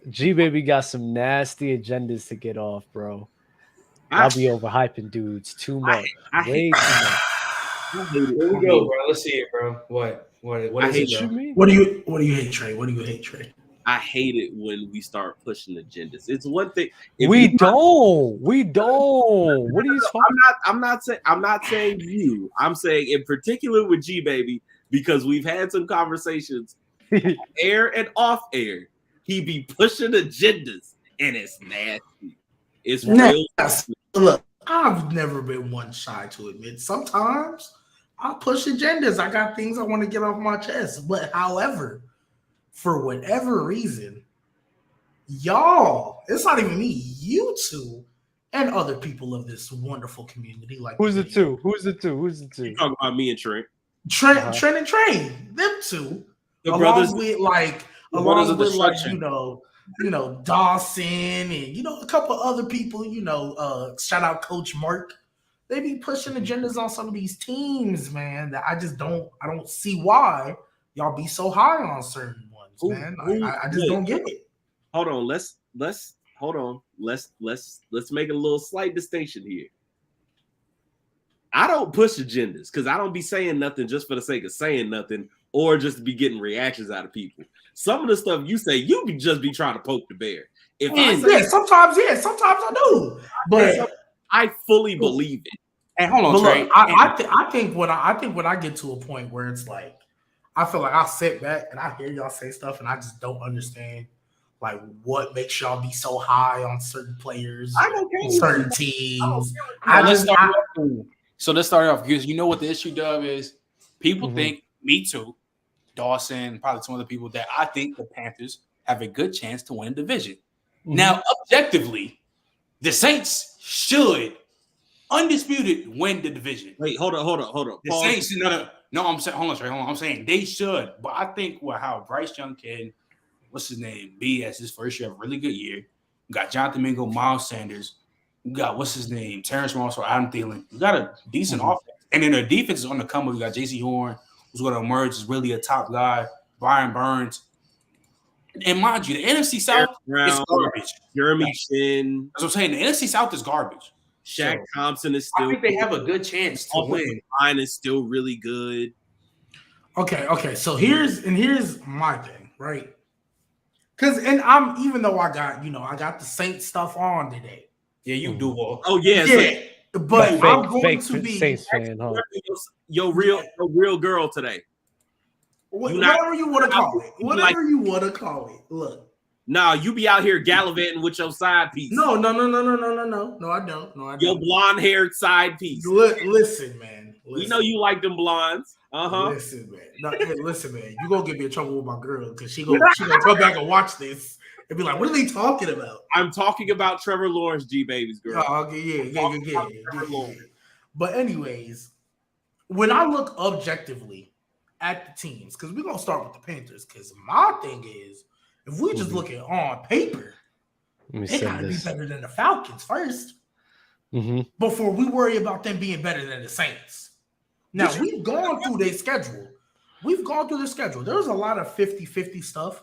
G Baby got some nasty agendas to get off, bro. I Y'all be overhyping dudes too I much, I hate way too much. I hate it. Here we I go, hate bro. Let's see it, bro. What I is it, hate What you bro? mean? What do you hate, Trey? What do you hate, Trey? I hate it when we start pushing agendas. It's one thing if We you don't. We don't. What are you talking? I'm not saying you. I'm saying in particular with G Baby because we've had some conversations air and off air. He be pushing agendas and it's nasty. It's real. Yes. Look, I've never been one shy to admit. Sometimes I'll push agendas. I got things I want to get off my chest. But however, for whatever reason, y'all, it's not even me, you two, and other people of this wonderful community. Like Who's the two? Who's the two? Who's the two? You talking about me and Trent. Trent, Uh-huh. Trent and Trey, them two. The along brothers with like the brothers along of with like destruction. Dawson and a couple other people, shout out Coach Mark. They be pushing agendas on some of these teams, man, that I don't see why y'all be so high on certain ones, man. I just don't get it. Hold on, let's hold on. Let's make a little slight distinction here. I don't push agendas because I don't be saying nothing just for the sake of saying nothing or just to be getting reactions out of people. Some of the stuff you say, you can just be trying to poke the bear. If I say sometimes I do. But I fully believe it. Hey, hold on, But Trey. look, I think when I get to a point where it's like I feel like I sit back and I hear y'all say stuff and I just don't understand like what makes y'all be so high on certain players, certain teams. So let's start off because you know what the issue, Dub, is people think, me too, Dawson, probably some other people, that I think the Panthers have a good chance to win the division. Now, objectively, the Saints should undisputed win the division. Wait, hold on. The Saints, no, I'm saying, hold on, Trey, hold on. I'm saying they should, but I think how Bryce Young can, what's his name, be as his first year, have a really good year. We got Jonathan Mingo, Miles Sanders. We got what's his name, Terrence Ross or Adam Thielen. We got a decent offense, and then their defense is on the come up. We got J.C. Horn, who's going to emerge as really a top guy. Brian Burns, and mind you, the NFC South is garbage. Jeremy Chin. That's what I'm saying. The NFC South is garbage. Shaq Thompson is I still. think they have a good chance to win. Line is still really good. Okay. So here's my thing, right? I'm even though I got the Saints stuff on today. Yeah, you do. Oh yeah. But I'm going to be Saints fan, huh? Your real girl today. Whatever you want to call it. Whatever you want to call it. Look. Nah, you be out here gallivanting with your side piece. No, I don't. No, I don't. Your blonde-haired side piece. Listen, man. We know you like them blondes. Listen, man. You gonna get me in trouble with my girl because she gonna come back and watch this and be like, "What are they talking about?" I'm talking about Trevor Lawrence, G Baby's girl. Oh, okay, yeah. But anyways, when I look objectively at the teams, because we're gonna start with the Panthers, because my thing is, if we just look at on paper, they gotta be better than the Falcons first, before we worry about them being better than the Saints. Now, we've gone through their schedule. There was a lot of 50-50 stuff.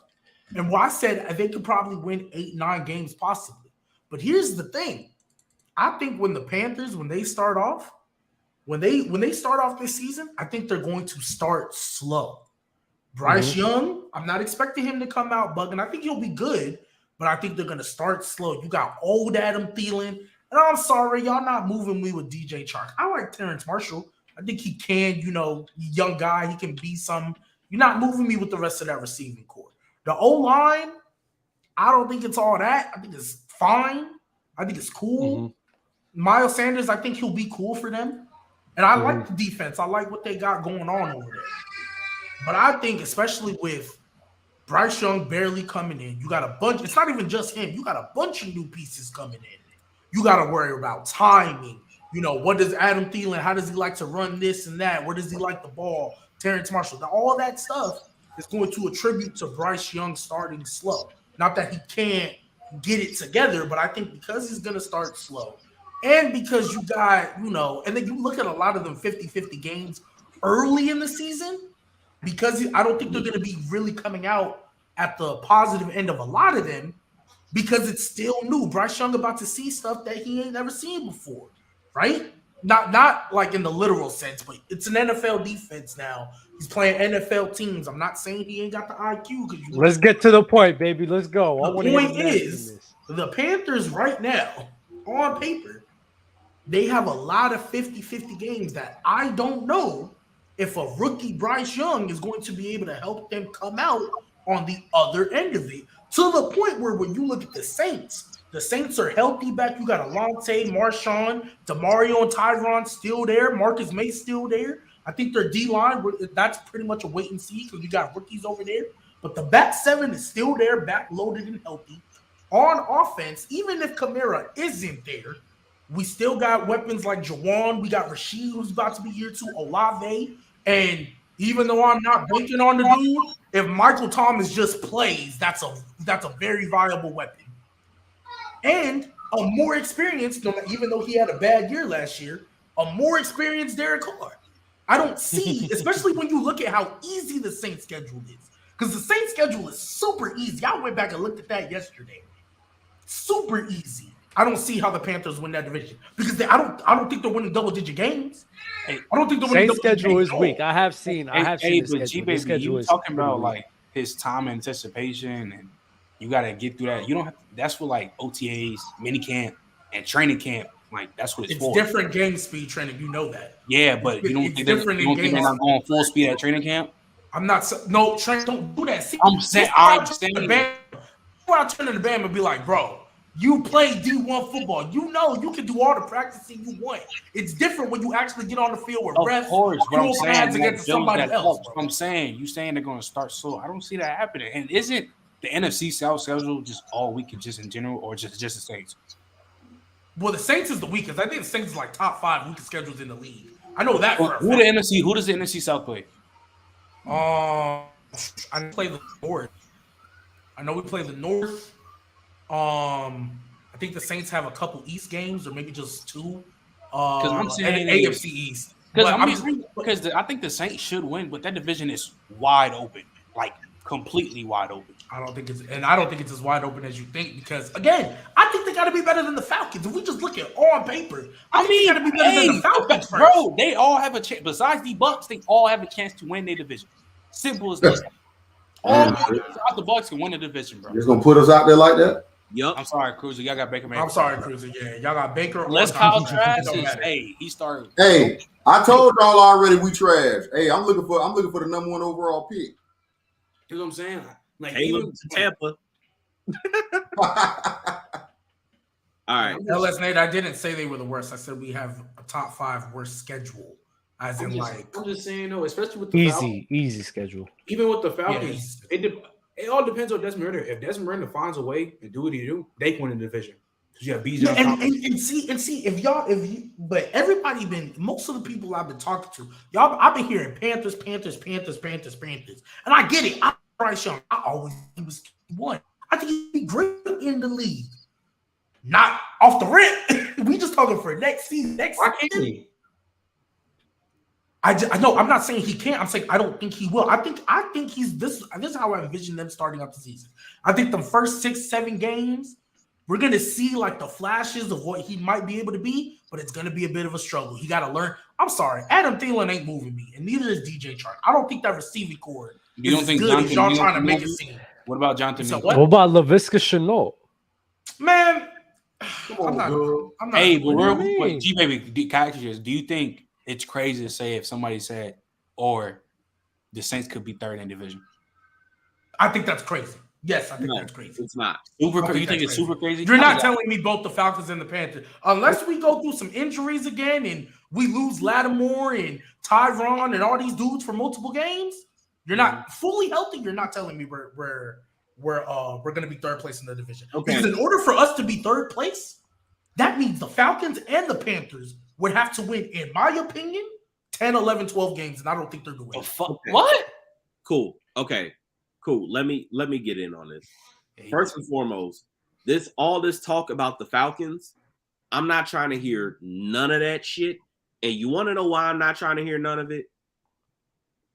And I said they could probably win 8-9 games possibly. But here's the thing. I think when the Panthers, when they start off this season, I think they're going to start slow. Bryce Young, I'm not expecting him to come out bugging. I think he'll be good, but I think they're going to start slow. You got old Adam Thielen. And I'm sorry, y'all not moving me with DJ Chark. I like Terrence Marshall. I think he can, young guy. He can be some. You're not moving me with the rest of that receiving core. The O-line, I don't think it's all that. I think it's fine. I think it's cool. Miles Sanders, I think he'll be cool for them. And I like the defense. I like what they got going on over there. But I think, especially with Bryce Young barely coming in, you got a bunch. It's not even just him. You got a bunch of new pieces coming in. You got to worry about timing. What does Adam Thielen, how does he like to run this and that? Where does he like the ball? Terrence Marshall. All that stuff is going to attribute to Bryce Young starting slow. Not that he can't get it together, but I think because he's going to start slow and because you got, and then you look at a lot of them 50-50 games early in the season, because I don't think they're going to be really coming out at the positive end of a lot of them. because it's still new. Bryce Young about to see stuff that he ain't never seen before, right? Not like in the literal sense, but it's an NFL defense now. He's playing NFL teams. I'm not saying he ain't got the IQ. Let's get to the point, baby. Let's go. The point is, the Panthers right now, on paper, they have a lot of 50-50 games that I don't know if a rookie Bryce Young is going to be able to help them come out on the other end of it. To the point where when you look at the Saints are healthy back. You got Alontae, Marshawn, DeMario, and Tyron still there. Marcus May still there. I think their D-line, that's pretty much a wait and see because you got rookies over there. But the back seven is still there, back loaded and healthy. On offense, even if Kamara isn't there, we still got weapons like Jawan. We got Rashid, who's about to be here too, Olave. And even though I'm not banking on the dude, if Michael Thomas just plays, that's a very viable weapon. And a more experienced, even though he had a bad year last year, a more experienced Derrick Carr. I don't see, especially when you look at how easy the Saints schedule is. Because the Saints schedule is super easy. I went back and looked at that yesterday. Super easy. I don't see how the Panthers win that division. Because I don't think they're winning double-digit games. I don't think they're winning double-digit games. Schedule is weak. I have seen the schedule. The schedule is talking about like his time and anticipation, and you got to get through that. You don't have to, that's for like OTAs, mini camp, and training camp. Like that's what it's for. It's different game speed training. You know that. Yeah, but you don't think they're not going full speed at training camp? I'm not. No, Trent, don't do that. See, I'm saying. Before I turn to the band and be like, bro, you play D1 football. You know you can do all the practicing you want. It's different when you actually get on the field with refs. Of course, but I'm saying against somebody else. I'm saying you saying they're going to start slow. I don't see that happening. And isn't the NFC South schedule just all week, just in general, or just the Saints? Well, the Saints is the weakest. I think the Saints is like top 5 weakest schedules in the league. I know that. Who does the NFC South play? I play the North. I know we play the North. I think the Saints have a couple East games, or maybe just 2. Because I'm saying AFC East. Because I think the Saints should win, but that division is wide open, like completely wide open. I don't think it's as wide open as you think. Because again, I think they got to be better than the Falcons. If we just look at on paper, I think they got to be better than the Falcons. Bro, they all have a chance. Besides the Bucks, they all have a chance to win their division. Simple as that. All the Bucks can win the division, bro. You're gonna put us out there like that? Yep. I'm sorry, Cruiser. Y'all got Baker Mayfield. I'm sorry, Cruiser. Yeah, y'all got Baker. Unless Kyle Trask is, he started. Hey, I told y'all already we trash. Hey, I'm looking for the number 1 overall pick. You know what I'm saying? Like even to Tampa. All right. LS Nate, I didn't say they were the worst. I said we have a top 5 worst schedule. I'm just saying, no, especially with the easy schedule. Even with the Falcons, it all depends on Desmond Ridder. If Desmond Ridder finds a way and do what he do, they can win the division. Because you have Bijan. And see, but everybody most of the people I've been talking to, y'all, I've been hearing Panthers. And I get it. I'm Bryce Young. He was 1. I think he'd be great in the league. Not off the rip. We just talking for next season. Why can't he? I know. I'm not saying he can't. I'm saying I don't think he will. I think he's this. This is how I envision them starting up the season. I think the first 6-7 games, we're gonna see like the flashes of what he might be able to be, but it's gonna be a bit of a struggle. He got to learn. I'm sorry, Adam Thielen ain't moving me, and neither is DJ Chark. I don't think that receiving core. You don't think y'all trying to make it seem? What about Jonathan? So what about LaVisca Chenault? Man, I'm not. Hey, but G baby, do you think it's crazy to say if somebody said or the Saints could be 3rd in division? I think that's crazy. Yes, I think that's crazy. It's not. You think it's super crazy? You're not telling me both the Falcons and the Panthers. Unless we go through some injuries again and we lose Lattimore and Tyron and all these dudes for multiple games, you're not fully healthy. You're not telling me we're going to be 3rd place in the division. Okay. Because in order for us to be 3rd place, that means the Falcons and the Panthers would have to win, in my opinion, 10, 11, 12 games, and I don't think they're going to win. Okay. What? Cool. Okay. Cool. Let me get in on this. First and foremost, all this talk about the Falcons, I'm not trying to hear none of that shit. And you want to know why I'm not trying to hear none of it?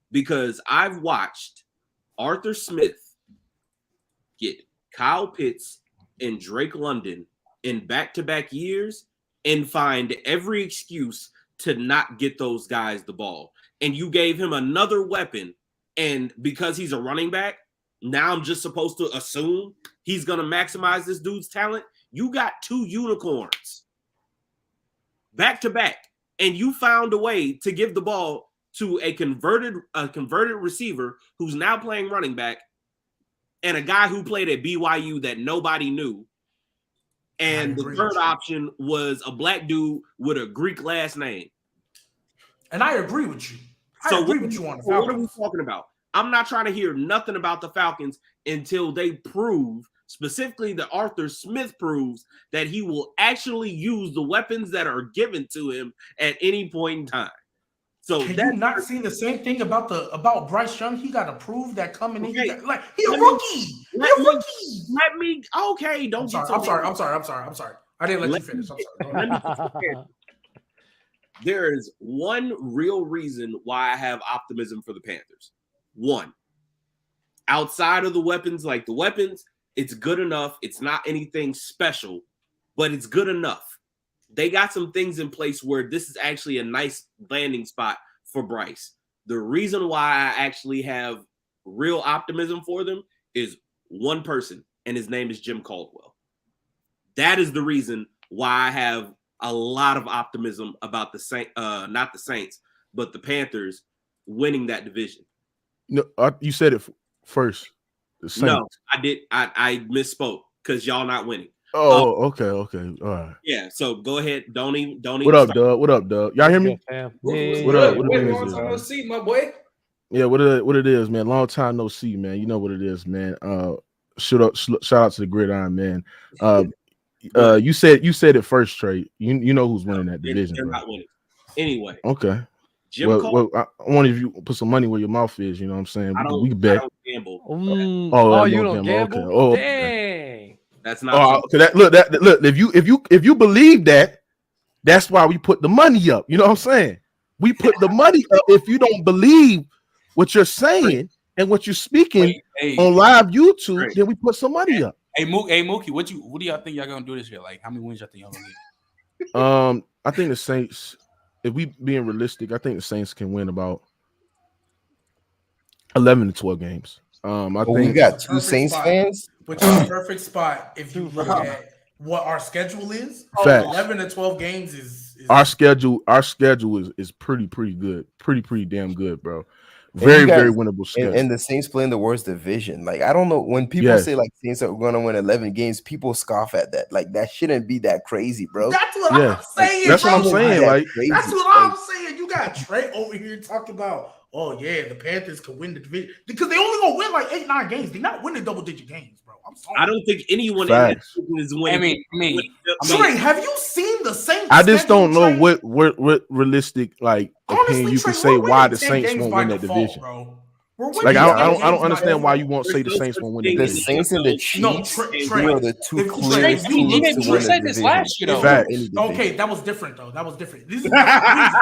Because I've watched Arthur Smith get Kyle Pitts and Drake London in back-to-back years and find every excuse to not get those guys the ball. And you gave him another weapon, and because he's a running back, now I'm just supposed to assume he's going to maximize this dude's talent. You got 2 unicorns back-to-back, and you found a way to give the ball to a converted receiver who's now playing running back and a guy who played at BYU that nobody knew. And the third option was a black dude with a Greek last name. And I agree with you. I agree with you on the Falcons. What are we talking about? I'm not trying to hear nothing about the Falcons until they prove, specifically that Arthur Smith proves, that he will actually use the weapons that are given to him at any point in time. So Can you not seen the same thing about Bryce Young? He got to prove that coming in. He's a rookie. Okay. Don't. I'm sorry. I didn't let you finish. I'm sorry. There is one real reason why I have optimism for the Panthers. One, outside of the weapons, it's good enough. It's not anything special, but it's good enough. They got some things in place where this is actually a nice landing spot for Bryce. The reason why I actually have real optimism for them is one person, and his name is Jim Caldwell. That is the reason why I have a lot of optimism about not the Saints, but the Panthers winning that division. No, you said it first. No, I did. I misspoke because y'all not winning. Oh, okay, all right. Yeah, so go ahead. Don't even. What up, Doug? What up, Doug? Y'all hear me? What up? What long time no see, my boy? Yeah, what it is, man. Long time no see, man. You know what it is, man. Shout out to the Gridiron, man. You said it first, Trey. You know who's winning that division. They're not winning. Anyway. Okay. I want you to put some money where your mouth is. You know what I'm saying? We can bet. I don't gamble. You don't gamble? Okay. Oh, dang. That's not. Look. If you believe that, that's why we put the money up. You know what I'm saying? We put the money up. If you don't believe what you're saying and what you're speaking on live YouTube, then we put some money up. Hey Mookie, what do y'all think y'all gonna do this year? Like, how many wins y'all think y'all gonna get? I think the Saints. If we being realistic, I think the Saints can win about 11 to 12 games. I think we got 2 Saints fans, which is a perfect spot if you look at what our schedule is. 11 to 12 games is our schedule. Our schedule is pretty good, pretty damn good, bro. Very winnable schedule. And the Saints play in the worst division. Like, I don't know, when people say like Saints are going to win 11 games, people scoff at that. Like, that shouldn't be that crazy, bro. That's what I'm saying. That's what I'm saying. That's what I'm saying. You got Trey over here talking about, oh yeah, the Panthers can win the division because they only gonna win like 8-9 games. They're not winning double-digit games, bro. I'm sorry. I don't think anyone in that is winning. Trey, have you seen the Saints? I just don't know what realistic opinion you can say why the Saints won't win that division. Bro. Like I don't understand why you won't say the Saints won't win the division. The Saints and the Chiefs are the 2 clearest You teams to win said the this division. last year, though. Okay, that was different though. That was different. These are different reasons.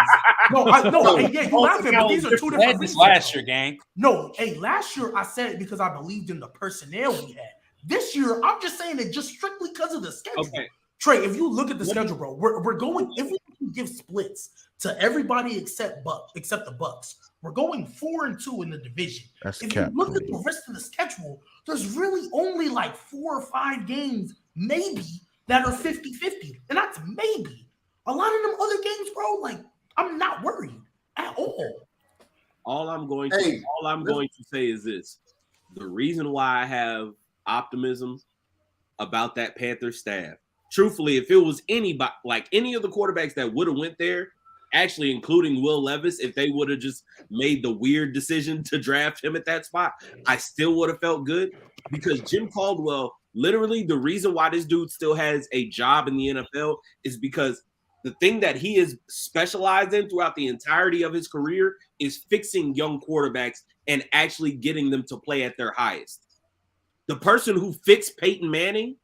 You're laughing, but these are 2 different reasons. Last year, gang. No, last year I said it because I believed in the personnel we had. This year, I'm just saying it just strictly because of the schedule. Okay. Trey, if you look at the schedule, bro, we're going. If we can give splits to everybody except the Bucks, we're going 4-2 in the division. That's if you look at the rest of the schedule, there's really only like 4 or 5 games, maybe, that are 50-50, and that's maybe. A lot of them other games, bro, like I'm not worried at all. All I'm going to say is this: the reason why I have optimism about that Panthers staff. Truthfully, if it was anybody, like any of the quarterbacks that would have went there, actually including Will Levis, if they would have just made the weird decision to draft him at that spot, I still would have felt good because Jim Caldwell, literally the reason why this dude still has a job in the NFL is because the thing that he is specialized in throughout the entirety of his career is fixing young quarterbacks and actually getting them to play at their highest. The person who fixed Peyton Manning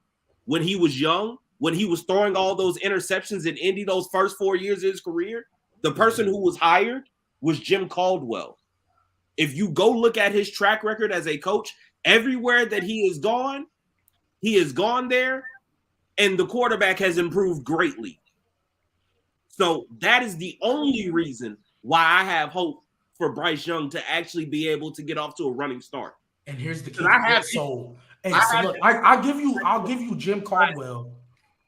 when he was young, when he was throwing all those interceptions in Indy those first 4 years of his career, the person who was hired was Jim Caldwell. If you go look at his track record as a coach, everywhere that he has gone, he has gone there, and the quarterback has improved greatly. So that is the only reason why I have hope for Bryce Young to actually be able to get off to a running start. And here's the key. I'll give you Jim Caldwell.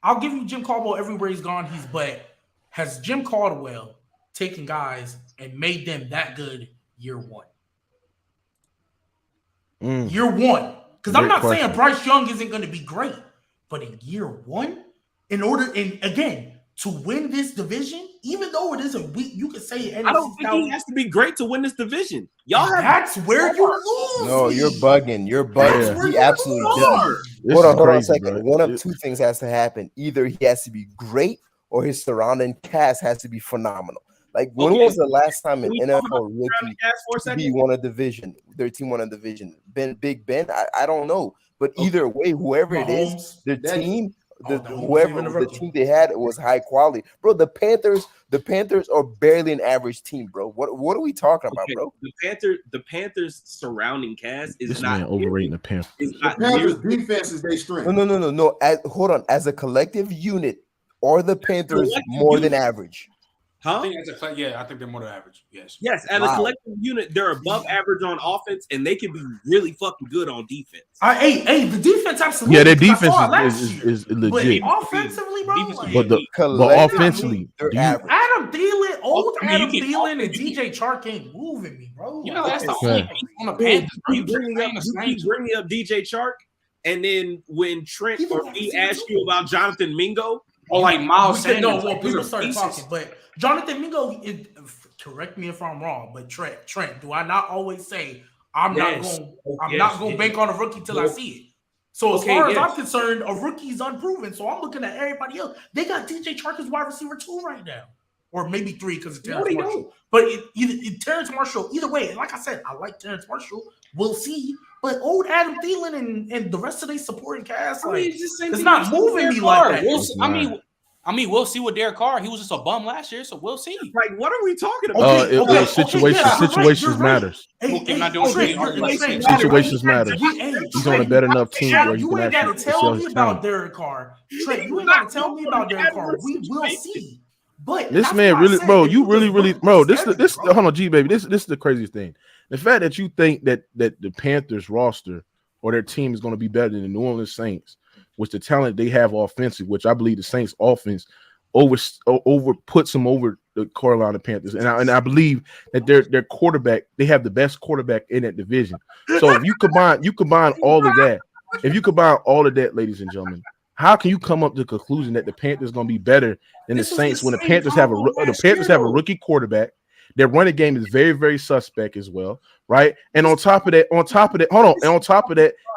I'll give you Jim Caldwell everywhere he's gone. Has Jim Caldwell taken guys and made them that good year one? Year one. Because I'm not saying Bryce Young isn't going to be great, but in year one, to win this division, even though it is a weak, you could say NFC I don't think he has to be great to win this division. That's where you lose. No, you're bugging. You're bugging. Yeah. He absolutely does. Hold on a second. Bro. One of two things has to happen. Either he has to be great or his surrounding cast has to be phenomenal. Like, when was the last time an NFL rookie won a division? Their team won a division. Big Ben? I don't know. But either way, whoever it is, the team they had was high quality, bro. The Panthers are barely an average team, bro. What are we talking about, bro? The Panthers surrounding cast is not overrating the Panthers. The Panthers defense is their strength. No. Hold on. As a collective unit, are the Panthers more than average? Huh? I think they're more than average. Yes. Yes, as a collective unit, they're above average on offense, and they can be really fucking good on defense. The defense absolutely. Yeah, their defense is legit. But offensively, bro, but offensively, Adam Thielen, and DJ Chark ain't moving me, bro. You know, that's the only piece on the Panthers. You bring up DJ Chark, and then when Trent or me ask you about Jonathan Mingo, or like Miles Sanders, people started talking, but Jonathan Mingo, correct me if I'm wrong, but Trent, do I not always say I'm not going to bank on a rookie till I see it? So as far as I'm concerned, a rookie's unproven. So I'm looking at everybody else. They got DJ Chark as wide receiver 2 right now, or maybe 3 because of Terrence Marshall. But Terrence Marshall, either way, like I said, I like Terrence Marshall. We'll see. But old Adam Thielen and the rest of their supporting cast, it's not moving me like that. I mean, we'll see with Derrick Carr. He was just a bum last year, so we'll see. Like, what are we talking about? Situations matters. Situations matter. He's on a better enough team where you ain't got to tell me about Derrick Carr. Trent, you ain't got to tell me about Derrick Carr. We will see. But this man really, bro, you really, bro. This hold on, G baby. This is the craziest thing. The fact that you think that the Panthers roster or their team is going to be better than the New Orleans Saints, with the talent they have offensive, which I believe the Saints offense puts them over the Carolina Panthers, and I believe that their quarterback, they have the best quarterback in that division. So if you combine all of that, ladies and gentlemen, how can you come up to the conclusion that the Panthers going to be better than the Saints when the Panthers have a rookie quarterback? Their running game is very, very suspect as well, right? And on top of that,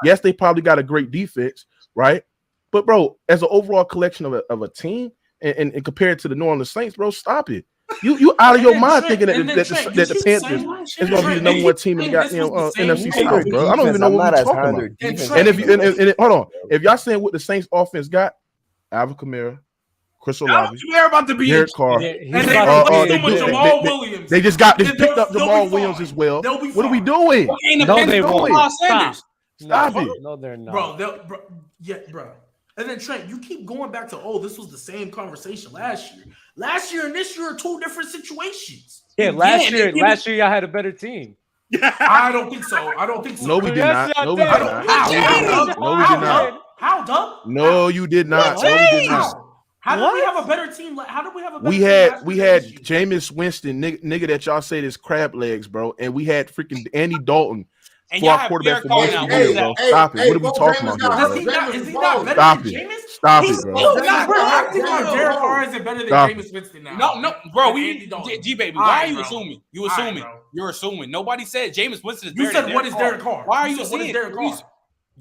yes, they probably got a great defense, right? But bro, as an overall collection of a team, and compared to the New Orleans Saints, bro, stop it. You out of your mind thinking that the Panthers is going to be the number one team in the NFC South, bro. I don't even know what we're talking about. Hold on, if y'all saying what the Saints offense got, Alvin Kamara, Chris Olave, about to be Derrick Carr, they just picked up Jamal Williams as well. What are we doing? No, they won't. Stop it. No, they're not. Bro. And then Trent, you keep going back to, this was the same conversation last year. Last year and this year are 2 different situations. Yeah, last year y'all had a better team. I don't think so. No, we did not. No, we did not. How, Doug? No, you did not. No, we did not. How did we have a better team? How did we have a better team? We had Jameis Winston, nigga that y'all say is crab legs, bro, and we had freaking Andy Dalton. And y'all have Derrick Carr now. Stop it. What are we talking about here? Is he not better than Jameis? Stop it, bro. We're acting like Derrick Carr isn't better than Jameis Winston now. No, bro. G-Baby, why are you assuming? You're assuming. Nobody said Jameis Winston is better than Derrick Carr. You said, what is Derrick Carr? Why are you saying Derrick Carr?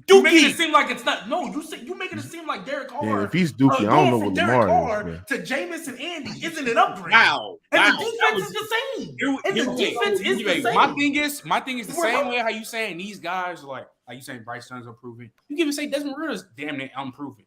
You making it seem like it's not. No, you making it seem like Derrick Carr. Yeah, if he's Dookie, I don't know what Lamar is. To Jameis and Andy isn't an upgrade. Wow. And the defense is the same. The My thing is the same way how you saying these guys are like you saying Bryce Young's unproven. You can even say Desmond Ritter's damn near unproven.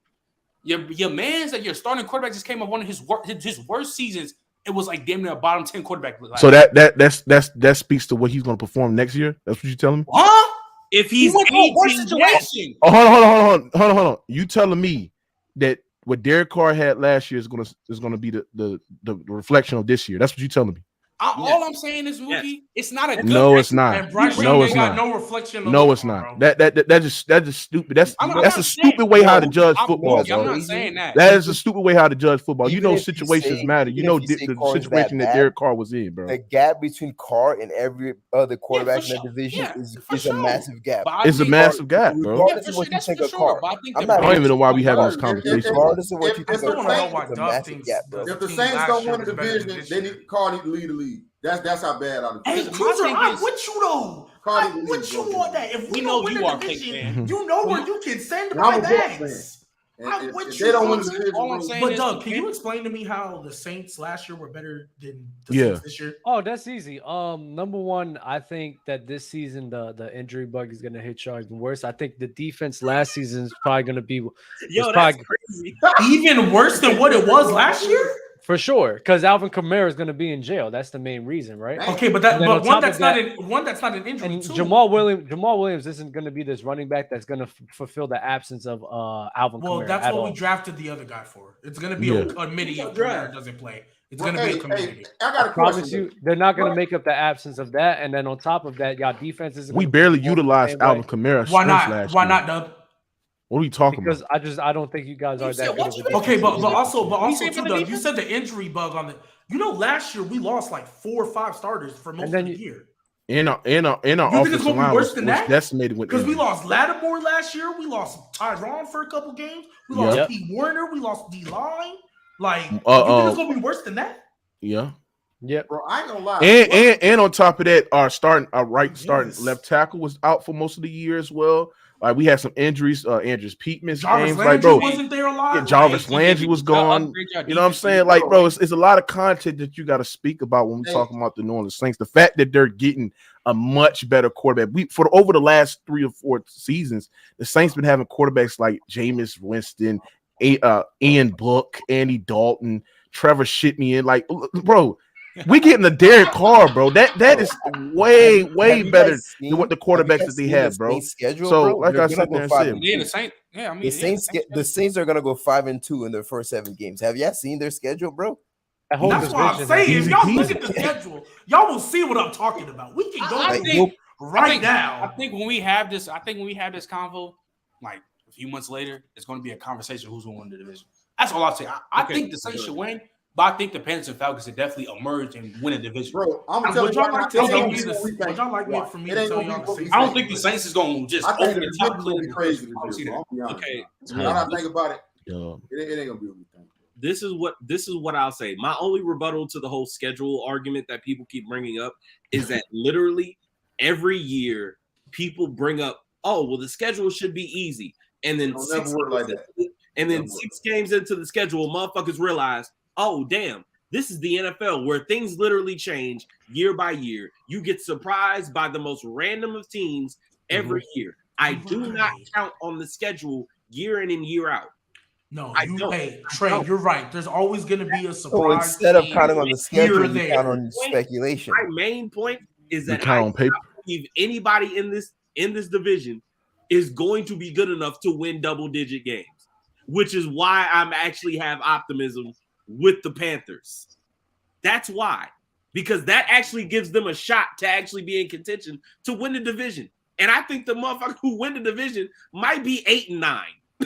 Your man's that your starting quarterback just came up one of his worst seasons. It was like damn near a bottom 10 quarterback. So that speaks to what he's going to perform next year. That's what you're telling me. Huh? If he's went to a worse 18, situation. Oh, hold on. You telling me that what Derrick Carr had last year is gonna be the reflection of this year? That's what you telling me. All I'm saying is, Mookie, it's not a good No, it's not. And Bryce No, Young it's ain't got not. no reflection. No, it's not. That's just stupid. That's a stupid way how to judge football. I'm not saying that. That is a stupid way how to judge football. You know, situations matter. You know the situation that Derrick Carr was in, bro. The gap between Carr and every other quarterback in the division is a massive gap. It's a massive gap, bro. Regardless of what you think of Carr, I don't even know why we having this conversation. Regardless of what you think of don't Carr, know why it's a Duff massive thinks gap, bro. If the Saints don't win the division, they need Carr need to lead the league. That's how bad I Hey, think. Cruiser, I'm with you though. I'm with you on that. If we don't win the division, you know where you can send my bags. I'm with you. They don't win the division. All I'm saying But is, Doug, can you explain to me how the Saints last year were better than the Saints this year? Oh, that's easy. Number one, I think that this season the injury bug is gonna hit y'all even worse. I think the defense last season is probably gonna be that's crazy. Even worse than what it was last year? For sure, because Alvin Kamara is going to be in jail. That's the main reason, right? Okay, but one that's not an injury. And too. Jamal Williams isn't going to be this running back that's going to fulfill the absence of Alvin Kamara. Well, that's what we drafted the other guy for. It's going to be a midi if Kamara doesn't play. It's going to be a community. I got a promise you, they're not going to make up the absence of that. And then on top of that, y'all defense is. We barely utilized Alvin Kamara. Why not? Why not, Doug? What are we talking about? Because I don't think you guys are that good. Okay, but also too, Doug, you said the injury bug on the. You know, last year we lost like 4 or 5 starters for most of the year. In our offensive line was decimated because we lost Lattimore last year. We lost Tyron for a couple games. We lost P. Warner. We lost D-line. Like, you think it's gonna be worse than that? Yeah. Yeah, bro. I ain't gonna lie. And on top of that, our starting left tackle was out for most of the year as well. Like we had some injuries. Andrews Pete missed games. Like, bro, wasn't there a lot? Yeah, Jarvis Landry was gone. You know what I'm saying? Like, bro, it's a lot of content that you got to speak about when we talking about the New Orleans Saints. The fact that they're getting a much better quarterback. Over the last 3 or 4 seasons, the Saints been having quarterbacks like Jameis Winston, Ian Book, Andy Dalton, Trevor Shitney, like, bro. We getting the Derrick Carr, bro. That is way better than what the quarterbacks that they had, bro. Schedule, so, bro? like I said, the Saints are gonna go 5-2 in their first 7 games. Have y'all seen their schedule, bro? That's what I'm saying. If y'all look at the schedule, y'all will see what I'm talking about. We can go now. I think when we have this convo, like a few months later, it's going to be a conversation who's going to win the division. That's all I'll say. I think the Saints should win. But I think the Panthers and Falcons should definitely emerge and win a division. Bro, I'm telling you, I don't think the Saints is going to just open the top going to be crazy. Okay, now I think about it, it ain't going to be anything. This is what I'll say. My only rebuttal to the whole schedule argument that people keep bringing up is that literally every year people bring up, oh, well, the schedule should be easy, and then 6 games into the schedule, motherfuckers realize, oh, damn, this is the NFL where things literally change year by year. You get surprised by the most random of teams every year. I do not count on the schedule year in and year out. No, Trey, you're right. There's always going to be a surprise. So instead of counting on the schedule, you count on speculation. My main point is that I don't believe anybody in this division is going to be good enough to win double-digit games, which is why I'm actually have optimism with the Panthers. That's why. Because that actually gives them a shot to actually be in contention to win the division. And I think the motherfucker who win the division might be 8-9.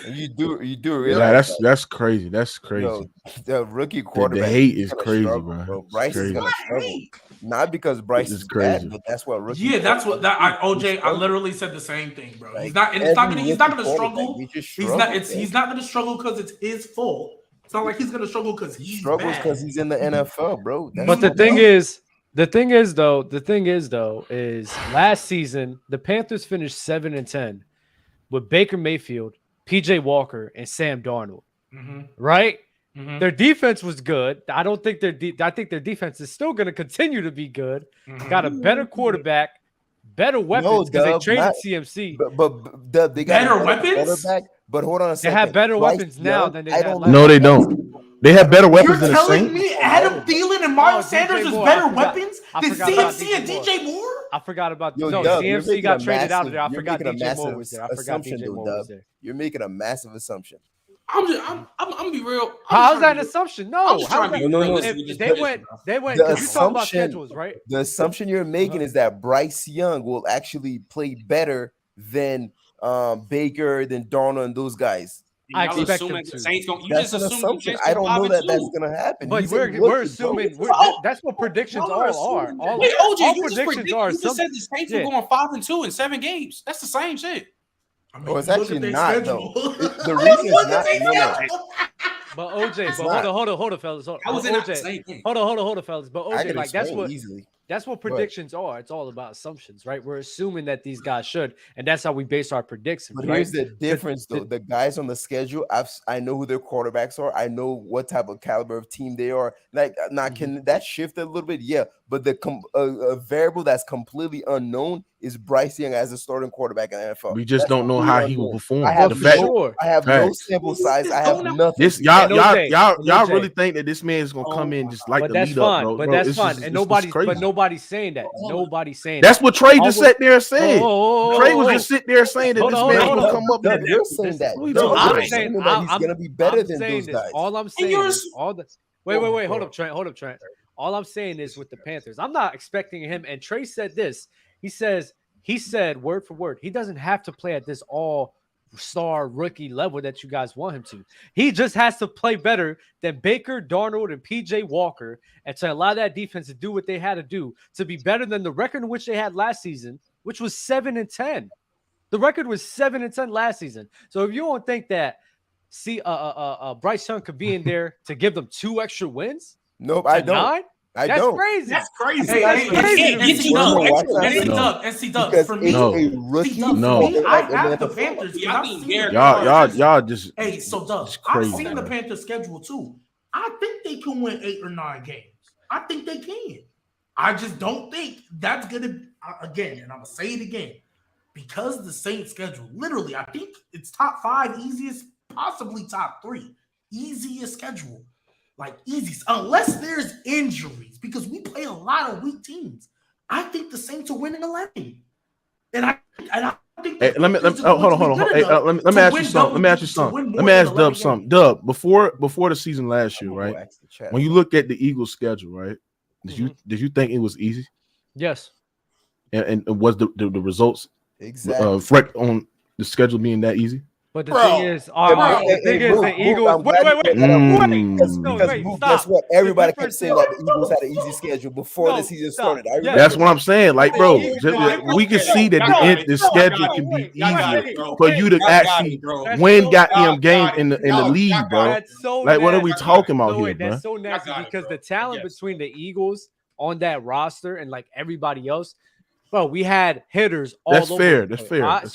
You do realize that's crazy. That's crazy. Yo, the rookie quarterback. The hate is crazy, bro. Bryce is gonna struggle. Not because Bryce is crazy, but that's what rookie. Yeah, that's what OJ. I literally said the same thing, bro. Like, he's not gonna struggle. He's not gonna struggle because it's his fault. It's not like he's gonna struggle because he struggles because he's in the NFL, bro. But the thing is last season the Panthers finished 7-10 with Baker Mayfield, PJ Walker, and Sam Darnold. Right? Their defense was good. I think their defense is still going to continue to be good. Got a better quarterback, better weapons because they traded CMC. But they got better weapons. But hold on a second. They have better weapons now than they had last. No, they don't. They have better weapons than the Saints. You're telling me Adam Thielen and Miles Sanders is better weapons than CMC and DJ Moore? I forgot about Yo, no. Dub, you're CMC making got a traded out massive- of there. I you're forgot making a DJ Moore massive was there. I forgot assumption, DJ though, Moore was Dub. there. You're making a massive assumption. I'm gonna be real. How's that an assumption? No, I'm just how's trying to that? be No, realistic with If this they prediction, went, bro. they went. The Because we talking about assumption- schedules, right? The assumption you're making is that Bryce Young will actually play better than Baker, than Darnold, and those guys. I Y'all expect assuming them the to. Saints gonna. You That's just an assumed the assumption. Saints I go don't know 5 that and that's 2. gonna happen. But He's a we're rookie, assuming bro. that's what predictions Y'all are are. assuming that. All Wait, OJ, all you just predictions predicted. are. You just said the Saints were yeah. going 5-2 in 7 games. That's the same shit. I mean, Oh, it's look actually at their not, schedule. The reason is not. No. But OJ, It's but not. hold on, fellas. I was in that OJ, same thing. hold on, fellas. But I OJ, can like that's explain what easily. that's what Go ahead. predictions are. It's all about assumptions, right? We're assuming that these guys should, and that's how we base our predictions. But right? here's the difference, though. The guys on the schedule, I know who their quarterbacks are. I know what type of caliber of team they are. Like, now, can that shift a little bit? Yeah. But a variable that's completely unknown is Bryce Young as a starting quarterback in the NFL. We just That's don't know completely how he will unknown. perform. I have The for fact- sure. I have no Facts. sample size. I have nothing. This y'all And OJ, really think that this man is gonna come in just like but the that's lead fine. up, bro. But Bro, that's it's fine. just- And it's nobody's crazy. but nobody's saying that. Nobody's saying That's that. what Trey All just we're- sat there and said. Oh, Trey was just sitting there saying that Hold this on, man hold gonna on. come up. No, and you're saying that. What are you No, talking you're about? I'm saying that he's gonna be better I'm than saying those this. guys. All I'm saying is all the wait. Hold up, Trent. All I'm saying is with the Panthers, I'm not expecting him. And Trey said this. He said word for word, he doesn't have to play at this all-star rookie level that you guys want him to. He just has to play better than Baker, Darnold, and PJ Walker, and to allow that defense to do what they had to do to be better than the record in which they had last season, which was 7-10. The record was 7-10 last season. So if you don't think that Bryce Young could be in there to give them 2 extra wins, Nope, I don't. 9? I That's don't. crazy. That's crazy. Hey, crazy. NC Dub. Because For it's me, No. a rookie. No. for me, I quarterback in have the the NFL. Panthers. 'cause Yeah, I I've think seen Derrick the Carr- Y'all just Hey, so Doug, it's I've crazy, seen the bro. Panthers schedule too. I think they can win 8 or 9 games. I think they can. I just don't think that's gonna again, and I'm gonna say it again, because the Saints schedule, literally, I think it's top 5 easiest, possibly top 3 easiest schedule. Like easiest, unless there's injuries, because we play a lot of weak teams. I think the Saints are winning 11. And I think Hey, let me hold on. Hey, let me ask you something. Let me ask you something. Let me ask Dub something. Dub, before the season last year, right? When you look at the Eagles' schedule, right? Did you think it was easy? Yes. And was the results Exactly. reflect on the schedule being that easy? But the Bro. thing is, the thing is, the Eagles. Wait, Guess stop. what? Everybody The kept difference saying that the Eagles had an easy schedule before the season started. I remember. That's what I'm saying. Like, bro, No, we can see that the schedule can be easier for you to Y'all got actually it, bro. win so- goddamn games in the league, bro. That's so Like, what are we nasty. talking about No, here, wait, bro? that's so nasty got it, because bro. the talent Yes. between the Eagles on that roster and like everybody else, bro, we had hitters all That's over. fair. the That's place. fair. All right? That's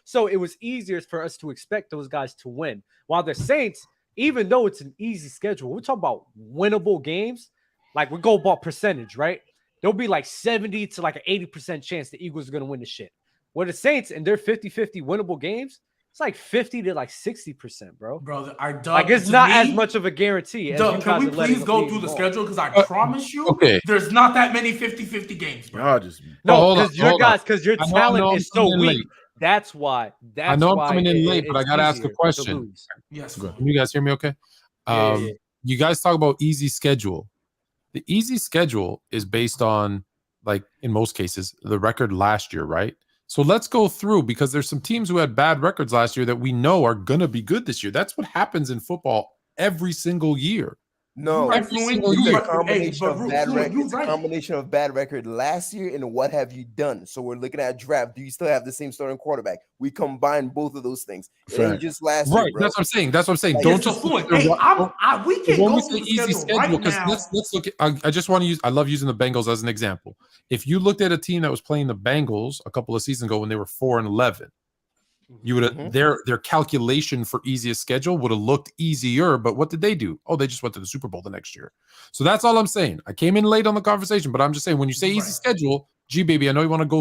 So it was easier for us to expect those guys to win. While the Saints, even though it's an easy schedule, we're talking about winnable games. Like we go about percentage, right? There'll be like 70 to like an 80% chance the Eagles are going to win the shit. Where the Saints and their 50-50 winnable games, it's like 50 to like 60%, bro. Brother, Like it's not as much of a guarantee. As Doug, you can guys we are letting please go believe through the more. schedule? Because I promise you, okay. there's not that many 50-50 games, bro. Y'all just No, hold on, because your hold on. guys, because your I know talent I'm is so coming in weak. late. That's why. I know I'm why coming in late, but I it's gotta ask a easier to question. lose. Yes, Go Can you guys hear me okay? Yeah. You guys talk about easy schedule. The easy schedule is based on, like in most cases, the record last year, right? So let's go through, because there's some teams who had bad records last year that we know are going to be good this year. That's what happens in football every single year. No, Every single it's year. a combination of bad record. You're It's a right. combination of bad record last year and what have you done. So we're looking at draft. Do you still have the same starting quarterback? We combine both of those things. It ain't Fact. just last Right. year, bro. That's what I'm saying. That's what I'm saying. Like, Don't It's a just fluid. look at Hey, what- we can when go we through say the easy schedule schedule, right because now. let's look at. I just want to use. I love using the Bengals as an example. If you looked at a team that was playing the Bengals a couple of seasons ago when they were 4-11, you would have their calculation for easiest schedule would have looked easier. But what did they do? Oh, they just went to the Super Bowl the next year. So that's all I'm saying. I came in late on the conversation, but I'm just saying when you say easy schedule, gee baby, I know you want to go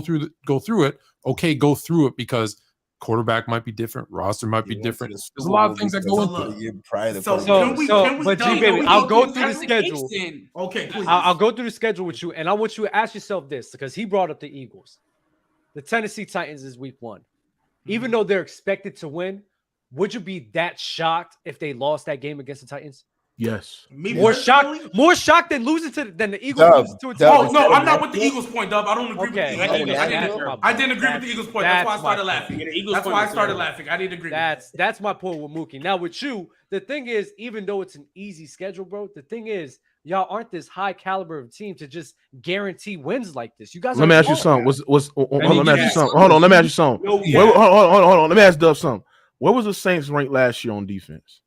through it. Okay, go through it, because quarterback might be different, roster might be different. There's a lot of things that go into it. But G baby, I'll go through the schedule. Okay, please. I'll go through the schedule with you, and I want you to ask yourself this because he brought up the Eagles. The Tennessee Titans is week 1. Even though they're expected to win, would you be that shocked if they lost that game against the Titans? Yes. More shocked than losing than the Eagles. Oh no, I'm not with the Eagles point, Dub. I don't agree with you. I didn't agree with the Eagles point. That's why I started laughing. That's why I started laughing. I didn't agree. That's my point with Mookie. Now with you, the thing is, even though it's an easy schedule, bro, the thing is, y'all aren't this high caliber of team to just guarantee wins like this. You guys. Let me ask you something. Let me ask you something. Hold on. Let me ask you something. Hold on. Let me ask Dub something. Where was the Saints ranked last year on defense?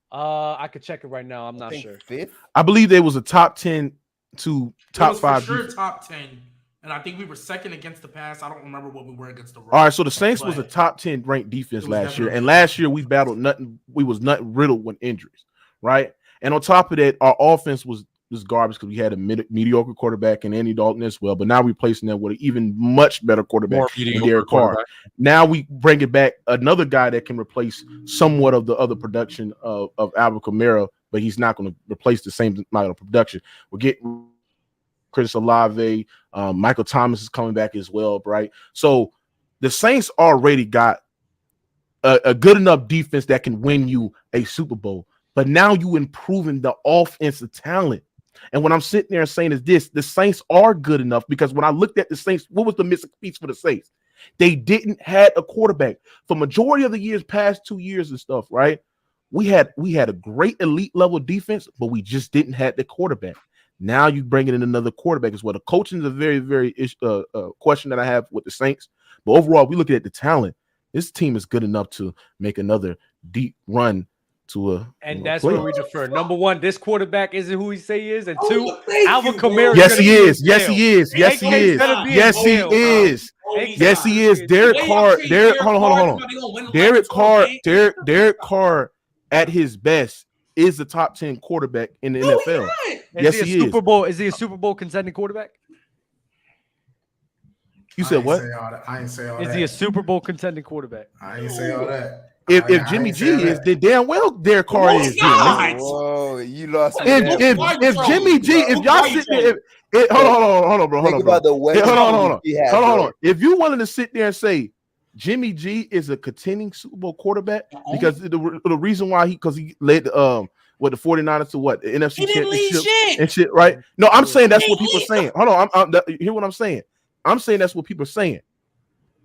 I could check it right now. I'm not sure. 5th? I believe they was a top 10 to top 5. For sure, top 10. And I think we were second against the pass. I don't remember what we were against the run. All right, so the Saints was a top 10 ranked defense last year. And last year we battled nothing. We was nothing riddled with injuries, right? And on top of that, our offense was garbage because we had a mediocre quarterback in Andy Dalton as well. But now we're replacing that with an even much better quarterback in Derrick Carr. Now we bring it back another guy that can replace somewhat of the other production of Alvin Kamara, but he's not going to replace the same amount of production. We'll get Chris Olave. Michael Thomas is coming back as well, right? So the Saints already got a good enough defense that can win you a Super Bowl. But now you improving the offensive talent. And what I'm sitting there saying is this: the Saints are good enough because when I looked at the Saints, what was the missing piece for the Saints? They didn't have a quarterback for majority of the years, past 2 years and stuff, right? We had a great elite level defense, but we just didn't have the quarterback. Now you bring in another quarterback as well. The coaching is a very, very question that I have with the Saints. But overall, we look at the talent. This team is good enough to make another deep run to a. And that's where we defer. Number one, this quarterback isn't who he say he is, and two, Alvin Kamara. Yes, he is. Yes, he is. Yes, he is. Yes, he is. Yes, he is. Derrick Carr. Hold on. Derrick Carr at his best is the top 10 quarterback in the NFL. Yes, he is. Super Bowl. Is he a Super Bowl contending quarterback? You said what? I ain't say all that. Is he a Super Bowl contending quarterback? I ain't say all that. If Jimmy G is, then damn well Derrick Carr is. Whoa, you lost. If Jimmy G, if y'all sit there, hold on, bro. Hold on. If you wanted to sit there and say Jimmy G is a contending Super Bowl quarterback, because the reason why he led the 49ers to what, the NFC championship and shit, right? No, I'm saying that's what people are saying. Hold on, hear what I'm saying. I'm saying that's what people are saying.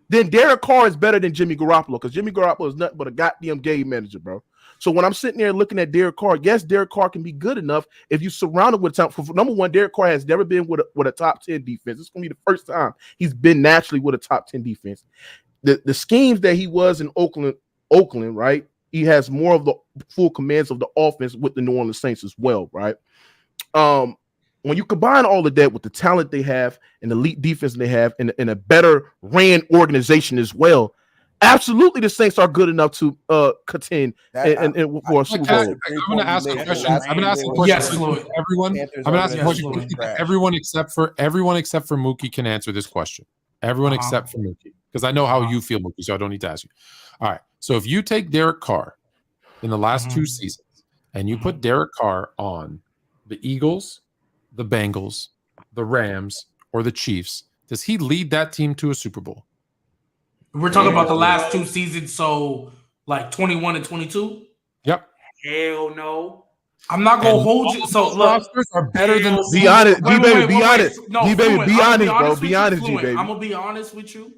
Then Derrick Carr is better than Jimmy Garoppolo because Jimmy Garoppolo is nothing but a goddamn game manager, bro. So when I'm sitting there looking at Derrick Carr, yes, Derrick Carr can be good enough if you surround him with talent. For number one, Derrick Carr has never been with a top 10 defense. It's going to be the first time he's been naturally with a top 10 defense. The schemes that he was in Oakland, right? He has more of the full commands of the offense with the New Orleans Saints as well, right? When you combine all of that with the talent they have and the elite defense they have and a better ran organization as well, absolutely the Saints are good enough to contend and for a Super Bowl. I'm going to ask a question. I'm going to ask a question. Yes, Floyd. Everyone. I'm going to ask a question. Everyone except for Mookie can answer this question. Everyone except for Mookie, because I know how you feel, Mookie, so I don't need to ask you. All right. So if you take Derrick Carr in the last 2 seasons and you put Derrick Carr on the Eagles, the Bengals, the Rams, or the Chiefs, does he lead that team to a Super Bowl? We're talking about the last 2 seasons, so like 21 and 22? Yep. Hell no. I'm not going to hold you. So look, are better than be honest, G-Baby, be honest. G-Baby, be honest, bro. Be honest, G-Baby. I'm going to be honest with you.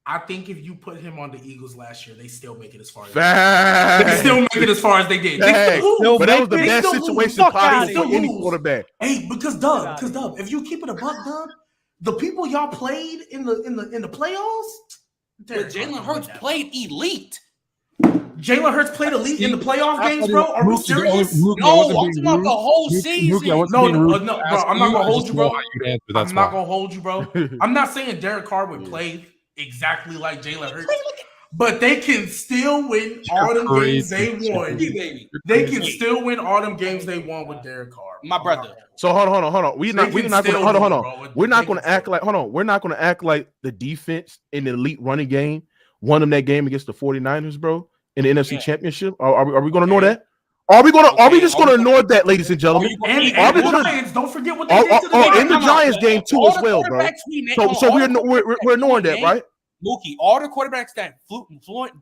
I think if you put him on the Eagles last year, they still make it as far as they still make it as far as they did. They still but that was the best situation possible for any quarterback. Hey, because Dub, if you keep it a buck, Dub, the people y'all played in the playoffs, Jalen Hurts played elite. Jalen Hurts played elite in the playoff games, bro. Are we serious? No, I'm talking about the whole season. No, bro. I'm not gonna hold you, bro. I'm not gonna hold you, bro. I'm not saying Derek Carr would play exactly like Jalen Hurts. But they can still win all them games they won. They can still win all them games they won with Derrick Carr. My brother. So hold on. We're not going to act like we're not going to act like the defense in the elite running game won them that game against the 49ers, bro, in the NFC Championship. Are we going to know that? Are we just going to ignore that, ladies and gentlemen? And the Giants, don't forget what they did to the in the Giants game too as well, bro. So we're ignoring that, right? Mookie, all the quarterbacks that fluent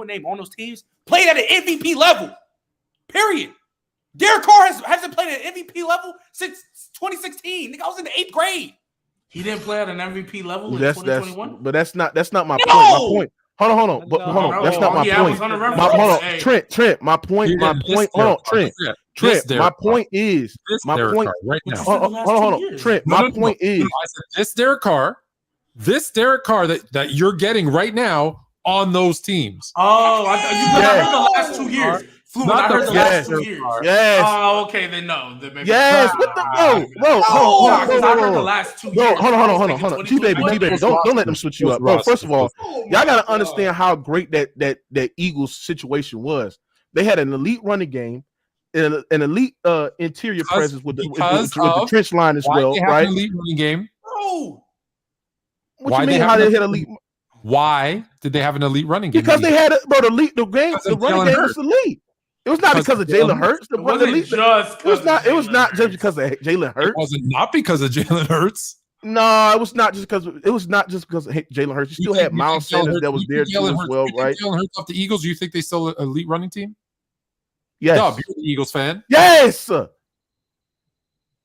name on those teams played at an MVP level. Period. Derrick Carr hasn't played at an MVP level since 2016. Nigga, I was in the 8th grade. He didn't play at an MVP level in 2021. But that's not my point. My point. Hold on. That's not my point. Trent. My point. Hold on, Trent. My point is right now. Hold on. Trent. My point is I said this Derrick Carr that you're getting right now on those teams. Oh, I heard the last 2 years. I heard the last 2 years. Yes. Oh, okay, then no. Yes. What the bro? I heard the last 2 years. Hold on. G-Baby. Don't let them switch you up, bro. First of all, y'all got to understand how great that Eagles situation was. They had an elite running game, an elite interior presence with the trench line as well, right? Elite running game. Bro. What you mean? How they had elite? Why did they have an elite running game? Because they had the running game was elite. It was not because of Jalen Hurts. It was not just because of Jalen Hurts. It wasn't not because of Jalen Hurts. No, it was not just because of Jalen Hurts. You still had Miles Sanders that was there too as well, right? Jalen Hurts off the Eagles. Do you think they still an elite running team? Yes. Dub, you're the Eagles fan. Yes.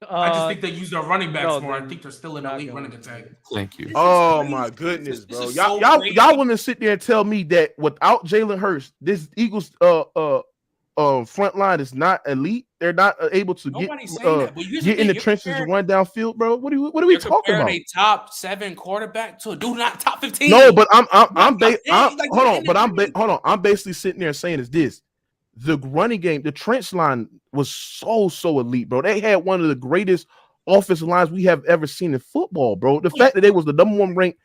I just think they use their running backs more. I think they're still an elite running attack. Thank you. Oh my goodness, bro! Y'all want to sit there and tell me that without Jalen Hurts, this Eagles front line is not elite? They're not able to get in the trenches and run downfield, bro. What are we talking about? A top 7 quarterback to a dude not top 15. No, but I'm basically sitting there saying is this: the running game, the trench line was so elite, bro. They had one of the greatest offensive lines we have ever seen in football, bro. The fact that they was the number one ranked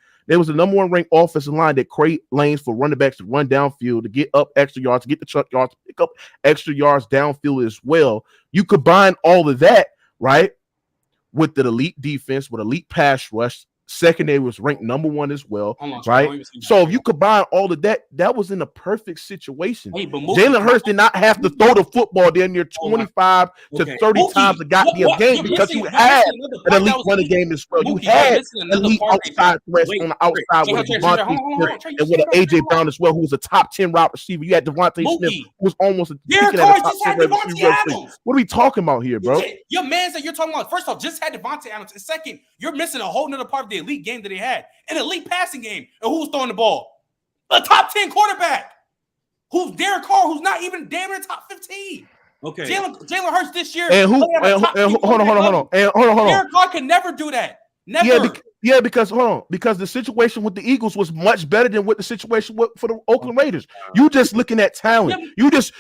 offensive line that create lanes for running backs to run downfield, to get up extra yards, to get the chuck yards, to pick up extra yards downfield as well. You combine all of that, right, with the elite defense, with elite pass rush. Secondary was ranked number 1 as well, right? So if you combine all of that, that was in a perfect situation. Jalen Hurts did not have to throw the football there near 25 to 30 times a goddamn game because you had an elite running game as well. You had elite outside threats on the outside with Devontae Smith and with AJ Brown as well, who was a top 10 route receiver. You had Devontae Smith, who was almost a top 10 receiver. What are we talking about here, bro? Your man that you're talking about, first off, just had Devontae Adams. And second, you're missing a whole nother part of the elite game that they had, an elite passing game, and who was throwing the ball? A top 10 quarterback, who's Derrick Carr, who's not even damn near top 15. Okay, Jalen Hurts this year. And hold on. Derrick Carr can never do that. Never. Yeah, because the situation with the Eagles was much better than what the situation for the Oakland Raiders. You just looking at talent. You just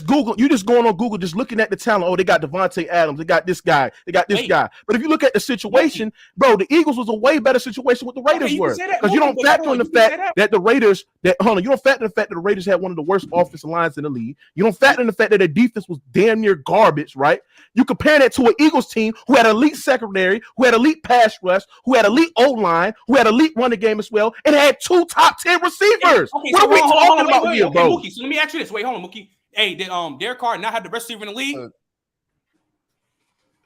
going on Google, just looking at the talent. Oh, they got Devontae Adams. They got this guy. They got this guy. But if you look at the situation, bro, the Eagles was a way better situation what the Raiders were. Because you don't factor in the fact that the Raiders you don't factor in the fact that the Raiders had one of the worst offensive lines in the league. You don't factor in the fact that their defense was damn near garbage, right? You compare that to an Eagles team who had elite secondary, who had elite pass rush, who had elite O-line, who had elite running game as well, and had 2 top 10 receivers. What are we talking about here, bro? Mookie, so let me ask you this. Wait, hold on, Mookie. Hey, did Derrick Carr not have the best receiver in the league?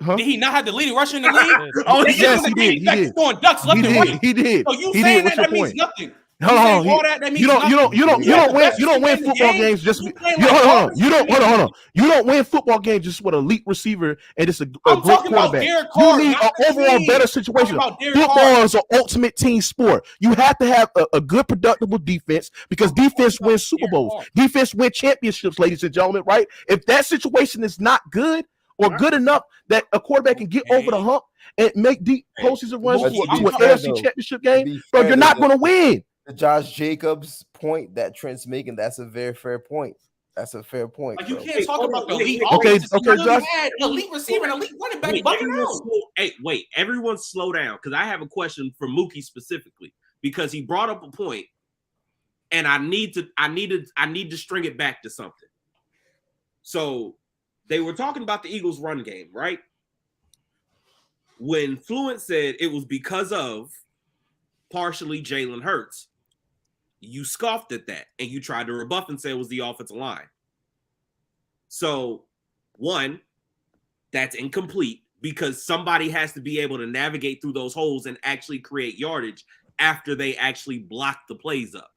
Did he not have the leading rusher in the league? Yes, he did. He did. Going ducks left and right. He did. So you saying that means nothing. Hold on. You don't win football games just. Hold on. You don't win football games just with an elite receiver and it's a great quarterback. You need an overall better situation. Football is an ultimate team sport. You have to have a good, productive defense because defense wins Super Bowls. Defense wins championships, ladies and gentlemen. Right? If that situation is not good or good enough that a quarterback can get over the hump and make deep postseason runs to an AFC championship game, bro, you're not going to win. The Josh Jacobs point that Trent's making, that's a very fair point. That's a fair point. Like you can't talk about the elite. Okay, Josh. Elite receiver and elite running back. Everyone slow down because I have a question for Mookie specifically because he brought up a point and I need to string it back to something. So they were talking about the Eagles' run game, right? When Fluent said it was because of partially Jalen Hurts, you scoffed at that and you tried to rebuff and say it was the offensive line. So, one, that's incomplete because somebody has to be able to navigate through those holes and actually create yardage after they actually block the plays up.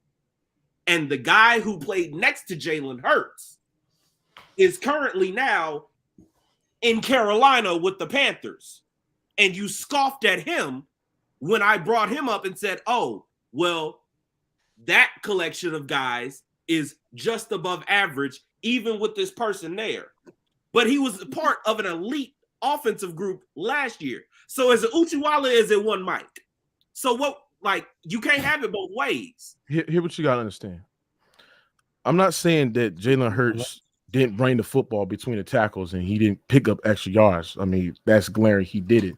And the guy who played next to Jalen Hurts is currently now in Carolina with the Panthers. And you scoffed at him when I brought him up and said, oh, well, that collection of guys is just above average, even with this person there. But he was part of an elite offensive group last year. So is it Uchiwala, is it one Mike? So what, like, you can't have it both ways. Here what you got to understand. I'm not saying that Jalen Hurts didn't bring the football between the tackles and he didn't pick up extra yards. I mean, that's glaring. He did it.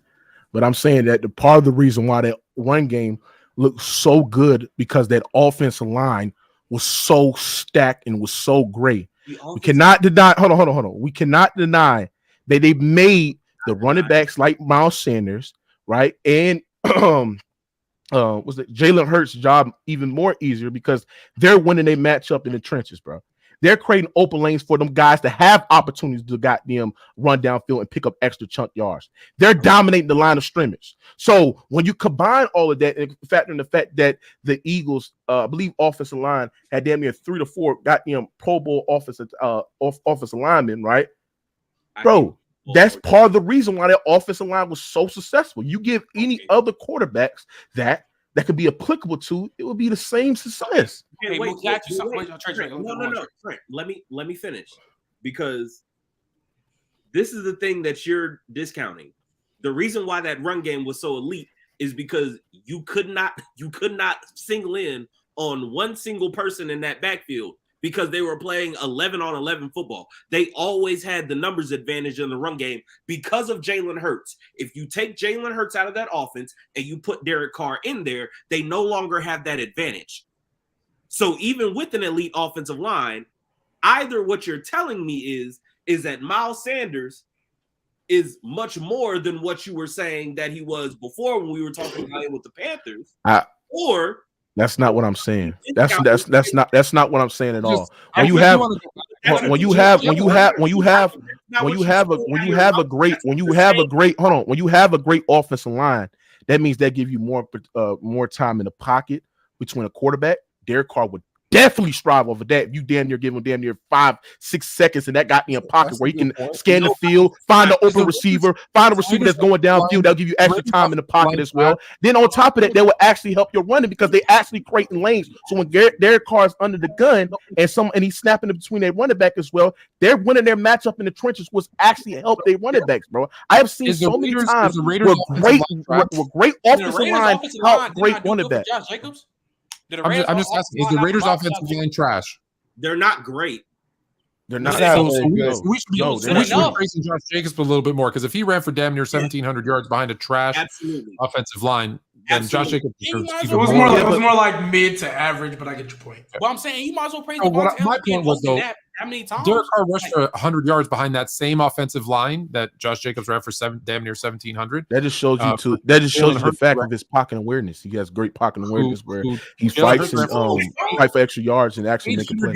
But I'm saying that the part of the reason why that run game looked so good because that offensive line was so stacked and was so great. We cannot deny. Hold on. We cannot deny that they made the running backs like Miles Sanders, right, and was it Jalen Hurts' job even more easier because they're winning a matchup in the trenches, bro. They're creating open lanes for them guys to have opportunities to goddamn run downfield and pick up extra chunk yards. They're dominating the line of scrimmage. So when you combine all of that and factor in the fact that the Eagles, I believe, offensive line had damn near 3 to 4 goddamn Pro Bowl offensive linemen, right, bro? That's part of the reason why that offensive line was so successful. You give any other quarterbacks that could be applicable to, it would be the same success. Hey, wait, no. Frank, let me finish, because this is the thing that you're discounting. The reason why that run game was so elite is because you could not single in on one single person in that backfield because they were playing 11-on-11 football. They always had the numbers advantage in the run game because of Jalen Hurts. If you take Jalen Hurts out of that offense and you put Derrick Carr in there, they no longer have that advantage. So even with an elite offensive line, either what you're telling me is that Miles Sanders is much more than what you were saying that he was before when we were talking about him with the Panthers, or that's not what I'm saying. That's not what I'm saying at all. When you have a great offensive line, that means they give you more time in the pocket between a quarterback. Derrick Carr would definitely strive over that. If you give him damn near 5-6 seconds and that got me a pocket where he can scan the field, find the open receiver, find a receiver that's going downfield, that'll give you extra time in the pocket as well. Then on top of that, they will actually help your running because they actually creating lanes. So when Derrick Carr is under the gun and he's snapping in between their running back as well, they're winning their matchup in the trenches, which actually help their running backs, bro. I have seen so many times where great offensive line help great running back. I'm just asking, is the Raiders' offensive line trash? They're not great. They're not. We should be praising Josh Jacobs a little bit more, because if he ran for damn near 1,700 yards behind a trash offensive line, then Josh Jacobs it was more like mid to average, but I get your point. Well, I'm saying you might as well praise my point was, though, how many times Derrick Carr rushed for 100 yards behind that same offensive line that Josh Jacobs ran for damn near 1,700. That just shows you the fact of his pocket awareness. He has great pocket awareness where he fights and fight for extra yards and actually make a play.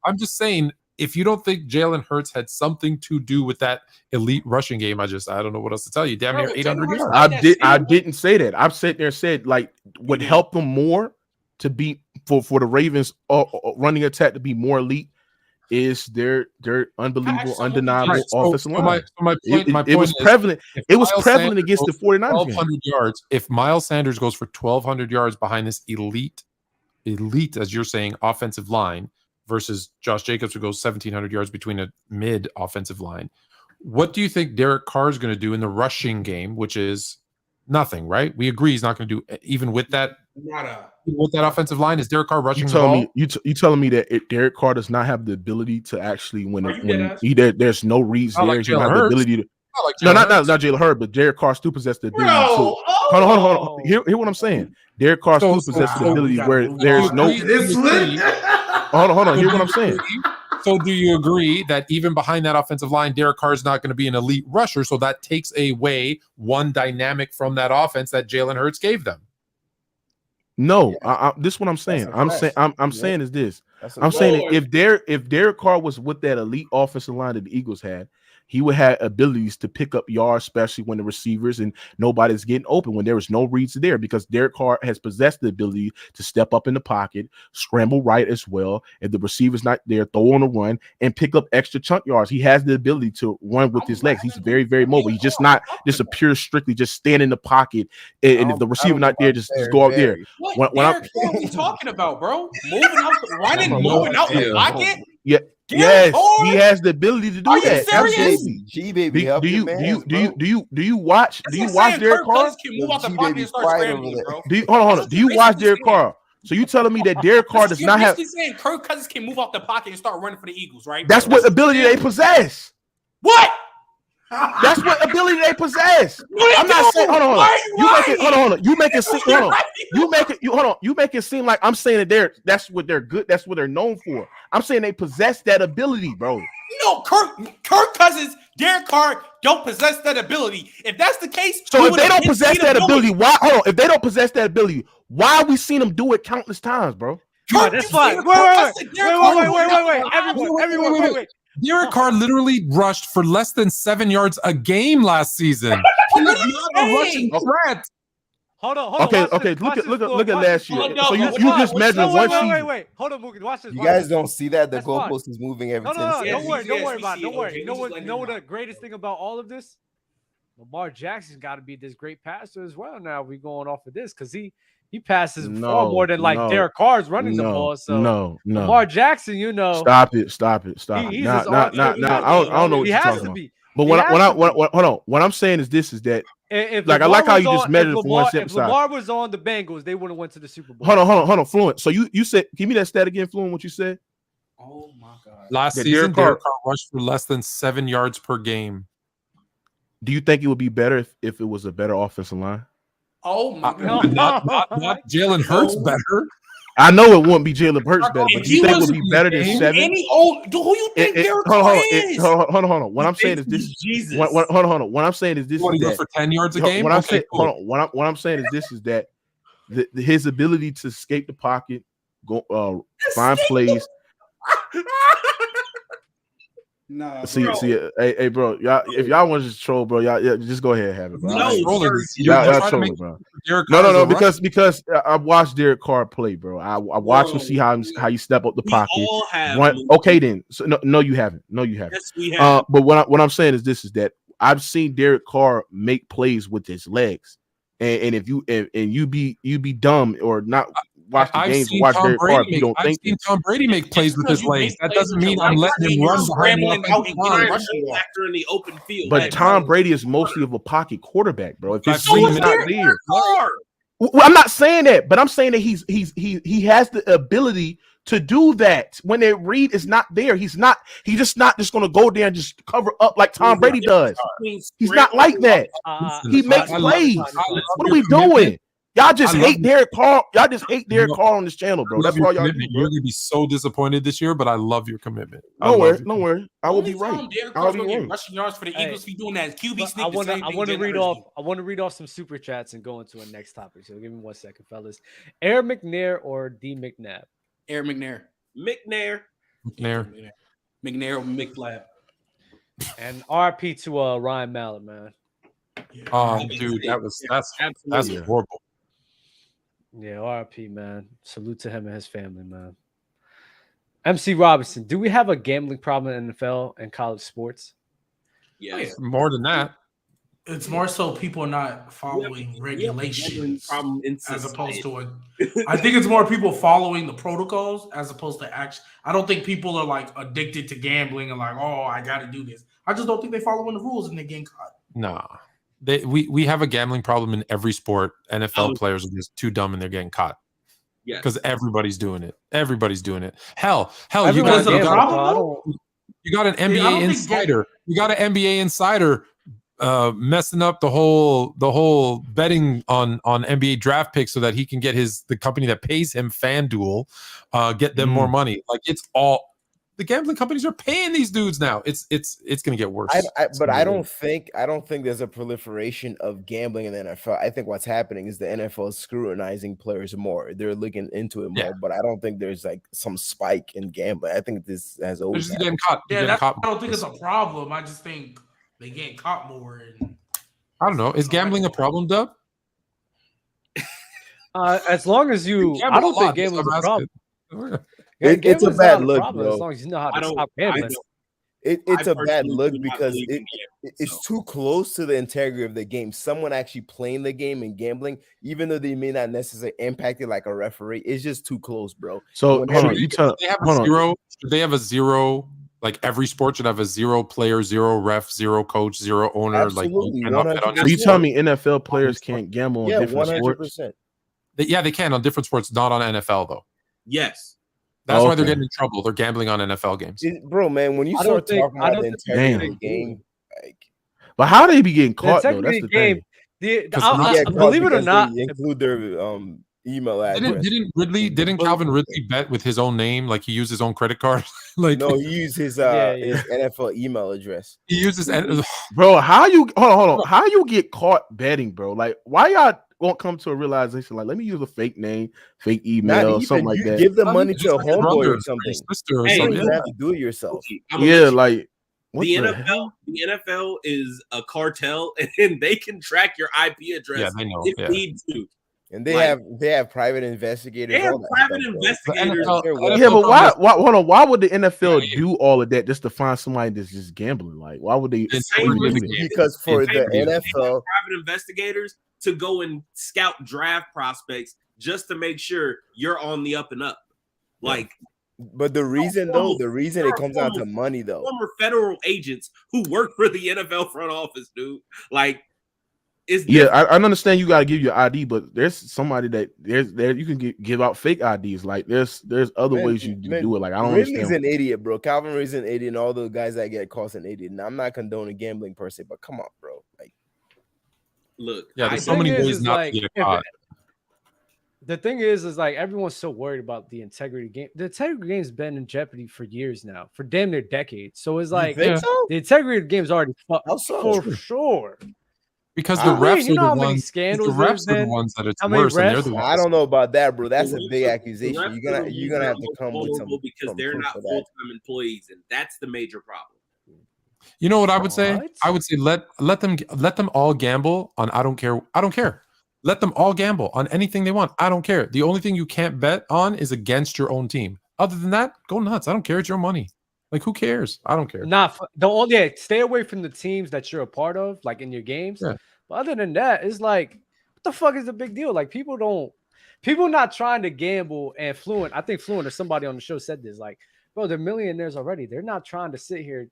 I'm just saying, if you don't think Jalen Hurts had something to do with that elite rushing game, I don't know what else to tell you. Damn near 800 yards. I didn't say that. I've sat there and said, like, would help them more to be for the Ravens running attack to be more elite is their unbelievable, undeniable offensive line. It was prevalent. It was prevalent against the 49ers. 1,200 yards. If Miles Sanders goes for 1,200 yards behind this elite, as you're saying, offensive line, versus Josh Jacobs, who goes 1,700 yards between a mid offensive line, what do you think Derrick Carr is going to do in the rushing game, which is nothing, right? We agree he's not going to do, even with that. With that offensive line, is Derrick Carr rushing the ball? You telling me that Derrick Carr does not have the ability to actually there's no reason there to have the ability to. Not Jalen Hurts, but Derrick Carr still possesses the ability. Hold on. Hear what I'm saying. Derek Carr still possesses the ability where there's no. Hold on. Hear what I'm saying. So do you agree that even behind that offensive line, Derek Carr is not going to be an elite rusher? So that takes away one dynamic from that offense that Jalen Hurts gave them. No, this is what I'm saying. I'm saying is this. I'm saying if Derek Carr was with that elite offensive line that the Eagles had, he would have abilities to pick up yards, especially when the receivers and nobody's getting open, when there was no reads there, because Derek Carr has possessed the ability to step up in the pocket, scramble right as well. If the receiver's not there, throw on a run and pick up extra chunk yards. He has the ability to run with his legs. He's very, very mobile. He's just not just a pure strictly just stand in the pocket. And if the receiver not there, just go out there. What are you talking about, bro? Moving out, moving out the pocket. Yeah. Yes, he has the ability to do that. Absolutely. G-Baby, do you watch Derek Carr? Can move out the pocket and start scrambling, bro. Hold on. Do you watch Derek Carr? So you telling me that Derek Carr does not have? You're saying Kirk Cousins can move out the pocket and start running for the Eagles, right? That's what ability they possess. What? That's what ability they possess. I'm not saying. Hold on. You make it seem like I'm saying that that's what they're good. That's what they're known for. I'm saying they possess that ability, bro. No, Kirk Cousins, Derek Carr don't possess that ability. If that's the case, so if they don't possess that ability, why? Hold on. If they don't possess that ability, why have we seen them do it countless times, bro? That's fine. Wait. Everyone, wait. Derek Carr literally rushed for less than 7 yards a game last season. He was not a rushing threat. Hold on. Okay. Look at last year. So you just measured one season. Wait. Hold on, Mookie. Watch this. You guys don't see that the goalpost is moving every 10 seconds. Don't worry about it. Don't worry. You know what the greatest thing about all of this? Lamar Jackson's got to be this great passer as well. Now we going off of this because he passes far more than Derek Carr's running the ball. So no. Lamar Jackson, Stop it. He's I don't know what he you're has talking to about. be. But hold on. What I'm saying is this: is that if I like how you Lamar just measured it for one step If aside. Lamar was on the Bengals, they would have went to the Super Bowl. Hold on, Fluent. So you said, give me that stat again, Fluent. What you said? Oh my God! Last season, Derek Carr rushed for less than 7 yards per game. Do you think it would be better if it was a better offensive line? Oh my God! Not Jalen Hurts better. I know it wouldn't be Jalen Hurts better, but do you think it would be better than 7? Who you think Derek Carr is? Hold on. What I'm saying is this. Jesus. Hold on. What I'm saying is this. What, he goes for 10 yards a game? What I'm saying is this: is that his ability to escape the pocket, go find plays. Nah, see, hey, bro, y'all, if y'all want to just troll, bro, y'all just go ahead and have it, bro. No, y'all trolling, bro. No, because I watched Derek Carr play, bro. I watched him see how you step up the pocket. Okay, then. So, no, you haven't. Yes, we have. But what I'm saying is this: is that I've seen Derek Carr make plays with his legs, and if you be dumb or not. Watch the games. Watch Derek Carr. You don't think? I've seen Tom Brady make plays with his legs. That doesn't mean I'm letting him run behind the open field. But Tom Brady is mostly of a pocket quarterback, bro. If his sleeve is not there, well, I'm not saying that, but I'm saying that he has the ability to do that when their read is not there. He's just not going to go there and just cover up like Tom Brady does. He's not like that. He makes plays. What are we doing? Y'all just hate Derek Carr. Y'all just hate Derek Carr on this channel, bro. That's all y'all do. You're gonna be so disappointed this year, but I love your commitment. Don't worry. I will be right. I'll be right. Rushing yards for the Eagles. He doing that QB sneak. I want to read off some super chats and go into a next topic. So give me 1 second, fellas. Air McNair or D McNabb? Air McNair. McNair or McFlab. And RP to Ryan Mallett, man. Oh, dude, that's horrible. Yeah, RIP, man. Salute to him and his family, man. MC Robinson, do we have a gambling problem in NFL and college sports? Yes. More than that. It's more so people not following regulations as opposed to I think it's more people following the protocols as opposed to action. I don't think people are like addicted to gambling and like, oh, I got to do this. I just don't think they're following the rules and they're getting caught. Nah. We have a gambling problem in every sport. NFL players are just too dumb and they're getting caught. Yeah, because everybody's doing it. Hell, you got an NBA insider. You got an NBA insider messing up the whole betting on NBA draft picks so that he can get the company that pays him, FanDuel, get them more money. Like it's all the gambling companies are paying these dudes now. It's gonna get worse. But I don't think there's a proliferation of gambling in the NFL. I think what's happening is the NFL is scrutinizing players more. They're looking into it more, but I don't think there's like some spike in gambling. I think this has always getting caught. Yeah, I don't think it's a problem. I just think they get caught more. And I don't know. Is gambling a problem, Dub? As long as I don't think gambling's a problem. It's a bad look, bro. As long as you know how to stop gambling. It's a bad look because it's too close to the integrity of the game. Someone actually playing the game and gambling, even though they may not necessarily impact it like a referee, it's just too close, bro. So should they have a zero? Like every sport should have a 0 player, 0 ref, 0 coach, 0 owner. Absolutely, like are you telling me NFL players can't gamble on different 100%. Sports? They can on different sports, not on NFL though. Yes. That's why they're getting in trouble. They're gambling on NFL games. Bro, man, when you start talking about the integrity of the game, like, but how they be getting caught though? That's the game. thing. Believe it or not, they include their email address. Didn't Calvin Ridley bet with his own name? Like he used his own credit card? Like no, he used his NFL email address. He uses bro. How you hold on? How you get caught betting, bro? Like why y'all won't come to a realization like let me use a fake name, fake email, or something like that. Give the money to a homeboy or something. You don't have to do it yourself. The NFL is a cartel, and they can track your IP address if need to. And they have private investigators. They have private investigators. But why would the NFL do all of that just to find somebody that's just gambling? Like, why would they? Because for the NFL, private investigators to go and scout draft prospects just to make sure you're on the up and up. Like, but the reason it comes down to money though. Former federal agents who work for the NFL front office, dude. Like. I understand you got to give your ID, but there's somebody that you can give out fake IDs. Like there's other ways you do it. Like I don't understand. Ridley's an idiot, bro. Calvin Ridley's an idiot, and all the guys that get caught an idiot. And I'm not condoning gambling per se, but come on, bro. Like, look, there's so many ways not to get caught. The thing is like everyone's so worried about the integrity game. The integrity game's been in jeopardy for years now, for damn near decades. So it's like the integrity of the game's already fucked for sure. Because the refs are the ones. Scandals the refs are the ones that it's worse. And they're the ones. I don't know about that, bro. That's a big accusation. You're gonna have to come with some because they're not full-time employees, and that's the major problem. You know what I would say? I would say let them all gamble on I don't care. Let them all gamble on anything they want. I don't care. The only thing you can't bet on is against your own team. Other than that, go nuts. I don't care. It's your money. Like, who cares? I don't care. Stay away from the teams that you're a part of, like in your games. Yeah. But other than that, it's like, what the fuck is the big deal? Like, people not trying to gamble. And Fluent, I think Fluent or somebody on the show said this, like, bro, they're millionaires already. They're not trying to sit here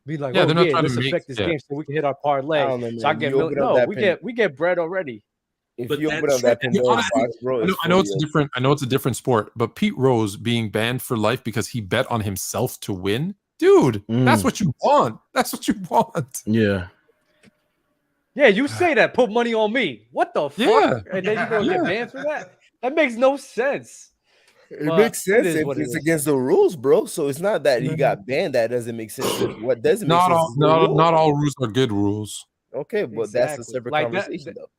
be like, let's affect this game so we can hit our parlay. So I get we get bread already. If you open up that Pandora box, bro, I know it's different. I know it's a different sport, but Pete Rose being banned for life because he bet on himself to win, dude. That's what you want. That's what you want. Yeah. Yeah, you say that. Put money on me. What the fuck? Yeah. And then you gonna get banned for that? That makes no sense. It makes sense if it's against the rules, bro. So it's not that he got banned. That doesn't make sense. What doesn't make sense? Not all rules are good rules. Okay, but that's a separate conversation, though.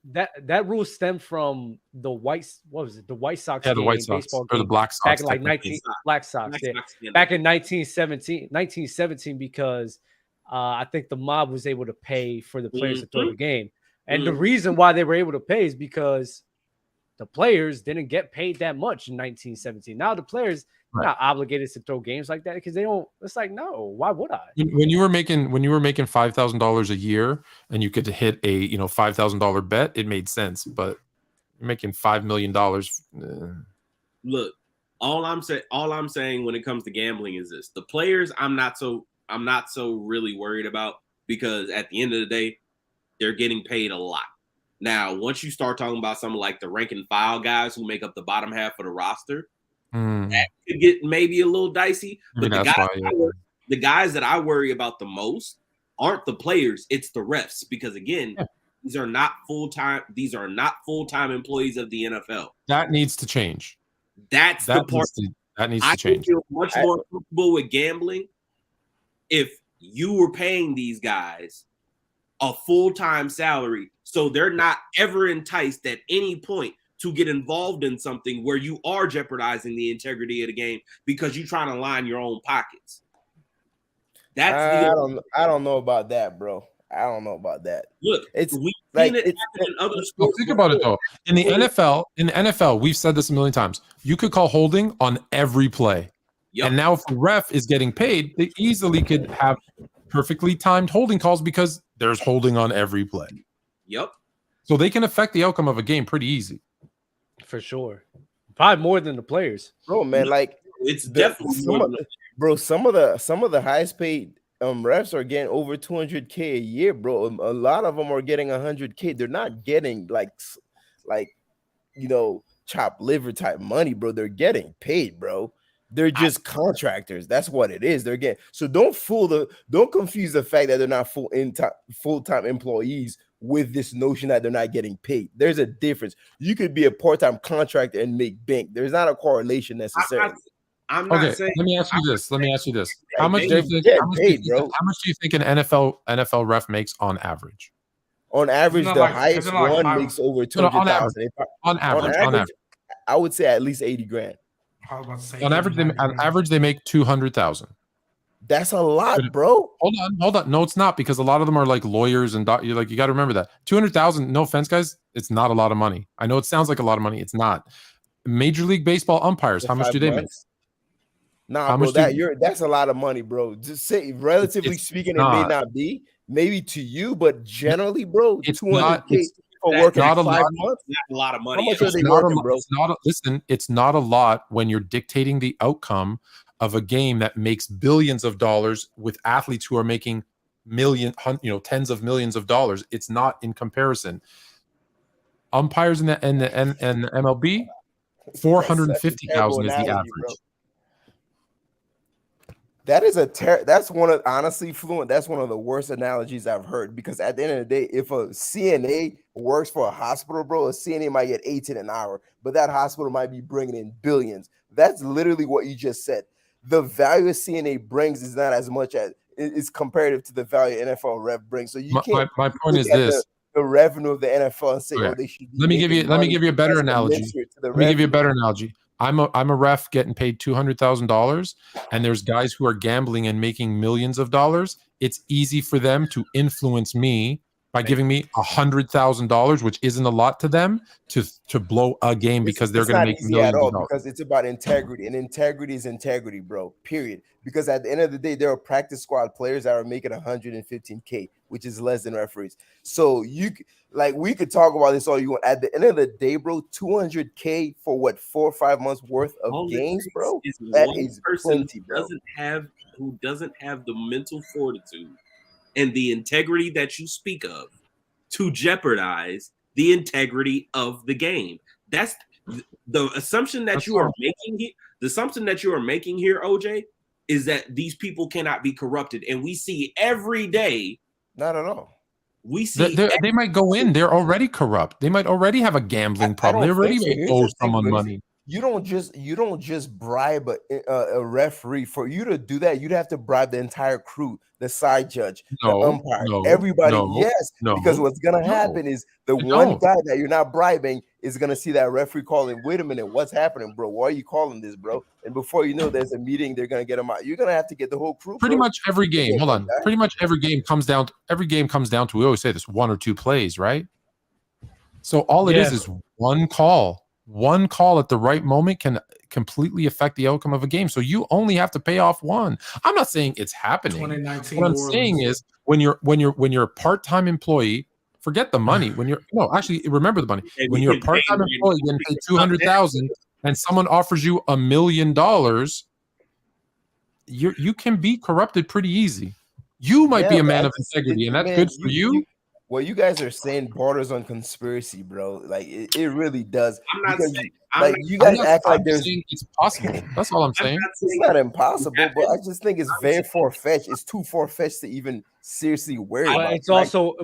That rule stemmed from the White Sox. Yeah, the White Sox or the Black Sox. Back in like 1917, because I think the mob was able to pay for the players to throw the game, and the reason why they were able to pay is because the players didn't get paid that much in 1917. Now the players are not obligated to throw games like that because they don't. It's like, no, why would I? When you were making $5,000 a year and you could hit a $5,000 bet, it made sense. But you're making $5 million. Look, all I'm saying when it comes to gambling is this: the players I'm not so really worried about, because at the end of the day, they're getting paid a lot. Now, once you start talking about something like the rank and file guys who make up the bottom half of the roster, that could get maybe a little dicey. But the guys that I worry about the most aren't the players, it's the refs. Because again, these are not full-time employees of the NFL. That needs to change. That's the part that needs to change. I feel much more comfortable with gambling if you were paying these guys a full-time salary, so they're not ever enticed at any point to get involved in something where you are jeopardizing the integrity of the game because you're trying to line your own pockets. I don't know about that, bro. I don't know about that. Look, it's we've like seen it happen in other sports. Think about it though. In the NFL, we've said this a million times. You could call holding on every play. Yep. And now if the ref is getting paid, they easily could have perfectly timed holding calls because there's holding on every play. Yep. So they can affect the outcome of a game pretty easy. For sure. Probably more than the players. Bro, man, like it's definitely some of the highest paid refs are getting over 200K a year, bro. A lot of them are getting 100K. They're not getting like chopped liver type money, bro. They're getting paid, bro. They're just contractors. That's what it is. They're getting so don't confuse the fact that they're not full-time employees with this notion that they're not getting paid. There's a difference. You could be a part-time contractor and make bank. There's not a correlation necessarily. I'm not saying. Let me ask you this. How much do you think an NFL ref makes on average? On average, the highest one makes over 200,000. On average, I would say at least 80 grand. On average, they make 200,000. That's a lot, bro. Hold on. No, it's not, because a lot of them are like lawyers and you got to remember that 200,000. No offense, guys, it's not a lot of money. I know it sounds like a lot of money. It's not. Major League Baseball umpires, how much do they make? Nah, bro, that's a lot of money, bro. Just say, relatively speaking, it may not be, maybe to you, but generally, bro, it's 200K for working not 5 months. That's a lot of money. How much are they working, bro? It's not a lot when you're dictating the outcome of a game that makes billions of dollars with athletes who are making tens of millions of dollars. It's not in comparison. Umpires in the MLB, 450,000 is the average. Bro. That is that's one of, honestly, Fluent, that's one of the worst analogies I've heard, because at the end of the day, if a CNA works for a hospital, bro, a CNA might get 18 an hour, but that hospital might be bringing in billions. That's literally what you just said. The value a CNA brings is not as much as it's comparative to the value NFL ref brings. So you can't. My point is this: the revenue of the NFL and say, okay. Oh, they should. Let me give you a better analogy. Let me give you a better analogy. I'm a ref getting paid $200,000, and there's guys who are gambling and making millions of dollars. It's easy for them to influence me by giving me $100,000, which isn't a lot to them, to blow a game because they're going to make millions of dollars. Because it's about integrity, and integrity is integrity, bro. Period. Because at the end of the day, there are practice squad players that are making $115K, which is less than referees. So we could talk about this all you want. At the end of the day, bro, $200K for what, 4 or 5 months worth of games, bro? That is plenty, bro. Who doesn't have the mental fortitude and the integrity that you speak of to jeopardize the integrity of the game. That's the assumption that you are making here. The assumption that you are making here, OJ, is that these people cannot be corrupted. And we see every day. Not at all. We see they might go in. They're already corrupt. They might already have a gambling problem. They already owe someone money. You don't just bribe a referee. For you to do that, you'd have to bribe the entire crew, the side judge, the umpire, everybody. Because what's gonna happen is the one guy that you're not bribing is gonna see that referee calling. Wait a minute, what's happening, bro? Why are you calling this, bro? And before you know, there's a meeting. They're gonna get him out. You're gonna have to get the whole crew. Pretty much every game. Hold on. Pretty much every game comes down to. We always say this: 1 or 2 plays, right? So all it is one call. One call at the right moment can completely affect the outcome of a game. So you only have to pay off one. I'm not saying it's happening. What I'm saying is when you're a part-time employee, forget the money. Remember the money. When you're a part-time employee getting paid $200,000 and someone offers you $1 million, you can be corrupted pretty easy. You might be a man of integrity, and that's good for you. what you guys are saying borders on conspiracy, bro. Like it really does. I'm not Because saying you guys act like there's it's possible. That's all I'm saying. it's not impossible, but I just think it's very far-fetched. It's too far-fetched to even seriously worry about.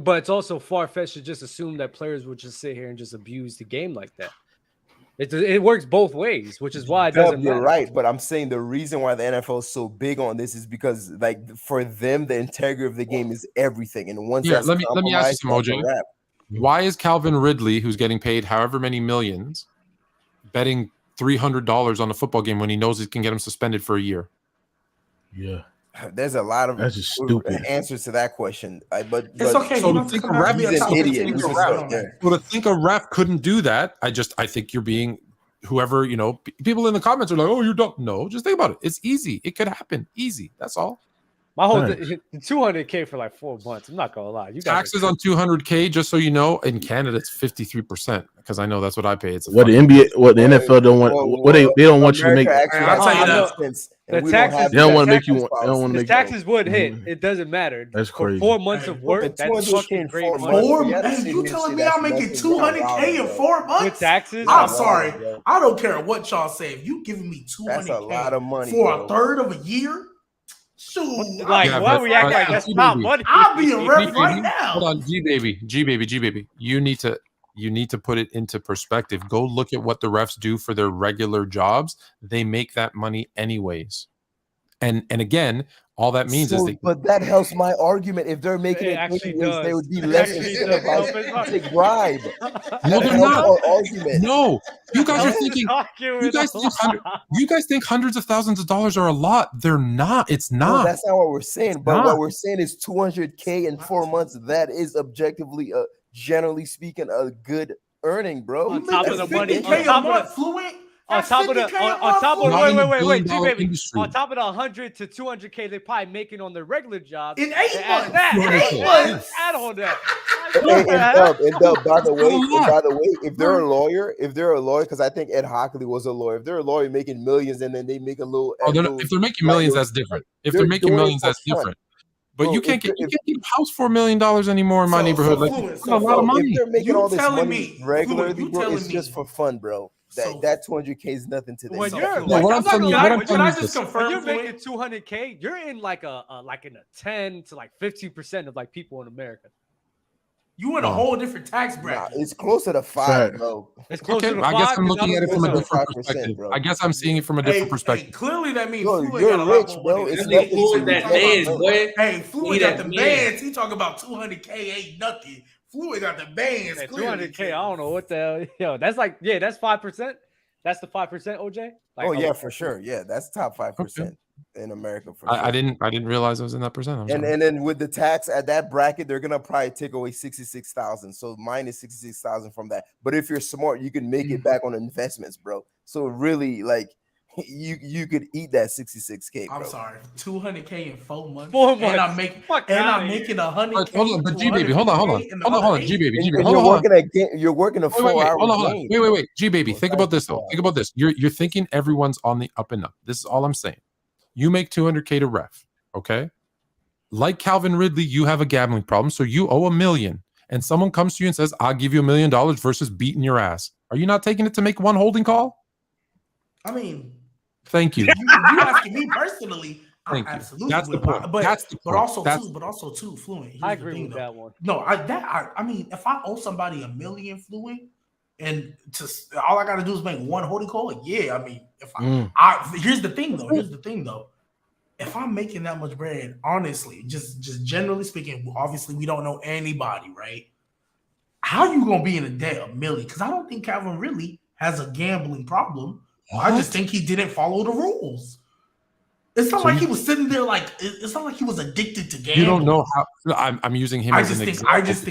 But it's also far-fetched to just assume that players would just sit here and just abuse the game like that. It works both ways, which is why it doesn't matter. You're right, but I'm saying the reason why the NFL is so big on this is because, like, for them, the integrity of the game is everything. And once let me ask you some, OJ. Why is Calvin Ridley, who's getting paid however many millions, betting $300 on a football game when he knows he can get him suspended for a year? Yeah. There's a lot of that's just stupid answers to that question. But it's okay. So to think a ref is an idiot. So to think a ref couldn't do that, I think you're being whoever, people in the comments are like, oh, you don't know. Just think about it. It's easy. It could happen. Easy. That's all. My whole $200K for like 4 months. I'm not gonna lie. You taxes on $200K, just so you know, in Canada it's 53%, because I know that's what I pay. It's the NFL don't want. They don't want you to make. I'll tell you that. The taxes. They don't want to make you. They don't want to make. Taxes would hit. It doesn't matter. That's crazy. For 4 months of work, that's fucking great money. You telling me I'm making $200K in 4 months? With taxes? I'm sorry. I don't care what y'all say. If you giving me $200K, that's a lot of money for a third of a year. Shoot, why we act like that's not money? I'll be a ref right now. Hold on, G baby. You need to put it into perspective. Go look at what the refs do for their regular jobs. They make that money anyways. And again, all that means is but that helps my argument. If they're making it anyways, they would be less incentivized to take bribe. No, they're not. No, you guys are thinking. You guys think hundreds of thousands of dollars are a lot. They're not. It's not. No, that's not what we're saying. But what we're saying is $200K in 4 months. That is objectively, generally speaking, a good earning, bro. On top of the money, on top of the wait, G-Baby. On top of the 100 to 200K they probably making on their regular job. In 8 months. Add on that. And Dub, by the way, if they're a lawyer, because I think Ed Hockley was a lawyer. If they're a lawyer making millions and then they make a little, if they're making millions, that's different. If they're making millions, that's different. But you can't get a house for $1 million anymore in my neighborhood. That's a lot of money. If they're making all this money regularly, bro, it's just for fun, bro. That $200K is nothing to them. When you're making $200K, you're in like a 10 to like 15% of like people in America. You in a whole different tax bracket. It's closer to 5, bro. It's closer to 5. I guess I'm looking at it from a different perspective. I guess I'm seeing it from a different perspective. Clearly, that means you're rich, bro. It's Floyd that bands, boy. Hey, Floyd got the bands. He talking about $200K ain't nothing. Floyd got the bands. Yeah, $200K. I don't know what the hell. Yo, that's like that's 5%. That's the 5%, OJ. Like, for sure. Yeah, that's top 5% in America. For sure. I didn't realize I was in that percent. And then with the tax at that bracket, they're gonna probably take away 66,000. So minus 66,000 from that. But if you're smart, you can make it back on investments, bro. So really, like, you could eat that 66K, bro. I'm sorry, $200K in 4 months. 4 months. And I'm making $100K. Hold on, but G baby, hold on, G baby. You're working a 4-hour game. Wait, G baby. Think about this though. Think about this. You're thinking everyone's on the up and up. This is all I'm saying. You make $200K to ref, okay? Like Calvin Ridley, you have a gambling problem, so you owe $1 million, and someone comes to you and says, "I'll give you $1 million versus beating your ass." Are you not taking it to make one holding call? I mean, thank you. You asking me personally? Thank you. Absolutely. That's the point. But also too, Fluent. I agree with that one. No, I mean, if I owe somebody $1 million, Fluent, and all I got to do is make one holding call, yeah. I mean, if here's the thing though. If I'm making that much bread, honestly, just generally speaking, obviously we don't know anybody, right? How you gonna be in a debt $1 million? Because I don't think Calvin really has a gambling problem. What? I just think he didn't follow the rules. It's not like he was sitting there like it's not like he was addicted to gambling. You don't know how. I'm using him as an example. I just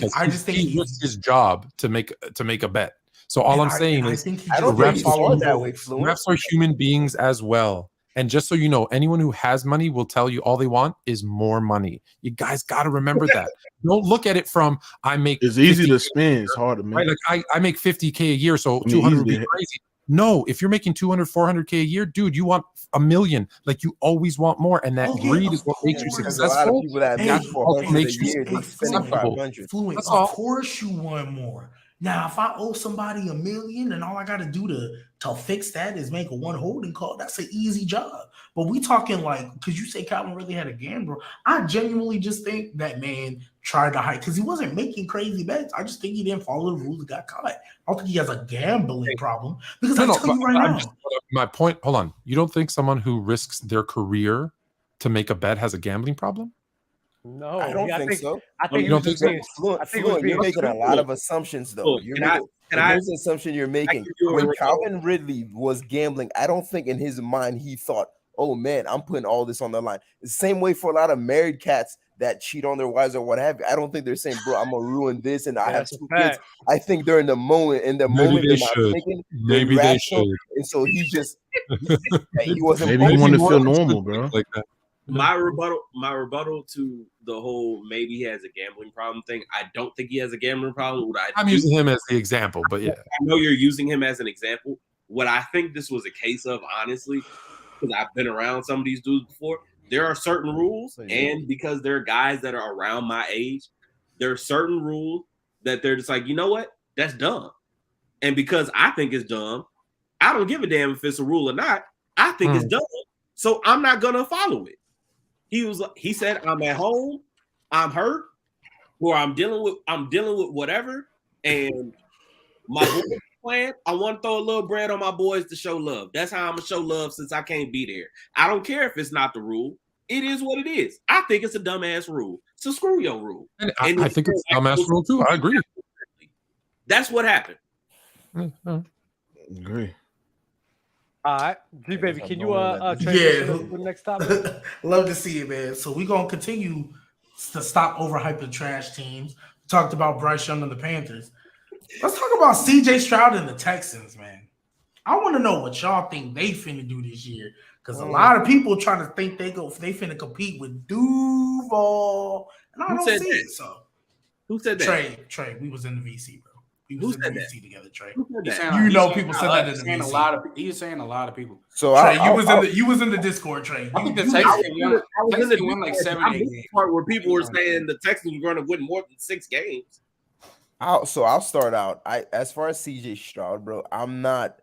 think he risked his job to make a bet. So all I'm saying is, refs are human beings as well. And just so you know, anyone who has money will tell you all they want is more money. You guys got to remember that. Don't look at it from I make. It's easy to spend. It's hard to make. Right? Like I make $50K a year, so 200 would be crazy. No, if you're making 200, 400K a year, dude, you want $1 million. Like you always want more, and that greed is what makes you There's a lot of successful. people that Hey, make 400 makes a you year, they spending acceptable. 500. Fluent, That's of all. course you want more. Now, if I owe somebody $1 million and all I got to do to fix that is make a one holding call, that's an easy job. But we talking like, because you say Calvin really had a gamble. I genuinely just think that man tried to hide because he wasn't making crazy bets. I just think he didn't follow the rules and got caught. I don't think he has a gambling problem because I tell you right now. My point, hold on. You don't think someone who risks their career to make a bet has a gambling problem? No, I don't think so. I think You don't think so? You're making a lot of assumptions, though. There's an assumption you're making. When Calvin Ridley was gambling, I don't think in his mind he thought, oh man, I'm putting all this on the line. The same way for a lot of married cats that cheat on their wives or what have you. I don't think they're saying, bro, I'm gonna ruin this and I have 2 kids. I think they're in the moment. Maybe they should. Maybe they should. And so he just he wasn't. Maybe he wanted to feel normal, bro. Like that. My rebuttal to the whole maybe he has a gambling problem thing. I don't think he has a gambling problem. I'm using him as the example, but yeah. I know you're using him as an example. What I think this was a case of, honestly, because I've been around some of these dudes before, there are certain rules, and because there are guys that are around my age, there are certain rules that they're just like, you know what? That's dumb. And because I think it's dumb, I don't give a damn if it's a rule or not. I think it's dumb, so I'm not gonna follow it. He said, I'm at home, I'm hurt, or I'm dealing with whatever, and my boys playing. I want to throw a little bread on my boys to show love. That's how I'm gonna show love since I can't be there. I don't care if it's not the rule. It is what it is. I think it's a dumbass rule. So screw your rule. And I think it's a dumbass rule too. I agree. That's what happened. Agree. All right, G baby, can you transition to the next topic? Love to see it, man. So we're gonna continue to stop overhyping trash teams. We talked about Bryce Young and the Panthers. Let's talk about CJ Stroud and the Texans, man. I want to know what y'all think they finna do this year. Because a lot of people trying to think they finna compete with Duval. And I don't see it. So who said that? Trey, we was in the VC, bro. We was in the VC together, Trey. People said that in the VC. He's saying a lot of people. So Trey, you was in the Discord, Trey. I think the Texans won like 7 8 games. Part where people were saying the Texans were going to win more than 6 games. I'll start out. As far as CJ Stroud, bro, I'm not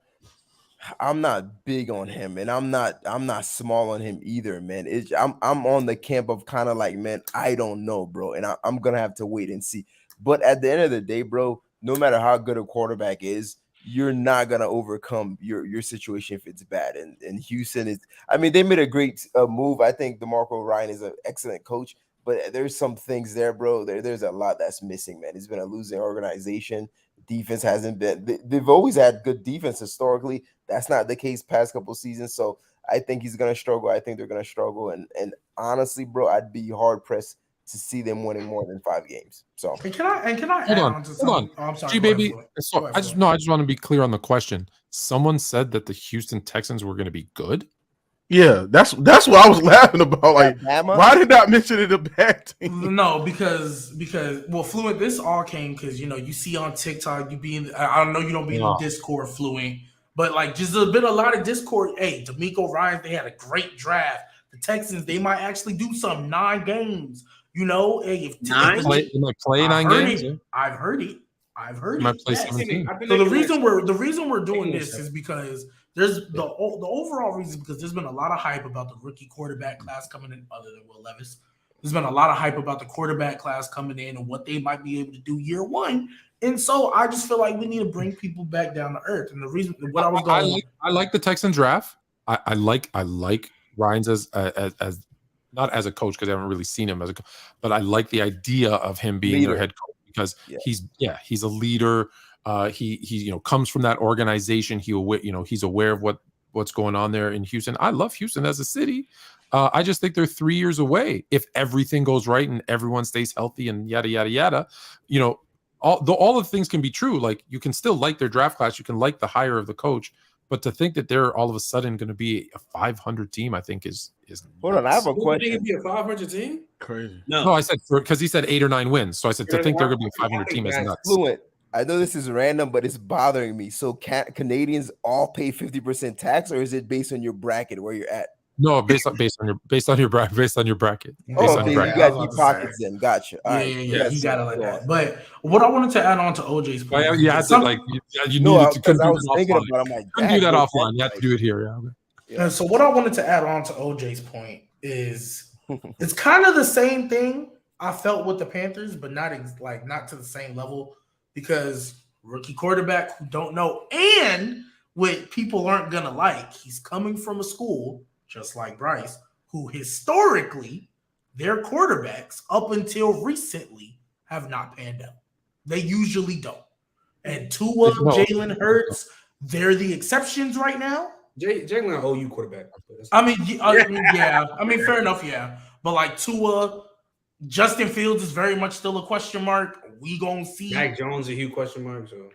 big on him, and I'm not small on him either, man. I'm on the camp of kind of like, man, I don't know, bro, and I'm gonna have to wait and see. But at the end of the day, bro, no matter how good a quarterback is, you're not gonna overcome your situation if it's bad. And Houston is, I mean, they made a great move. I think DeMarco Ryan is an excellent coach, but there's some things there, bro. There's a lot that's missing, man. It's been a losing organization. Defense hasn't been. They've always had good defense historically. That's not the case past couple seasons. So I think he's gonna struggle. I think they're gonna struggle. And honestly, bro, I'd be hard pressed to see them winning more than 5 games. So can I hold on. Oh, I'm sorry, G baby. I just want to be clear on the question. Someone said that the Houston Texans were going to be good. Yeah, that's what I was laughing about. Like, why did I mention it a bad team? No, because Fluent, this all came because you see on TikTok, you be in. I don't know, you don't be in the Discord, Fluent, but like just a lot of Discord. Hey, DeMeco Ryans, they had a great draft. The Texans, they might actually do some 9 games. Hey, if you might play 9 games. I've heard it. Might play 17. So the reason we're doing this is because there's the overall reason, because there's been a lot of hype about the rookie quarterback class coming in, other than Will Levis. There's been a lot of hype about the quarterback class coming in and what they might be able to do year one. And so I just feel like we need to bring people back down to earth. And the reason what I was going, I like the Texan draft. I like Ryans as not as a coach, because I haven't really seen him as a coach, but I like the idea of him being their head coach, because he's a leader. He comes from that organization. He's aware of what's going on there in Houston. I love Houston as a city. I just think they're 3 years away if everything goes right and everyone stays healthy and yada yada yada. All of the things can be true. Like, you can still like their draft class, you can like the hire of the coach, but to think that they're all of a sudden going to be a 500 team, I think is. Hold on, I have a question. Be a 500 team? Crazy. No, I said because he said 8 or 9 wins. So I said to think they're going to be a 500 team is nuts. Fluent. I know this is random, but it's bothering me. So Canadians all pay 50% tax, or is it based on your bracket where you're at? No, based on your bracket. Based on your bracket. Oh, okay, you got deep pockets then. Gotcha. All right. Yeah, you got it like that. But what I wanted to add on to OJ's point, you had to like you needed to. Because I was thinking about it, I'm like, couldn't do that offline. You have to do it here. Yeah. And so what I wanted to add on to OJ's point is it's kind of the same thing I felt with the Panthers, but not to the same level, because rookie quarterback who don't know, and what people aren't gonna like, he's coming from a school just like Bryce, who historically their quarterbacks up until recently have not panned out. They usually don't. And Tua, Jalen Hurts, they're the exceptions right now. Jalen an OU quarterback. Fair enough, yeah. But like Tua, Justin Fields is very much still a question mark. We gonna see. Mac Jones a huge question mark. So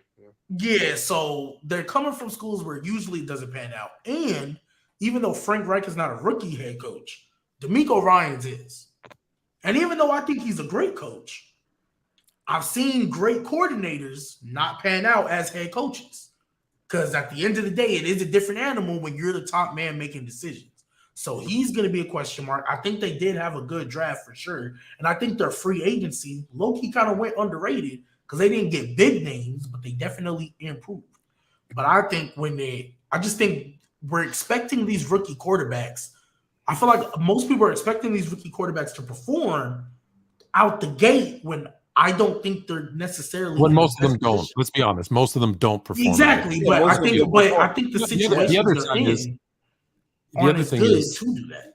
so they're coming from schools where usually it doesn't pan out. And even though Frank Reich is not a rookie head coach, DeMeco Ryans is. And even though I think he's a great coach, I've seen great coordinators not pan out as head coaches. Because at the end of the day, it is a different animal when you're the top man making decisions. So he's going to be a question mark. I think they did have a good draft for sure. And I think their free agency, low-key, kind of went underrated because they didn't get big names, but they definitely improved. But I think I just think we're expecting these rookie quarterbacks. I feel like most people are expecting these rookie quarterbacks to perform out the gate when I don't think they're necessarily. When most of them don't. Let's be honest. Most of them don't perform. Exactly. But I think the situation aren't as good to do that.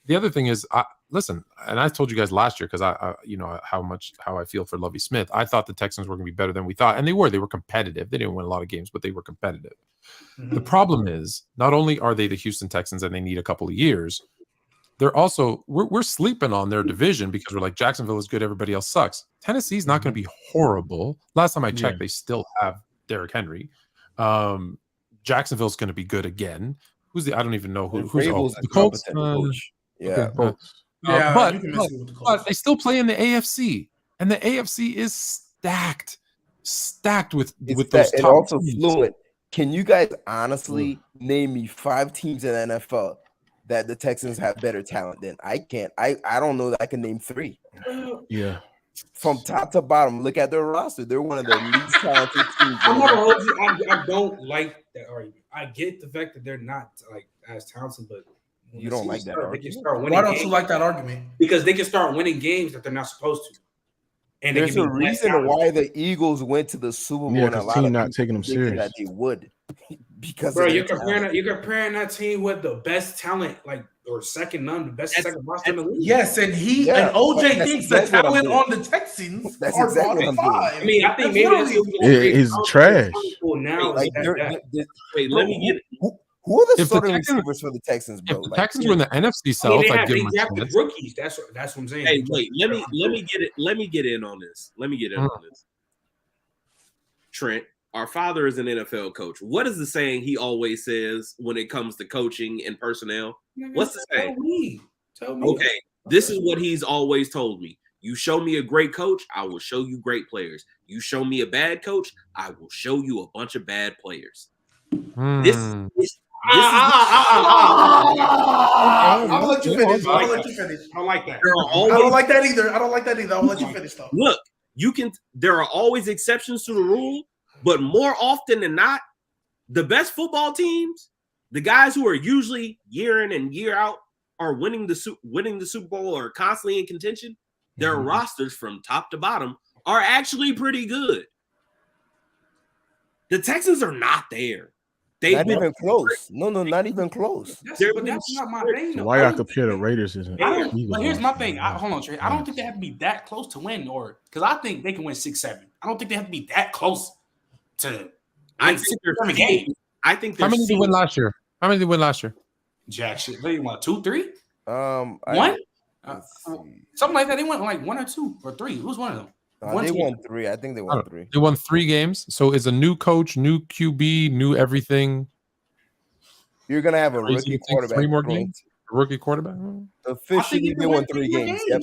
The other thing is, listen, and I told you guys last year because I how I feel for Lovie Smith. I thought the Texans were going to be better than we thought, and they were. They were competitive. They didn't win a lot of games, but they were competitive. Mm-hmm. The problem is, not only are they the Houston Texans and they need a couple of years, they're also we're sleeping on their division because we're like, Jacksonville is good, everybody else sucks. Tennessee's not going to be horrible. Last time I checked, they still have Derrick Henry. Jacksonville's going to be good again. I don't even know who's the Colts. Yeah, but they still play in the AFC, and the AFC is stacked with those. And also fluid. Can you guys honestly name me 5 teams in the NFL that the Texans have better talent than? I can't. I don't know that I can name 3. Yeah. From top to bottom, look at their roster. They're one of the least talented teams. I don't like that argument. I get the fact that they're not like as talented, but you don't like that argument. Why don't you like that argument? Because they can start winning games that they're not supposed to. And there's a reason why the Eagles went to the Super Bowl. And a lot of not taking them serious. That they would, because you're comparing that team with the best talent, or second second roster in the league. Yes, and OJ thinks the talent on the Texans that's are exactly what I'm doing. I mean, I think maybe it's trash. Now, wait, let me get it. Who are the starting receivers for the Texans, bro? If the Texans were in the NFC South, I'd give them a chance. Rookies. That's what I'm saying. Hey, wait, let me get it. Let me get in on this. Trent, our father is an NFL coach. What is the saying he always says when it comes to coaching and personnel? What's the saying? Tell me. Okay, this is what he's always told me. You show me a great coach, I will show you great players. You show me a bad coach, I will show you a bunch of bad players. This is I'm gonna let you finish. I don't like that. I don't like that either. I'll let you finish though. Look, there are always exceptions to the rule, but more often than not, the best football teams, the guys who are usually year in and year out, are winning the Super Bowl or constantly in contention. Their rosters from top to bottom are actually pretty good. The Texans are not there. Not even close. No, not even close. That's not my thing. So why y'all compare the Raiders? But here's my thing. Hold on, Trey. I don't think they have to be that close to win, because I think they can win 6-7. I don't think they have to be that close to. I think they're game. I think. How many did they win last year? Jackson, they won 2, 3. 1. Something like that. They went 1 or 2 or 3. Who's one of them? They won 3. I think they won 3. They won 3 games. So it's a new coach, new QB, new everything. You're gonna have a rookie quarterback. 3 more games. rookie quarterback. Officially, they won 3 games. Yep,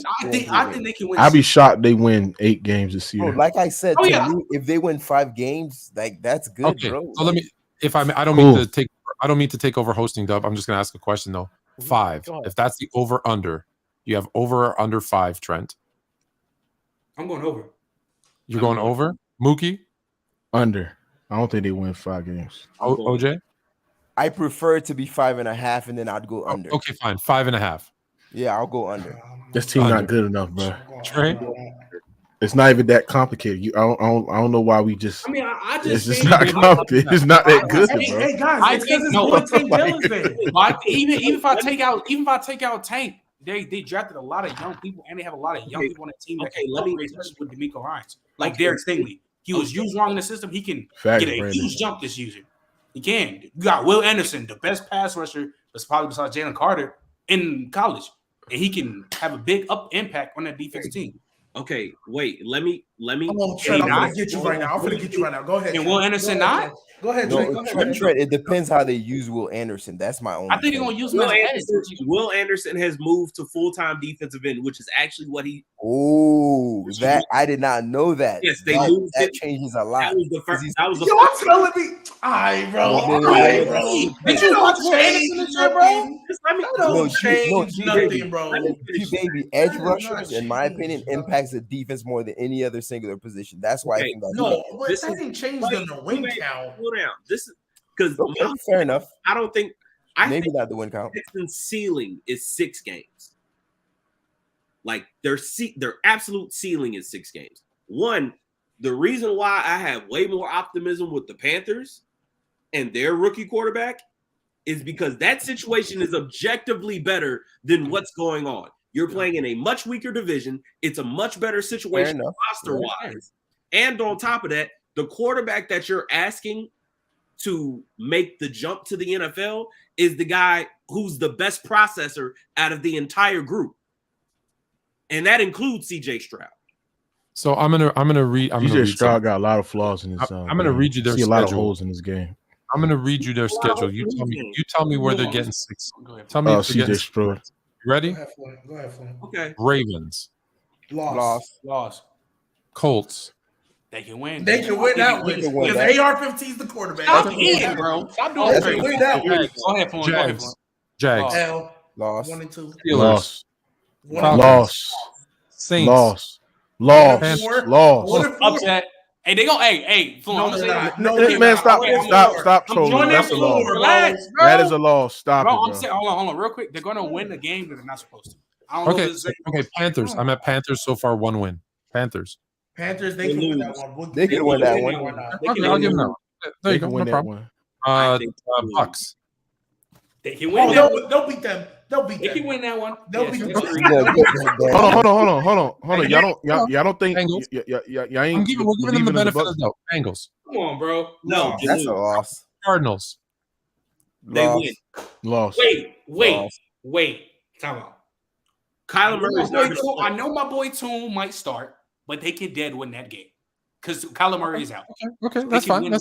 I think they can win. I'd be shocked they win 8 games this year. Bro, like I said, to me, if they win 5 games, like that's good, Okay, bro. so let me. If I don't mean to take. I don't mean to take over hosting, Dub. I'm just going to ask a question though. 5. If that's the over under, you have over or under 5, Trent. I'm going over. You're going over, Mookie. Under. I don't think they win 5 games. OJ. I prefer it to be 5.5, and then I'd go under. Okay, fine. 5.5. Yeah, I'll go under. This team not good enough, bro. Trey. It's not even that complicated. I don't know why we just. I mean, I just it's just not complicated. It's not that good, bro. Hey guys, it's because it's Tank Dylan's there. Even if I take out Tank, they drafted a lot of young people, and they have a lot of young people on the team. Okay, let me especially with D'Amico Ryans, like Derek Stingley. He was used wrong in the system. He can get a huge jump this season. He can. You got Will Anderson, the best pass rusher, that's probably besides Jalen Carter in college, and he can have a big impact on that defensive team. Okay, wait. Let me. Come on, Trent. I'm gonna get you right now. Go ahead. And Will Anderson not? Go ahead, Trent. It depends how they use Will Anderson. That's my own. I think they're gonna use Will Anderson has moved to full-time defensive end, which is actually what he. Oh, that I did not know that. Yes, they moved. That changes a lot. That was the first. That was the Yo, I'm telling me. All right, bro. Did you watch Will Anderson in there, bro? Don't change nothing, bro. Baby, edge rushers, in my opinion, impacts the defense more than any other singular position. That's why I think that didn't change the win count. Hold down. This is because fair enough. I don't think. Maybe not the win count. Texans' ceiling is 6 games. Like their absolute ceiling is 6 games. One, the reason why I have way more optimism with the Panthers and their rookie quarterback is because that situation is objectively better than what's going on. You're playing in a much weaker division. It's a much better situation roster-wise. And on top of that, the quarterback that you're asking to make the jump to the NFL is the guy who's the best processor out of the entire group. And that includes CJ Stroud. So I'm gonna read. CJ Stroud got a lot of flaws in his. I'm gonna read you their schedule. A lot of holes in his game. I'm gonna read you their schedule. You tell me where they're getting 6. Tell me if CJ Stroud. You ready? Go ahead. Okay. Ravens. Loss. Colts. They can win. They can win that one. Because AR-15 is the quarterback. Stop eating, bro. Stop doing crazy. Win that one. Go ahead, Jags. Jags. Loss. 1 and 2. Loss. Saints. Loss. Upset. Hey, they go. Hey, man, stop trolling. That's a loss. Relax, bro. That is a loss. Stop bro, it, bro. I'm saying, hold on, real quick. They're gonna win the game that they're not supposed to. I don't know. Okay. Panthers. I'm at Panthers so far. 1 win. Panthers. They can win that one. They can win that one. I'll give them that one. There you go. No problem. Bucks. They can win. They'll beat them. They can win that one. They'll beat them. Hold on. Y'all don't think y'all ain't. We're giving them the benefit of the doubt. Bengals. Come on, bro. No, that's a loss. Cardinals. They win. Loss. Wait. Time out. Kyler Murray. I know my boy Toon might start, but they can dead win that game because Kyler Murray is out. Okay, that's fine.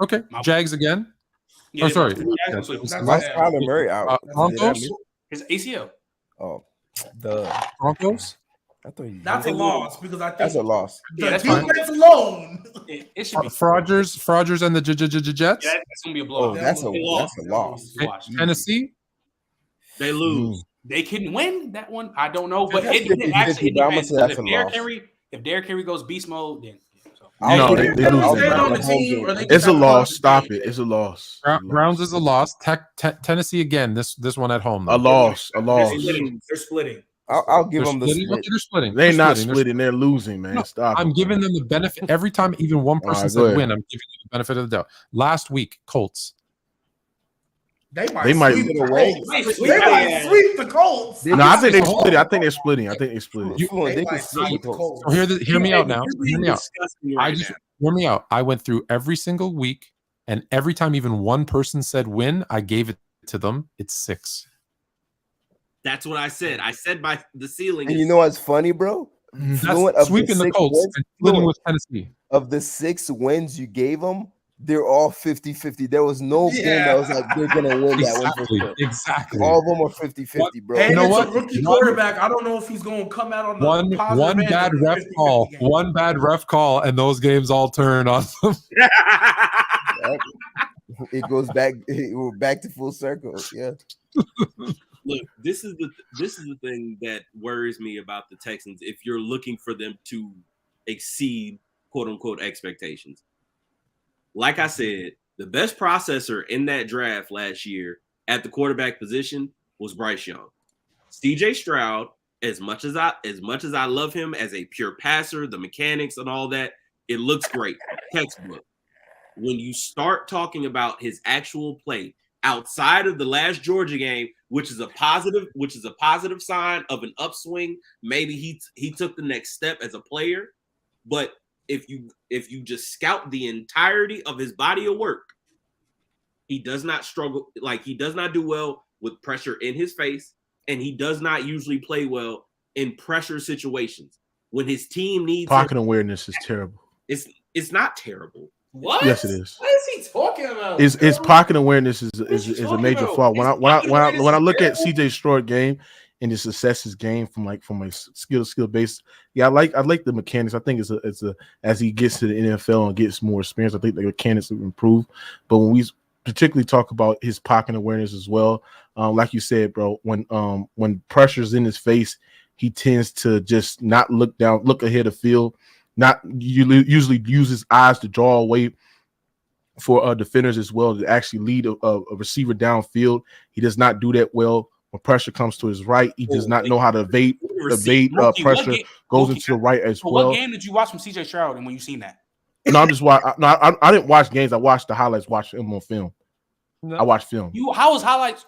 Okay, Jags again. Yeah, sorry. That's Kyler Murray out. Broncos. His ACL. Oh, the Broncos. I thought that's a loss because I think that's a loss. The defense alone. It should be Frogers and the Jets. Yeah, that's gonna be a blowout. Oh, that's a loss. Tennessee. They lose. They can win that one. I don't know, but it actually depends. If Derrick Henry goes beast mode, then no, they lose. It's a loss. Stop it. It's a loss. Browns is a loss. Tennessee again. This one at home. A loss. They're splitting. I'll give them the split. They're splitting. They're not splitting. They're losing, man. Stop. I'm giving them the benefit every time. Even one person said win. I'm giving you the benefit of the doubt. Last week, Colts. They might sweep the Colts. No, I think they're splitting. I think they're splitting. They can sweep the Colts. So hear me out now. Hear me out. I went through every single week, and every time even one person said win, I gave it to them. It's 6. That's what I said. I said by the ceiling. And you know what's funny, bro? That's sweeping the Colts and splitting with Tennessee. Of the 6 wins you gave them, they're all 50-50. There was no game that was like they're gonna win that one for sure. Exactly. All of them are 50-50, bro. And You know it's what? a rookie quarterback. I don't know if he's going to come out on the One positive bad end of the ref 50-50 call. game. One bad ref call, and those games all turn on them. Yep. It goes back. We're back to full circle. Yeah. Look, this is the thing that worries me about the Texans. If you're looking for them to exceed quote unquote expectations, like I said, the best processor in that draft last year at the quarterback position was Bryce Young. CJ Stroud, as much as I love him as a pure passer, the mechanics and all that, it looks great. Textbook. When you start talking about his actual play outside of the last Georgia game, which is a positive sign of an upswing, maybe he took the next step as a player. But if you just scout the entirety of his body of work, he does not struggle, like he does not do well with pressure in his face, and he does not usually play well in pressure situations. When his team needs pocket awareness is terrible. It's not terrible. What? Yes, it is. What is he talking about? His pocket awareness is a major flaw. When I look at CJ Stroud game and just assess his game from a skill base, yeah, I like the mechanics. I think it's a as he gets to the NFL and gets more experience, I think the mechanics will improve. But when we particularly talk about his pocket awareness as well, like you said, bro, when pressure's in his face, he tends to just not look down, look ahead of field. Usually use his eyes to draw away for defenders as well, to actually lead a receiver downfield. He does not do that well. When pressure comes to his right, he does not know how to evade pressure. Goes into the right as well. What game did you watch from CJ Stroud and when you seen that? No, I'm just I didn't watch games. I watched the highlights. Watched him on film. No. I watched film. How was highlights?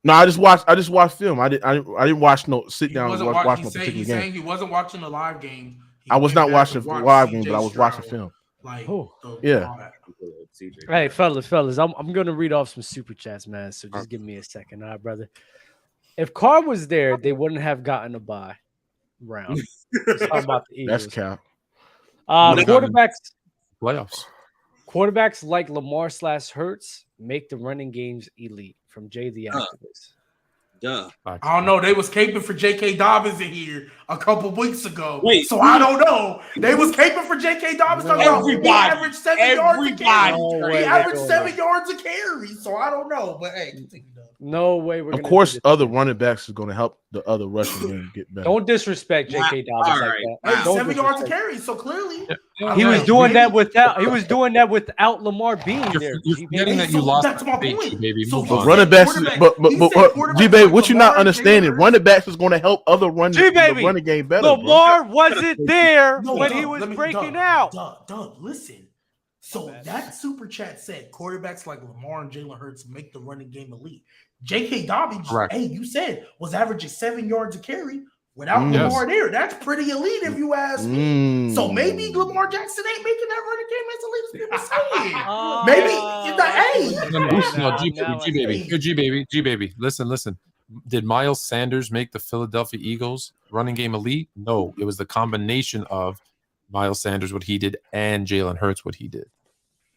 No, I just watched film. I didn't watch no sit down and watch no particular game. Saying he wasn't watching the live game. I was not watching the live game, but I was watching film. Yeah. Hey, fellas, I'm gonna read off some super chats, man. So just give me a second, all right, brother. If Carr was there, they wouldn't have gotten a bye round. How about the Eagles? That's cap. Quarterbacks like Lamar / Hurts make the running games elite. From Jay the Activist. I don't know. They was caping for J.K. Dobbins in here a couple weeks ago. I don't know. They was caping for J.K. Dobbins. He averaged 7 yards a carry. He averaged 7 yards a carry. So I don't know. But hey, no way. Of course, other running backs is going to help the other rushing game get better. Don't disrespect J.K. Dobbins like that. Hey, 7 yards a carry. So clearly, he was doing that without Lamar being there. You're forgetting that you lost. That's my point. Baby, move on. Running backs, but G-Baby, what you're not understanding? Running backs is going to help other running game better. Lamar wasn't there when he was breaking out. Doug, listen. So that super chat said quarterbacks like Lamar and Jalen Hurts make the running game elite. J.K. Dobbins, hey, you said was averaging 7 yards a carry without Lamar there. That's pretty elite if you ask me. So maybe Lamar Jackson ain't making that running game as elite as people saying. G-Baby. Listen. Did Miles Sanders make the Philadelphia Eagles running game elite? No, it was the combination of Miles Sanders, what he did, and Jalen Hurts, what he did.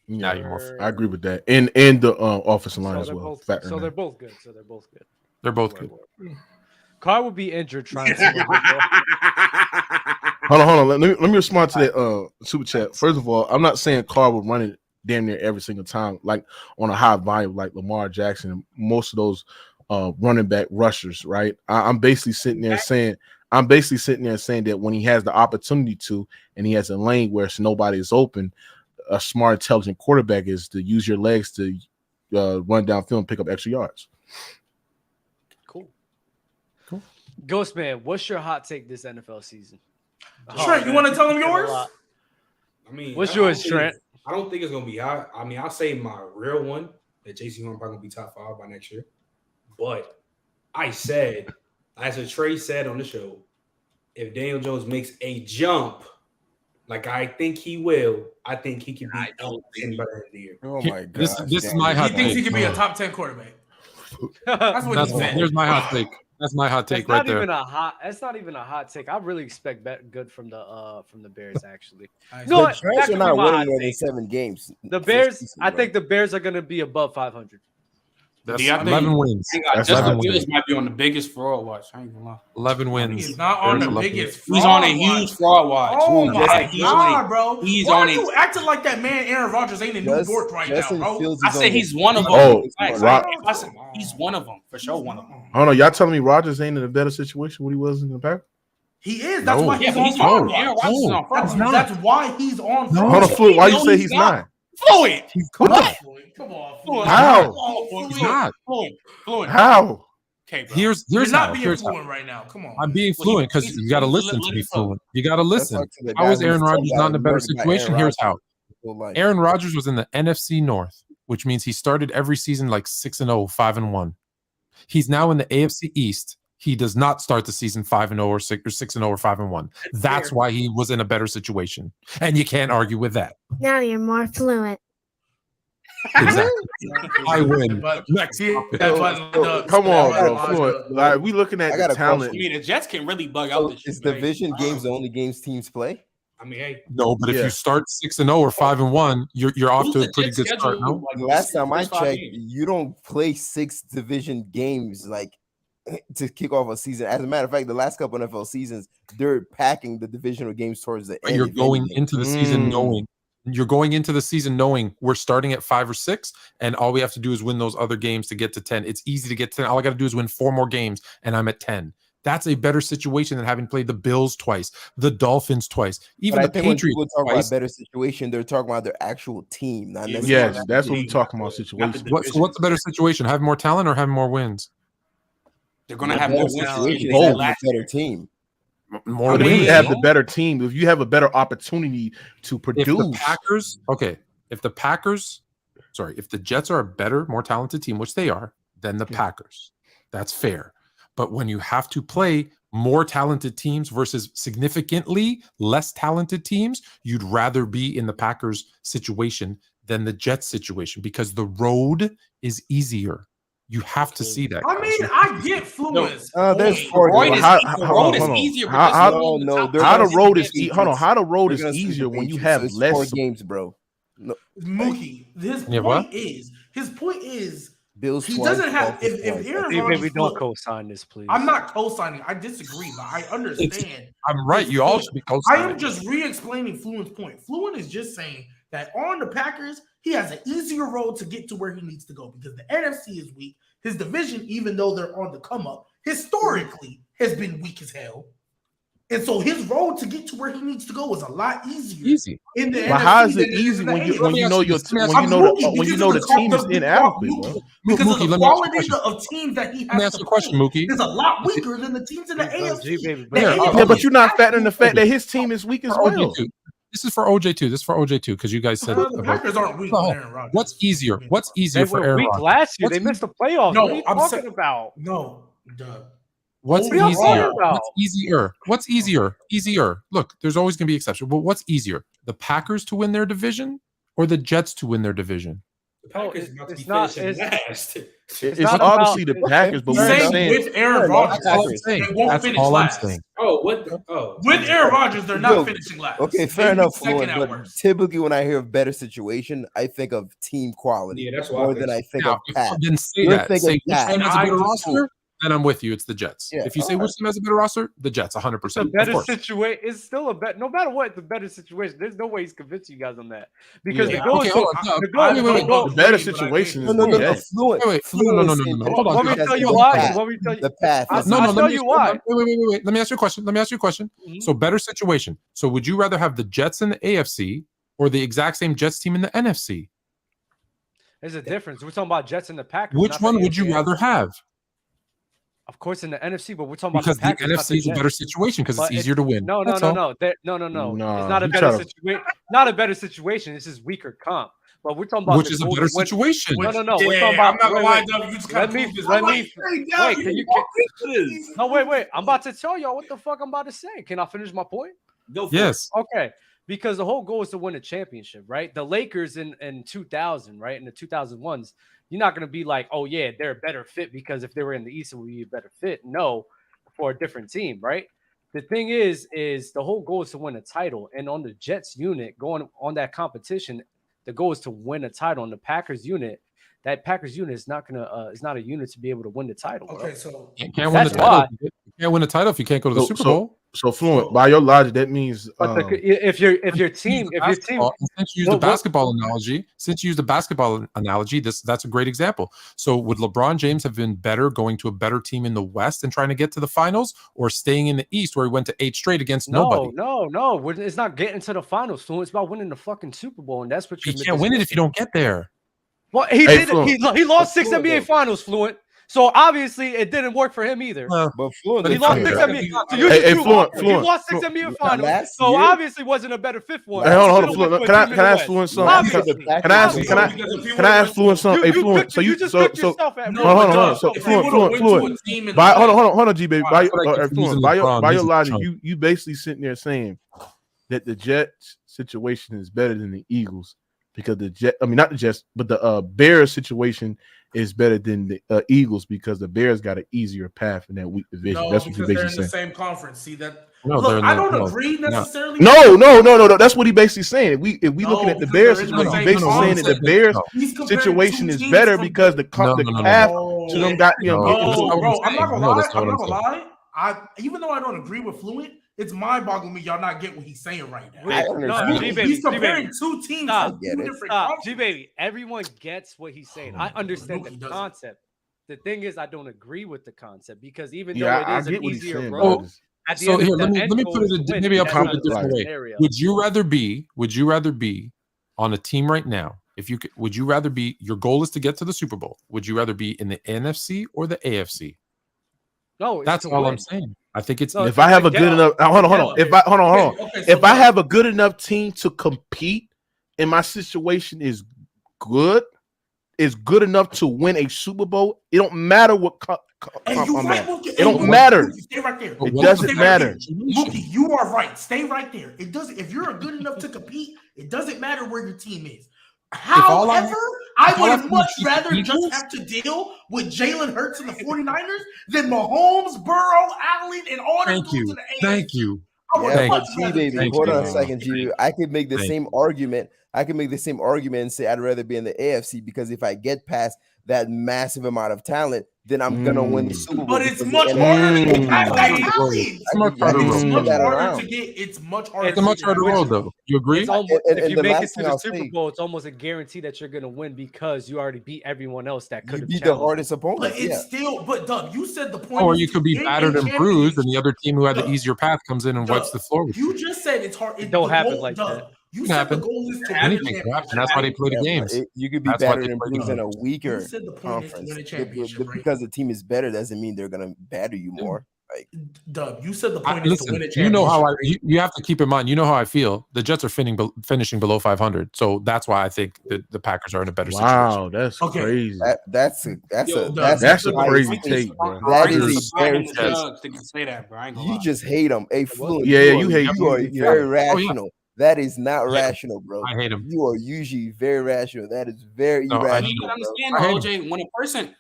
Now you're more. I agree with that, and the offensive line as well. They're both good. They're both good. Carr will be injured trying to. Hold on. Let me respond to that super chat. First of all, I'm not saying Carr will run it damn near every single time, like on a high volume, like Lamar Jackson and most of those running back rushers, right? I'm basically sitting there saying that when he has the opportunity to, and he has a lane where nobody is open, a smart, intelligent quarterback is to use your legs to run downfield and pick up extra yards. Cool. Ghost Man, what's your hot take this NFL season? Trent, you want to tell him yours? I mean, what's yours, Trent? I don't think it's gonna be hot. I mean, I'll say my real one that J.C. Horn probably gonna be top 5 by next year. But I said, as Trey said on the show, if Daniel Jones makes a jump, like I think he will, I think he can be better in the year. Oh my god! This is my hot take. He thinks he can be a top 10 quarterback. That's what he said. Here's my hot take. That's my hot take It's right not there. even a hot. It's not even a hot take. I really expect good from the Bears. Actually, Nice. no, The that Giants could are be not my winning hot more than take. 7 games. The this Bears. season, I bro. think the Bears are going to be above 500. That's Yeah, I think- 11 wins. That's Justin 11 Fields wins. might be on the biggest fraud watch. I ain't gonna lie. 11 wins. He's not on Bears the 11 biggest. He's on a fraud watch. huge fraud watch. Oh Ooh, my Justin God, bro! he's Why on are a- you acting like that man Aaron Rodgers ain't in New York right now, bro? I said he's one of them. Oh, Facts. Rob- I said he's one of them for sure. One of them. I don't know. Y'all telling me Rodgers ain't in a better situation what he was in the Packers? He is. That's No. why he's Yeah, but on he's fraud not. Aaron watch. Rodgers is on fraud That's, watch. that's why he's on fraud Hold on, watch. Floyd. Why you No, say he's he's not. not? Fluid. Come What? on, Floyd. Come on, Floyd. How? Come on, He's Floyd. not. Fluid. How? Okay, bro. Here's You're how. not being Here's how. fluent right now. Come on. I'm being Well, fluent because he's- you got to he's- listen let to him be talk. fluent. You got to Let's listen. talk to the How guy is who's Aaron Rodgers got not in a better murdered by situation? Aaron Here's how. Rodgers. Aaron Rodgers was in the NFC North, which means he started every season like 6-0, 5-1. He's now in the AFC East. He does not start the season 5-0 or 6-0 or 5-1. That's why he was in a better situation, and you can't argue with that. Now you're more fluent. Exactly. I win. But Next he- topic. that wasn't the- Come on, that bro. wasn't Floyd. the- Like, we looking at I got the a talent. I mean, the Jets can really bug So out this shit. is man. division games the only games teams play? I mean, hey, No, but if Yeah. you start 6-0 or 5-1, you're off who's to a the pretty Jets good schedule? start. No, The last time I first 5 checked, games? you don't play 6 division games like to kick off a season. As a matter of fact, the last couple NFL seasons, they're packing the divisional games towards the but end. you're if going anything. into the season knowing we're starting at 5 or 6, and all we have to do is win those other games to get to 10. It's easy to get to 10. All I got to do is win 4 more games, and I'm at 10. That's a better situation than having played the Bills twice, the Dolphins twice, even But I the think when Patriots people talk twice. about better situation, they're talking about their actual team, not Yeah, necessarily. Yes, that's what we're talking about. Situation. What's the better situation? Have more talent or have more wins? they're gonna The have better more wins. situation is Both. having a better team. More But if wins. you have the better team, if you have a better opportunity to If produce, the Jets are a better, more talented team, which they are, than the Packers, that's fair. But when you have to play more talented teams versus significantly less talented teams, you'd rather be in the Packers situation than the Jets situation because the road is easier. You have to see that. I guys. mean, I get fluent. There's The 4 road games. is, How- the how- road is hold on. easier. How- because how- you're on the no, top they're how side the of road the is Patriots. hold on, how the road They're is gonna sweep easier the when you Patriots, have so it's less. 4 games, bro. No, Mookie, his Yeah, what? point is Bills. he twice, doesn't have Dolphins if twice. Aaron Hey, Rodgers baby, don't look, co-sign this, please. I'm not co-signing. I disagree, but I understand. I'm right. You all should be close. I am just re-explaining Fluent's point. Fluent is just saying that on the Packers, he has an easier road to get to where he needs to go because the NFC is weak. His division, even though they're on the come up, historically has been weak as hell. And so his road to get to where he needs to go is a lot easier. Easy. In the But NFC how is than it easy in the when you AFC. when you know your Let me ask when you know I'm the Mookie when you because know of the team is inadequate, bro? Because Mookie, of the let me ask you a quality question. of teams that he Let me has ask to you a question, play Mookie. is a lot weaker than the teams in the Here you go, AFC. G, baby. The Here, AFC Yeah, but you're not is factoring the fact that his team is weak as For well. OJ2. This is for OJ2. This is for OJ2 because you guys said the about Packers aren't weak No, with Aaron Rodgers. what's easier. What's They easier for were Aaron weak Rodgers? last year. What's They missed the playoffs. No, What are you I'm talking saying- about? No, duh. What's What are you easier? talking about? What's easier? What's easier? Easier. Look, there's always going to be exceptions. But what's easier? The Packers to win their division or the Jets to win their division? The Packers it's about to be not- finishing it's- last. It's not obviously about- the Packers, but He's what I'm saying saying, with Aaron Rodgers, That's all I'm saying. they won't That's finish all I'm last. saying. Oh, what? With Aaron Rodgers, they're not Yo, finishing last. Okay, They fair will be enough, second Floyd, at but worst. typically when I hear of better situation, I think of team quality Yeah, that's what more I than think. I think Now, of if pass. then say You're that. thinking Say which that. team has a And better I do roster, then I'm with you. It's the Jets. Yeah, If you say alright. which team has a better roster, the Jets, 100%. It's a Of better course. situation. It's still a better. No matter what, it's a better situation. There's no way he's convincing you guys on that because Yeah. the goal Okay, is hold on. the No, goal. wait. the better situation No, is no, no, the no. Jets. Fluent. Wait. Fluent No. is saying that Hold on. Want me to because tell you the why? path- Want me to tell you? The path. I'll is No, I'll let tell me you ask why. Wait. Let me ask you a question. Mhm. So better situation. So would you rather have the Jets in the AFC or the exact same Jets team in the NFC? There's a difference. We're talking about Jets and the Packers. Which not the one would you AFC. rather have? Of course, in the NFC, but we're talking about Because the the Packers, not NFC is a Jets. better situation because But it's easier to win. No. That's all. No. It's Nah, not a you better try to- situation. Not a better situation. This is weaker comp. But we're talking about Which the is a goal better to win- situation. No. We're Yeah, talking about. I'm not gonna wait, lie, wait. Doug. You just Let kind me. of Let me. Hey, Doug, Wait. you Can you? walk into this. No. Wait. I'm about to tell y'all what the fuck I'm about to say. Can I finish my point? Go for Yes. Okay. because the whole goal is to win a championship, right? The Lakers in 2000, right? In the 2001s, you're not going to be like, oh, yeah, they're a better fit because if they were in the East, it would be a better fit. No, for a different team, right? The thing is the whole goal is to win a title. And on the Jets unit, going on that competition, the goal is to win a title. On the Packers unit, that Packers unit is not a unit to be able to win the title. Okay, so you can't win the title. You can't win a title if you can't go to the Super Bowl. So Fluent, by your logic, that means if your team, since you use the basketball analogy, that's a great example. So would LeBron James have been better going to a better team in the West and trying to get to the finals, or staying in the East where he went to 8 straight against nobody? No, it's not getting to the finals. Fluent. It's about winning the fucking Super Bowl, and that's what you can't win it if you don't get there. Well, he did. He lost 6 NBA Finals, Fluent. So obviously it didn't work for him either. But Fluent, he lost 6 NBA. He lost 6 NBA Finals. So obviously wasn't a better fifth one. Hey, hold on, Fluent. Can I ask Fluent something? Can I ask Fluent something? Hey, Fluent. So hold on. So Fluent. Hold on, G baby. By your logic, you basically sitting there saying that the Jets situation is better than the Eagles because not the Jets, but the Bears situation is better than the Eagles because the Bears got an easier path in that weak division. No, that's what you basically saying. They're in the same conference. See that? No, look, I don't agree necessarily. No. That's what he basically saying. If we looking at the Bears situation, he's basically saying that the Bears situation is better because the path to them got bro, I'm not gonna lie. Even though I don't agree with Fluent, it's mind-boggling me y'all not get what he's saying right now. He's comparing two teams. G-Baby, everyone gets what he's saying. I understand the concept. The thing is, I don't agree with the concept because even though it is an easier road, so here, let me put it. Maybe I'll put it a different way. Would you rather be on a team right now? Would you rather be? Your goal is to get to the Super Bowl. Would you rather be in the NFC or the AFC? No, that's all I'm saying. I think it's if I have a good enough. Hold on. If I have a good enough team to compete, and my situation is good enough to win a Super Bowl, it don't matter what I'm at. It don't matter. Stay right there. It doesn't matter. Mookie, you are right. Stay right there. It doesn't. If you're good enough to compete, it doesn't matter where your team is. However, I would much rather just have to deal with Jalen Hurts and the 49ers than Mahomes, Burrow, Allen, and all that. Thank you. Yeah, but G-Baby, hold on a second, G. I could make the same argument. And say I'd rather be in the AFC because if I get past that massive amount of talent, then I'm gonna win the Super Bowl. But it's much harder to get past that talent. It's a much harder road, though. You agree? If you make it to the Super Bowl, it's almost a guarantee that you're gonna win because you already beat everyone else that could have beat the hardest opponent. But it's still, Doug, you said the point. Or you could be battered and bruised, and the other team who had the easier path comes in and wipes the floor with you. You just said it's hard. It don't happen like that. You said the goal is to anything can happen. That's why they play the games. You could be battered and bruised in a weaker conference. Because the team is better doesn't mean they're gonna batter you more. Like, Doug, you said the point is to win a championship. You know how you have to keep in mind. You know how I feel. The Jets are finishing below 500, so that's why I think the Packers are in a better situation. Wow, that's crazy. That's a crazy take, bro. That is a very say that, bro. You just hate them. Hey, Fluent. Yeah, you hate. You are very rational. That is not rational, bro. I hate him. You are usually very rational. That is very irrational. You understand, OJ, when a person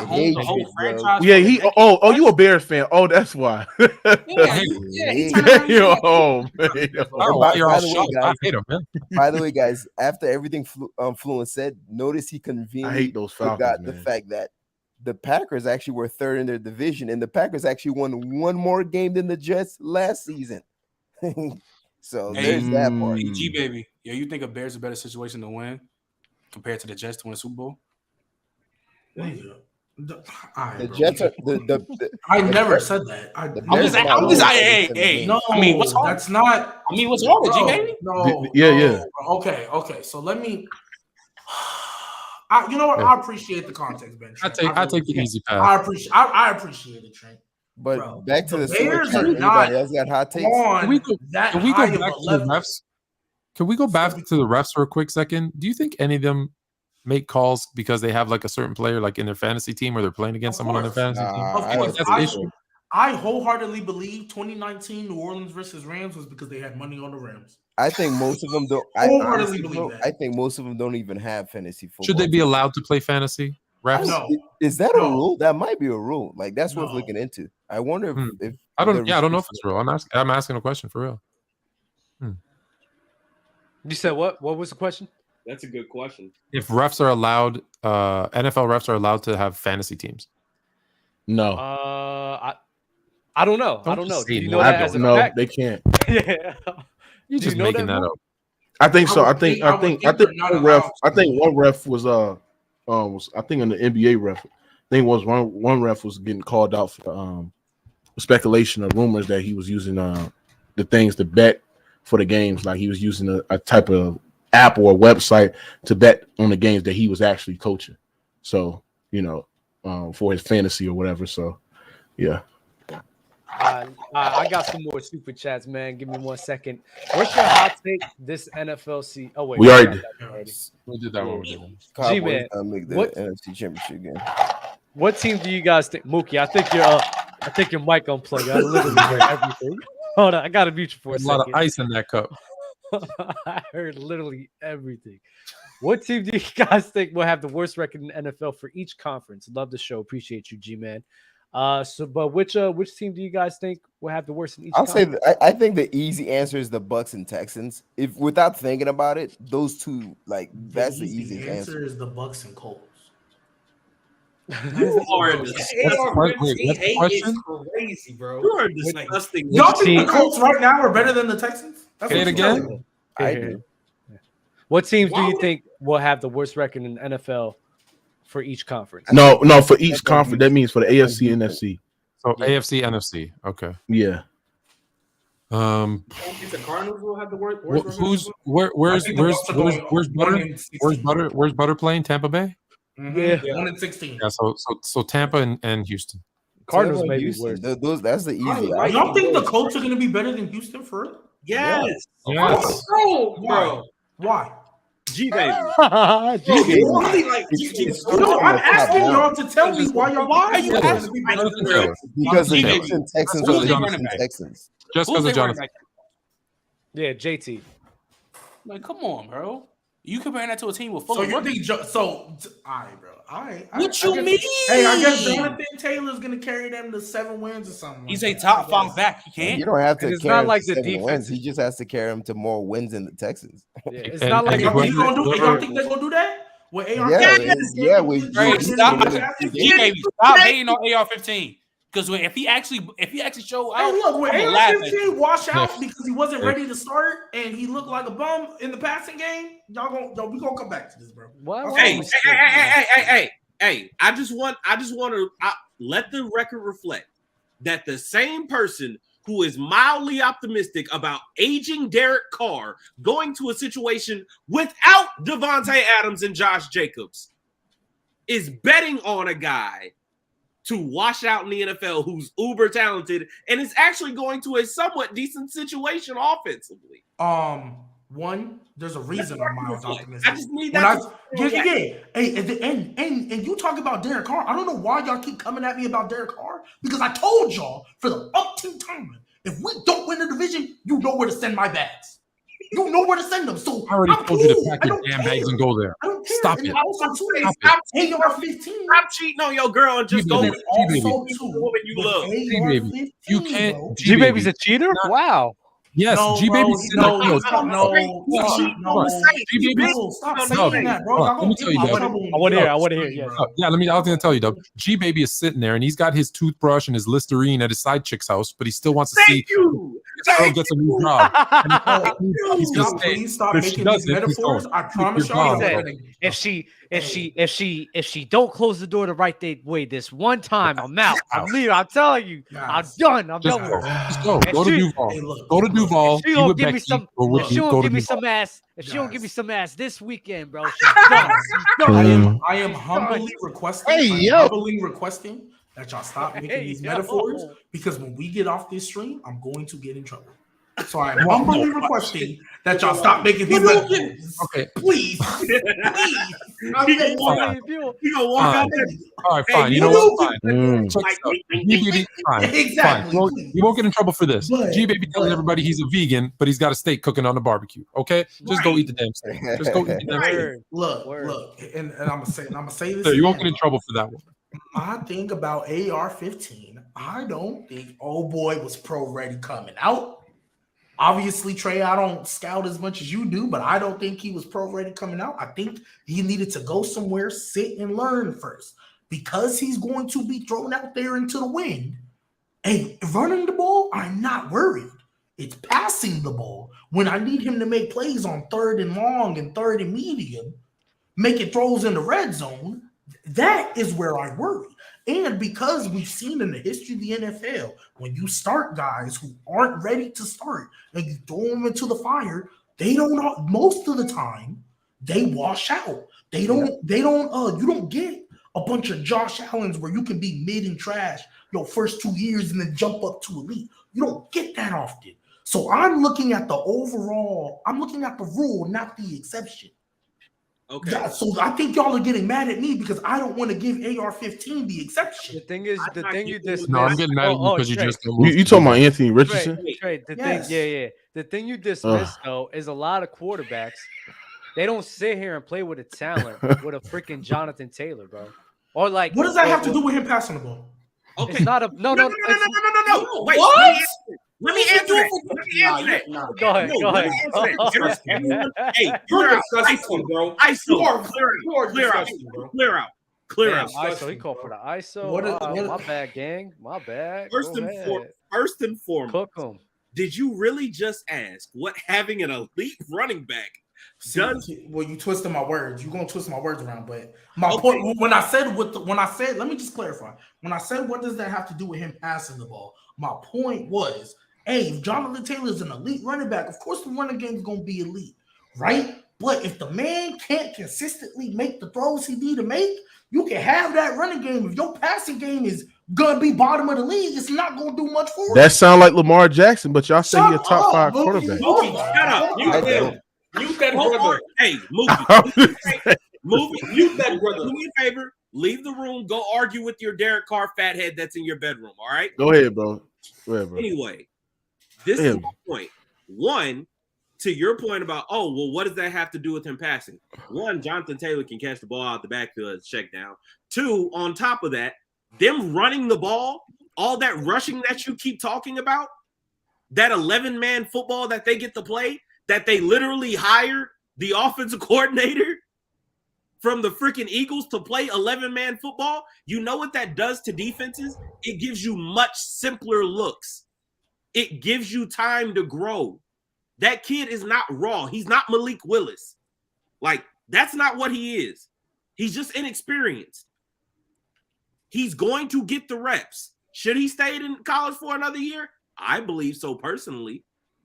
owns the whole franchise. Yeah, you a Bears fan. Oh, that's why. Yeah. Oh, man. By the way, guys, after everything Fluent said, notice he conveniently forgot the fact that the Packers actually were third in their division, and the Packers actually won one more game than the Jets last season. So there's that part. G baby, you think a Bears is a better situation to win compared to the Jets to win a Super Bowl? The Jets are I never said that. No, I mean, what's hard? That's not. I mean, what's hard, G baby? No. Yeah. Okay. So let me. You know what? I appreciate the context, Ben. I take the easy path. I appreciate it, Trent. But back to the Bears Superchats. Anybody else got hot takes? Can we go back to the refs? Can we go back to the refs for a quick second? Do you think any of them make calls because they have like a certain player like in their fantasy team or they're playing against someone on their fantasy team? I wholeheartedly believe 2019 New Orleans versus Rams was because they had money on the Rams. I think most of them don't. I think most of them don't even have fantasy football. Should they be allowed to play fantasy? Refs? No. Is that a rule? That might be a rule. Like that's worth looking into. I wonder if I don't. Yeah, I don't know if it's real. I'm asking a question for real. You said what? What was the question? That's a good question. If refs are allowed, NFL refs are allowed to have fantasy teams. No. I don't know. I don't know. Do you know that as a fact? They can't. Yeah. You're just making that up. I think so. I think one ref was I think in the NBA ref. I think one ref was getting called out for speculation or rumors that he was using the things to bet for the games, like he was using a type of app or a website to bet on the games that he was actually coaching. So, for his fantasy or whatever. So, yeah. I got some more super chats, man. Give me 1 second. What's your hot take this NFL season? Oh, wait. We already did. We did that one. G-Man, make the NFC Championship game. What team do you guys think? Mookie, I think your mic unplugged. I literally heard everything. Hold on. I got to mute you for a second. A lot of ice in that cup. I heard literally everything. What team do you guys think will have the worst record in the NFL for each conference? Love the show. Appreciate you, G-Man. But which team do you guys think will have the worst in each? I think the easy answer is the Bucks and Texans. If without thinking about it, those two that's the easiest answer. Is the Bucks and Colts. You are crazy, bro. You are disgusting. Y'all think the Colts right now are better than the Texans? Say it again. I do. What teams do you think will have the worst record in the NFL for each conference? No, for each conference. That means for the AFC and NFC. So AFC, NFC. Okay. Yeah. The Cardinals will have the worst. Where's Butter playing? Tampa Bay. Mm-hmm. Yeah, 1-16. Yeah. So Tampa and Houston. Cardinals may be worse. That's the easy. Y'all think the Colts are going to be better than Houston for it? Yes. Bro. Why? G-Baby. I'm asking y'all to tell me why are you asking me? Because the Houston Texans are the Houston Texans. Just because of Jonathan. Yeah, JT. Like, come on, bro. You comparing that to a team with full. So you think all right, bro. All right. What you mean? Hey, I guess Jonathan Taylor's gonna carry them to 7 wins or something. He's a top 5 back. He can't. You don't have to. It's carry not like the the defense. wins. He just has to carry them to more wins than the Texans. Yeah, it's not like y'all think they're gonna do that? With AR? Stop hating on AR-15. Because if he actually showed out, look, when AR-15 wash out because he wasn't ready to start and he looked like a bum in the passing game, we gonna come back to this, bro. Hey! I just want to let the record reflect that the same person who is mildly optimistic about aging Derrick Carr going to a situation without Devontae Adams and Josh Jacobs is betting on a guy to wash out in the NFL who's uber talented and is actually going to a somewhat decent situation offensively. One, there's a reason I'm mild optimistic. I just need that. Hey, and you talk about Derrick Carr. I don't know why y'all keep coming at me about Derrick Carr because I told y'all for the umpteenth time, if we don't win the division, you know where to send my bags. You know where to send them. So I already told you to pack your damn bags and go there. I don't care. Stop and it. Also, Stop cheating on your girl and just go with the woman you love. G-Baby. You can't. G-Baby's a cheater? Wow. Yes, G-Baby's stop saying that, bro. Let me tell you, Dub. I want to hear. Yeah. I was going to tell you, Dub. G-Baby is sitting there, and he's got his toothbrush and his Listerine at his side chick's house, but he still wants to see if girl gets a new job. He's going to please stop making these metaphors. I promise y'all. If she don't close the door the right way this one time, I'm out. I'm leaving. I'm telling you, I'm done. I'm done with her. Just go. Go to Duval. Go to Duval. If she don't give me some, if she don't give me some ass, if she don't give me some ass this weekend, bro, she's done. I am humbly requesting that y'all stop making these metaphors because when we get off this stream, I'm going to get in trouble. So I'm humbly requesting that y'all stop making these moves. Okay. Please. I'm begging You gonna walk out there. All right, fine. You know what? Mm. Check this out. G-Baby, fine. Exactly. Fine. You won't get in trouble for this. But- G-Baby telling everybody he's a vegan, but he's got a steak cooking on the barbecue. Okay? Just go eat the damn steak. Just go eat the damn steak. Look, and I'm gonna say this. So you won't again. get in trouble for that one. My thing about AR-15, I don't think old boy was pro ready coming out. Obviously, Trey, I don't scout as much as you do, but I don't think he was pro ready coming out. I think he needed to go somewhere, sit and learn first, because he's going to be thrown out there into the wind. And running the ball, I'm not worried. It's passing the ball when I need him to make plays on 3rd and long and 3rd and medium, making throws in the red zone. That is where I worry. And because we've seen in the history of the NFL, when you start guys who aren't ready to start and you throw them into the fire, they don't, most of the time, they wash out. You don't get a bunch of Josh Allens where you can be mid and trash your first 2 years and then jump up to elite. You don't get that often. So I'm looking at the overall, I'm looking at the rule, not the exception. Okay. Yeah, so I think y'all are getting mad at me because I don't want to give AR-15 the exception. The thing is, the thing you dismissed. No, I'm getting mad at you because you just You talking about Anthony Richardson? Trey, Yes. The thing you dismissed though is a lot of quarterbacks. They don't sit here and play with a talent with a freaking Jonathan Taylor, bro. Or like, What does that have to do with him passing the ball? It's not a no. No. Wait, What? let me answer that. Go ahead. Hey, clear out, bro. ISO, clear out. ISO, he called for the ISO. My bad, gang. My bad. First and foremost, cook him. Did you really just ask what having an elite running back does? Well, you twisted my words. You're gonna twist my words around, but my point when I said let me just clarify. When I said what does that have to do with him passing the ball, my point was, hey, if Jonathan Taylor is an elite running back, of course the running game is gonna be elite, right? But if the man can't consistently make the throws he need to make, you can have that running game. If your passing game is gonna be bottom of the league, it's not gonna do much for you. That sound like Lamar Jackson, but y'all say he's a top 5 quarterback. Mookie, shut up. You that brother. Hey, Mookie, you that brother. Do me a favor. Leave the room. Go argue with your Derrick Carr fathead that's in your bedroom. All right. Go ahead, bro. Anyway, this is my point. One, to your point about, what does that have to do with him passing? One, Jonathan Taylor can catch the ball out the backfield as check down. Two, on top of that, them running the ball, all that rushing that you keep talking about, that 11-man football that they get to play, that they literally hired the offensive coordinator from the freaking Eagles to play 11-man football. You know what that does to defenses? It gives you much simpler looks. It gives you time to grow. That kid is not raw. He's not Malik Willis. Like, that's not what he is. He's just inexperienced. He's going to get the reps. Should he stay in college for another year? I believe so personally.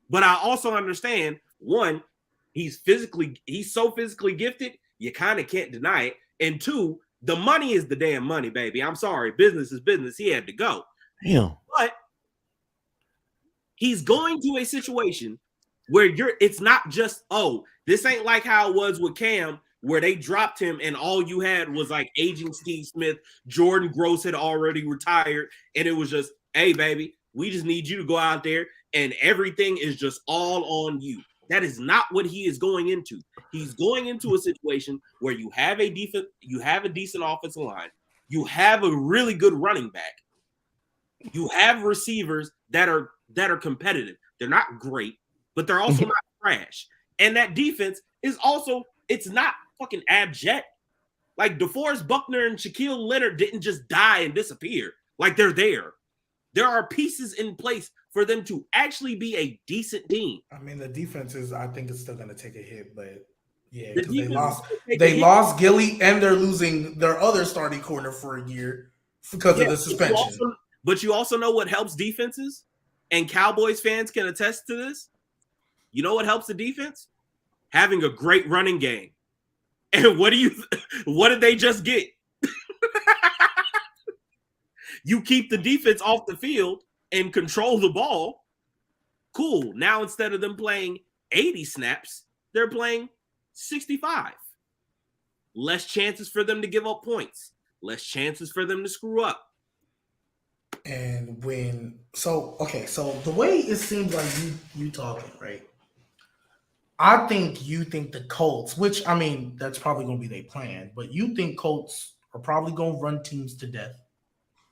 But I also understand, one, he's so physically gifted, you kind of can't deny it. And two, the money is the damn money, baby. I'm sorry. Business is business. He had to go. Damn. But he's going to a situation where it's not just, this ain't like how it was with Cam, where they dropped him and all you had was like aging Steve Smith. Jordan Gross had already retired. And it was just, hey, baby, we just need you to go out there and everything is just all on you. That is not what he is going into. He's going into a situation where you have a decent offensive line. You have a really good running back. You have receivers that are competitive. They're not great, but they're also not trash. And that defense is also, it's not fucking abject. Like DeForest Buckner and Shaquille Leonard didn't just die and disappear. Like they're there. There are pieces in place for them to actually be a decent team. I mean, the defense is, I think it's still going to take a hit, but yeah, The because defense they lost Gilly and they're losing their other starting corner for a year because of the suspension. But you also know what helps defenses, and Cowboys fans can attest to this. You know what helps the defense? Having a great running game. And what did they just get? You keep the defense off the field and control the ball. Cool. Now instead of them playing 80 snaps, they're playing 65. Less chances for them to give up points. Less chances for them to screw up. And so the way it seems like you talking, right? I think you think the Colts, which I mean, that's probably going to be their plan, but you think Colts are probably going to run teams to death,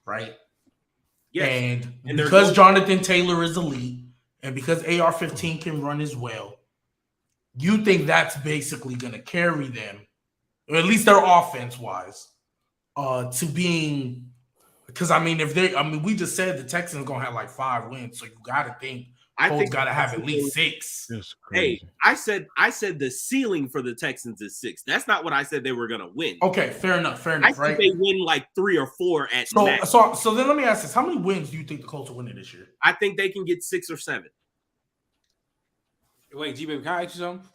right? Yes. And because Jonathan Taylor is elite, and because AR-15 can run as well, you think that's basically going to carry them, or at least their offense-wise, to being. Because we just said the Texans are gonna have like 5 wins, so you got to think Colts got to have at least 6. Hey, I said the ceiling for the Texans is 6. That's not what I said they were gonna win. Okay, fair enough. I think they win like 3 or 4 at max. So then let me ask this: how many wins do you think the Colts will win this year? I think they can get 6 or 7. Wait, G-Baby, can I ask you something?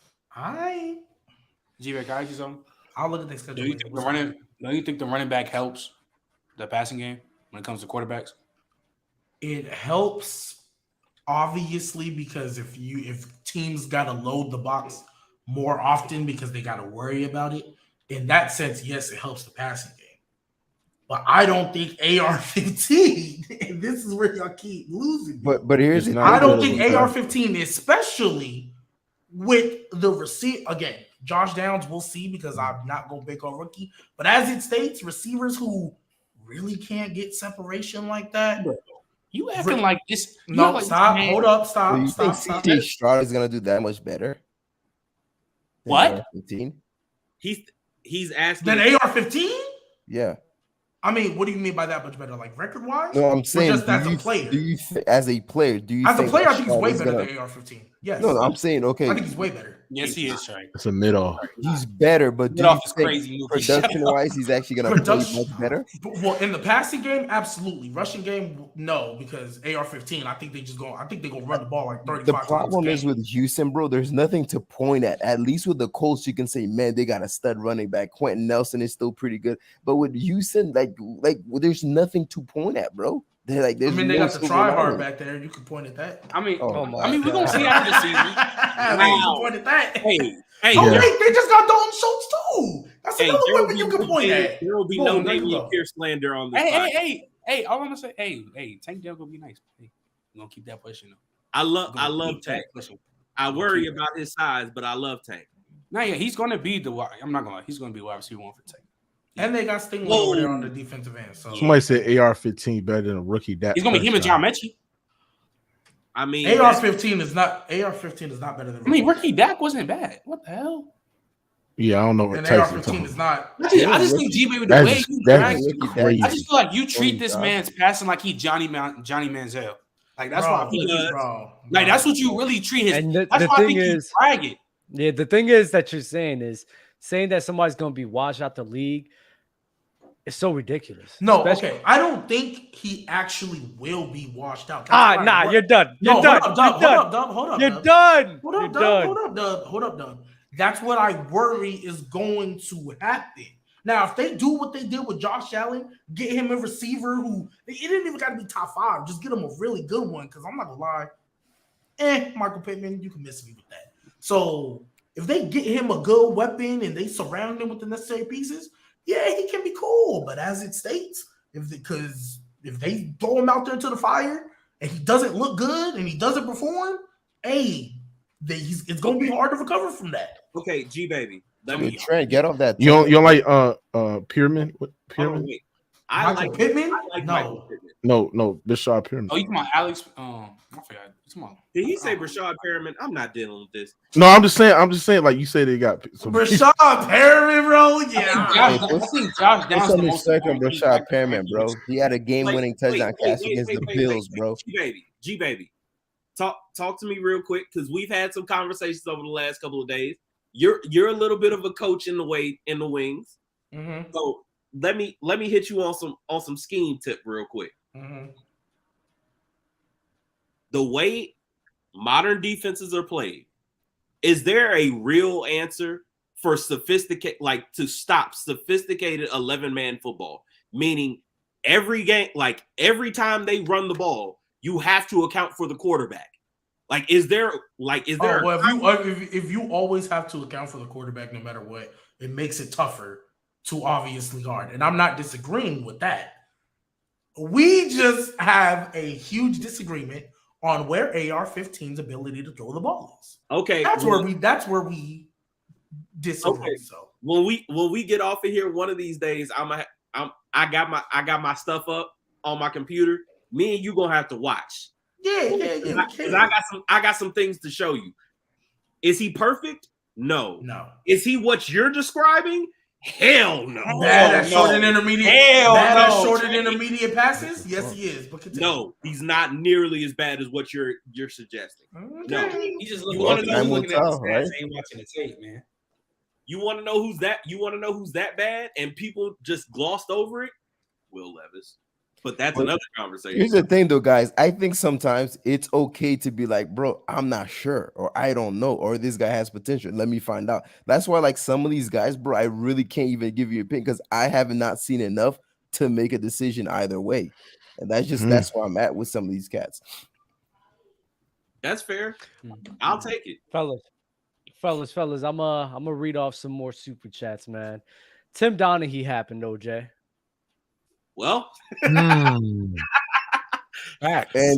G-Baby, can I ask you something? I'll look at the schedule. Do you think the running back helps the passing game when it comes to quarterbacks? It helps, obviously, because if teams got to load the box more often because they got to worry about it, in that sense, yes, it helps the passing game. But I don't think AR-15, and this is where y'all keep losing. But here's I don't think AR-15, especially with the receiver. Again, Josh Downs, we'll see, because I'm not going to pick on rookie. But as it states, receivers who really can't get separation like that. You acting like this. No, stop. Hold up. Stop. Do you think CJ Stroud is going to do that much better? What? AR-15? He's asking. Then AR-15? Yeah. I mean, what do you mean by that much better? Like record-wise? No, I'm saying just as a player. As a player, do you as think a player, I think he's way Stroud better than AR-15. Yes. No, I'm saying, okay. I think he's way better. Yes, he is, right? It's a mid-off. He's better, but do you think production-wise, he's actually going to play much better? Well, in the passing game, absolutely. Rushing game, no, because AR-15, I think they're going to run the ball like 35 times. The problem is with Houston, bro, there's nothing to point at. At least with the Colts, you can say, man, they got a stud running back. Quentin Nelson is still pretty good. But with Houston, like there's nothing to point at, bro. They got the try-hard back there. You can point at that. We're going to see after the season. You can point at that. Hey, wait, they just got Dalton Schultz too. That's another weapon you can point at. There will be no Dameon Pierce slander on this. Hey, all I'm going to say, hey, Tank Dell going to be nice. Hey, we're going to keep that pushing. I love Tank. I worry about his size, but I love Tank. He's going to be I'm not going to lie. He's going to be wide receiver 1 for Tank. And they got Stingler over there on the defensive end. So somebody said AR-15 better than a rookie. He's gonna be him and John Mechie. I mean, AR-15 is not better than. Rookie Dak wasn't bad. What the hell? Yeah, I don't know what AR-15 is not. I just think G-Baby the way you drag. I just feel like you treat this man's passing like he Johnny Manziel. Like that's why I feel like that's what you really treat his. And that's why I think you drag it. Yeah, the thing is that you're saying that somebody's going to be washed out the league. It's so ridiculous. No, okay. I don't think he actually will be washed out. You're done. You're done. Hold up, Doug. That's what I worry is going to happen. Now, if they do what they did with Josh Allen, get him a receiver who it didn't even got to be top 5. Just get him a really good one, because I'm not gonna lie. Michael Pittman, you can miss me with that. So if they get him a good weapon and they surround him with the necessary pieces, yeah, he can be cool. But as it states, if they throw him out there into the fire and he doesn't look good and he doesn't perform, it's going to be hard to recover from that. Okay, G-Baby. Trent, get off that. You don't like Pierman? What Pierman? I like Pittman. Michael Pittman. No, Rashad Pierman. Oh, you come on, Alex. I forgot. Come on. Did he say Rashad Perriman? I'm not dealing with this. No, I'm just saying. Like you say, they got some Rashad Perriman, bro. Yeah, Josh some respect on Rashad Perriman, bro. He had a game-winning touchdown catch against the Bills, bro. G-Baby, talk to me real quick, because we've had some conversations over the last couple of days. You're a little bit of a coach in the wings. Mm-hmm. So let me hit you on some scheme tip real quick. Mm-hmm. The way modern defenses are played, is there a real answer for to stop sophisticated 11-man football? Meaning every game, like every time they run the ball, you have to account for the quarterback. Like, is there? Well, if you always have to account for the quarterback no matter what, it makes it tougher to obviously guard. And I'm not disagreeing with that. We just have a huge disagreement on where AR-15's ability to throw the ball is. Okay, that's where we disagree. Okay. So when we get off of here one of these days, I got my stuff up on my computer. Me and you gonna have to watch. Yeah. Because I got some things to show you. Is he perfect? No. Is he what you're describing? Hell no. Bad at short and intermediate. Bad at short and intermediate passes. Yes, he is. But no, he's not nearly as bad as what you're suggesting. Okay. No, He just looking at the stats, ain't watching the tape, man. You want to know who's that? You want to know who's that bad? And people just glossed over it. Will Levis. But that's another conversation. Here's the thing, though, guys. I think sometimes it's okay to be like, bro, I'm not sure, or I don't know, or this guy has potential. Let me find out. That's why, like, some of these guys, bro, I really can't even give you an opinion because I have not seen enough to make a decision either way. And that's where I'm at with some of these cats. That's fair. I'll take it. Fellas, I'm gonna read off some more super chats, man. Tim Donaghy happened, OJ. Well, and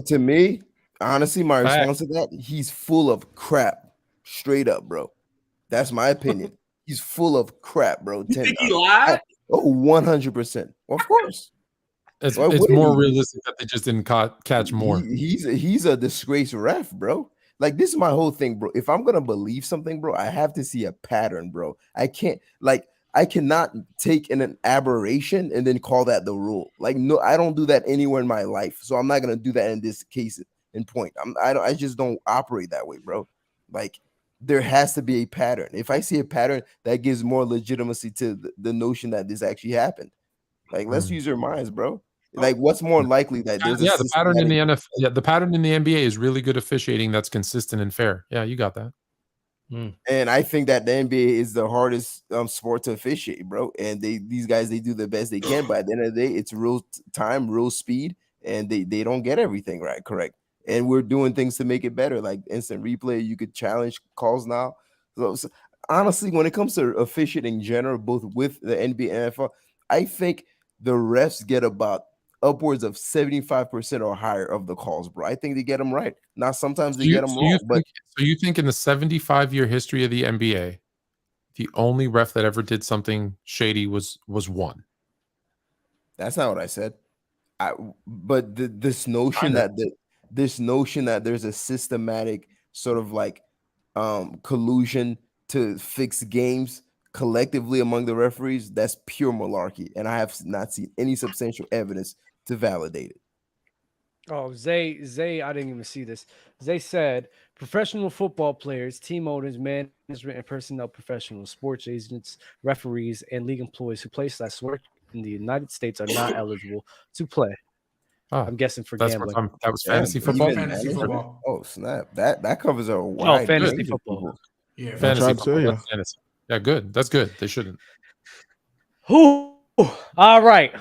to me, honestly, my response to that, he's full of crap. Straight up, bro. That's my opinion. He's full of crap, bro. You think he lied? 100%. Of course. It's more realistic that they just didn't catch more. He's a disgraced ref, bro. Like, this is my whole thing, bro. If I'm gonna believe something, bro, I have to see a pattern, bro. I cannot take an aberration and then call that the rule. Like, no, I don't do that anywhere in my life. So I'm not gonna do that in this case in point. I just don't operate that way, bro. Like, there has to be a pattern. If I see a pattern, that gives more legitimacy to the notion that this actually happened. Like, let's use your minds, bro. Like, what's more likely that there's the pattern in the NFL? Yeah, the pattern in the NBA is really good officiating that's consistent and fair. Yeah, you got that. And I think that the NBA is the hardest sport to officiate, bro. And these guys do the best they can, but at the end of the day, it's real time, real speed, and they don't get everything right, correct. And we're doing things to make it better, like instant replay. You could challenge calls now. So honestly, when it comes to officiating in general, both with the NBA and NFL, I think the refs get about upwards of 75% or higher of the calls, bro. I think they get them right. Now, sometimes they get them wrong. So you think in the 75-year history of the NBA, the only ref that ever did something shady was one? That's not what I said. But this notion that there's a systematic sort of like collusion to fix games collectively among the referees, that's pure malarkey. And I have not seen any substantial evidence to validate it. Oh, Zay, I didn't even see this. Zay said, professional football players, team owners, management, and personnel professionals, sports agents, referees, and league employees who /work in the United States are not eligible to play. I'm guessing for gambling. That was fantasy football? Fantasy football. Oh, snap. That covers a wide fantasy football. Yeah, fantasy football. Yeah, good. That's good. They shouldn't. All right.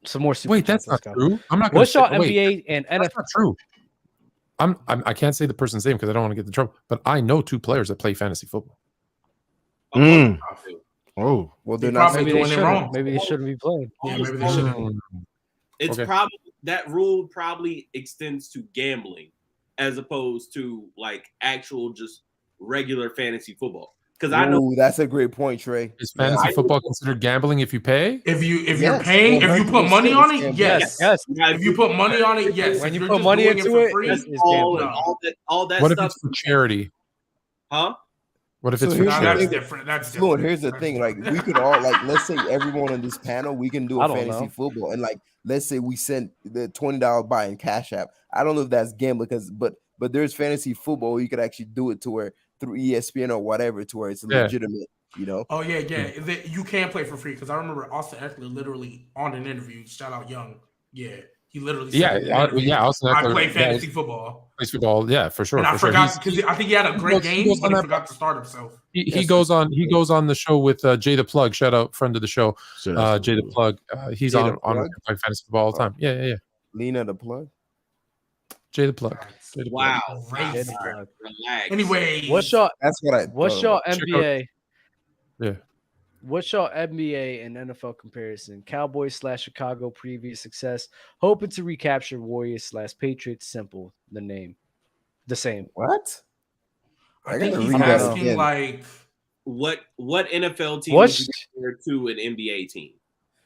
Some more. Wait, that's not true. I'm not. What's your NBA and NFL? That's not true. I can't say the person's name because I don't want to get in trouble. But I know 2 players that play fantasy football. Oh, well, they're not doing it wrong. Maybe they shouldn't be playing. Yeah, maybe they shouldn't. It's probably that rule probably extends to gambling as opposed to like actual just regular fantasy football. Because I know that's a great point, Trey. Is fantasy football considered gambling if you pay? If you're paying, if you put money on it, yes. If you put money on it, yes. When you put money into it, it's all that what stuff. If it's for charity? Huh? What if it's for charity? That's different. That's different. Here's the thing: like, we could all, like, let's say everyone on this panel, we can do a fantasy football, and like, let's say we send the $20 buy in Cash App. I don't know if that's gambling, but there's fantasy football where you could actually do it to where through ESPN or whatever, to where it's legitimate, you know. Oh yeah. You can play for free because I remember Austin Eckler literally on an interview. Shout out Young. Yeah, he literally said, Austin Eckler, I play fantasy football. Plays football, yeah, for sure. And I forgot because I think he had a great game, but he forgot to start himself. He goes on the show with Jay the Plug. Shout out, friend of the show, Jay the Plug. He's on fantasy football all the time. Yeah. Lena the Plug. Jay the plug. Jay the plug. Wow. Crazy. Relax. Anyway, What's your What's your NBA? Yeah. What's your NBA and NFL comparison? Cowboys / Chicago previous success, hoping to recapture Warriors / Patriots. Simple. The name, the same. What? I think he's read that asking again. like What NFL team What's- would you compare to an NBA team?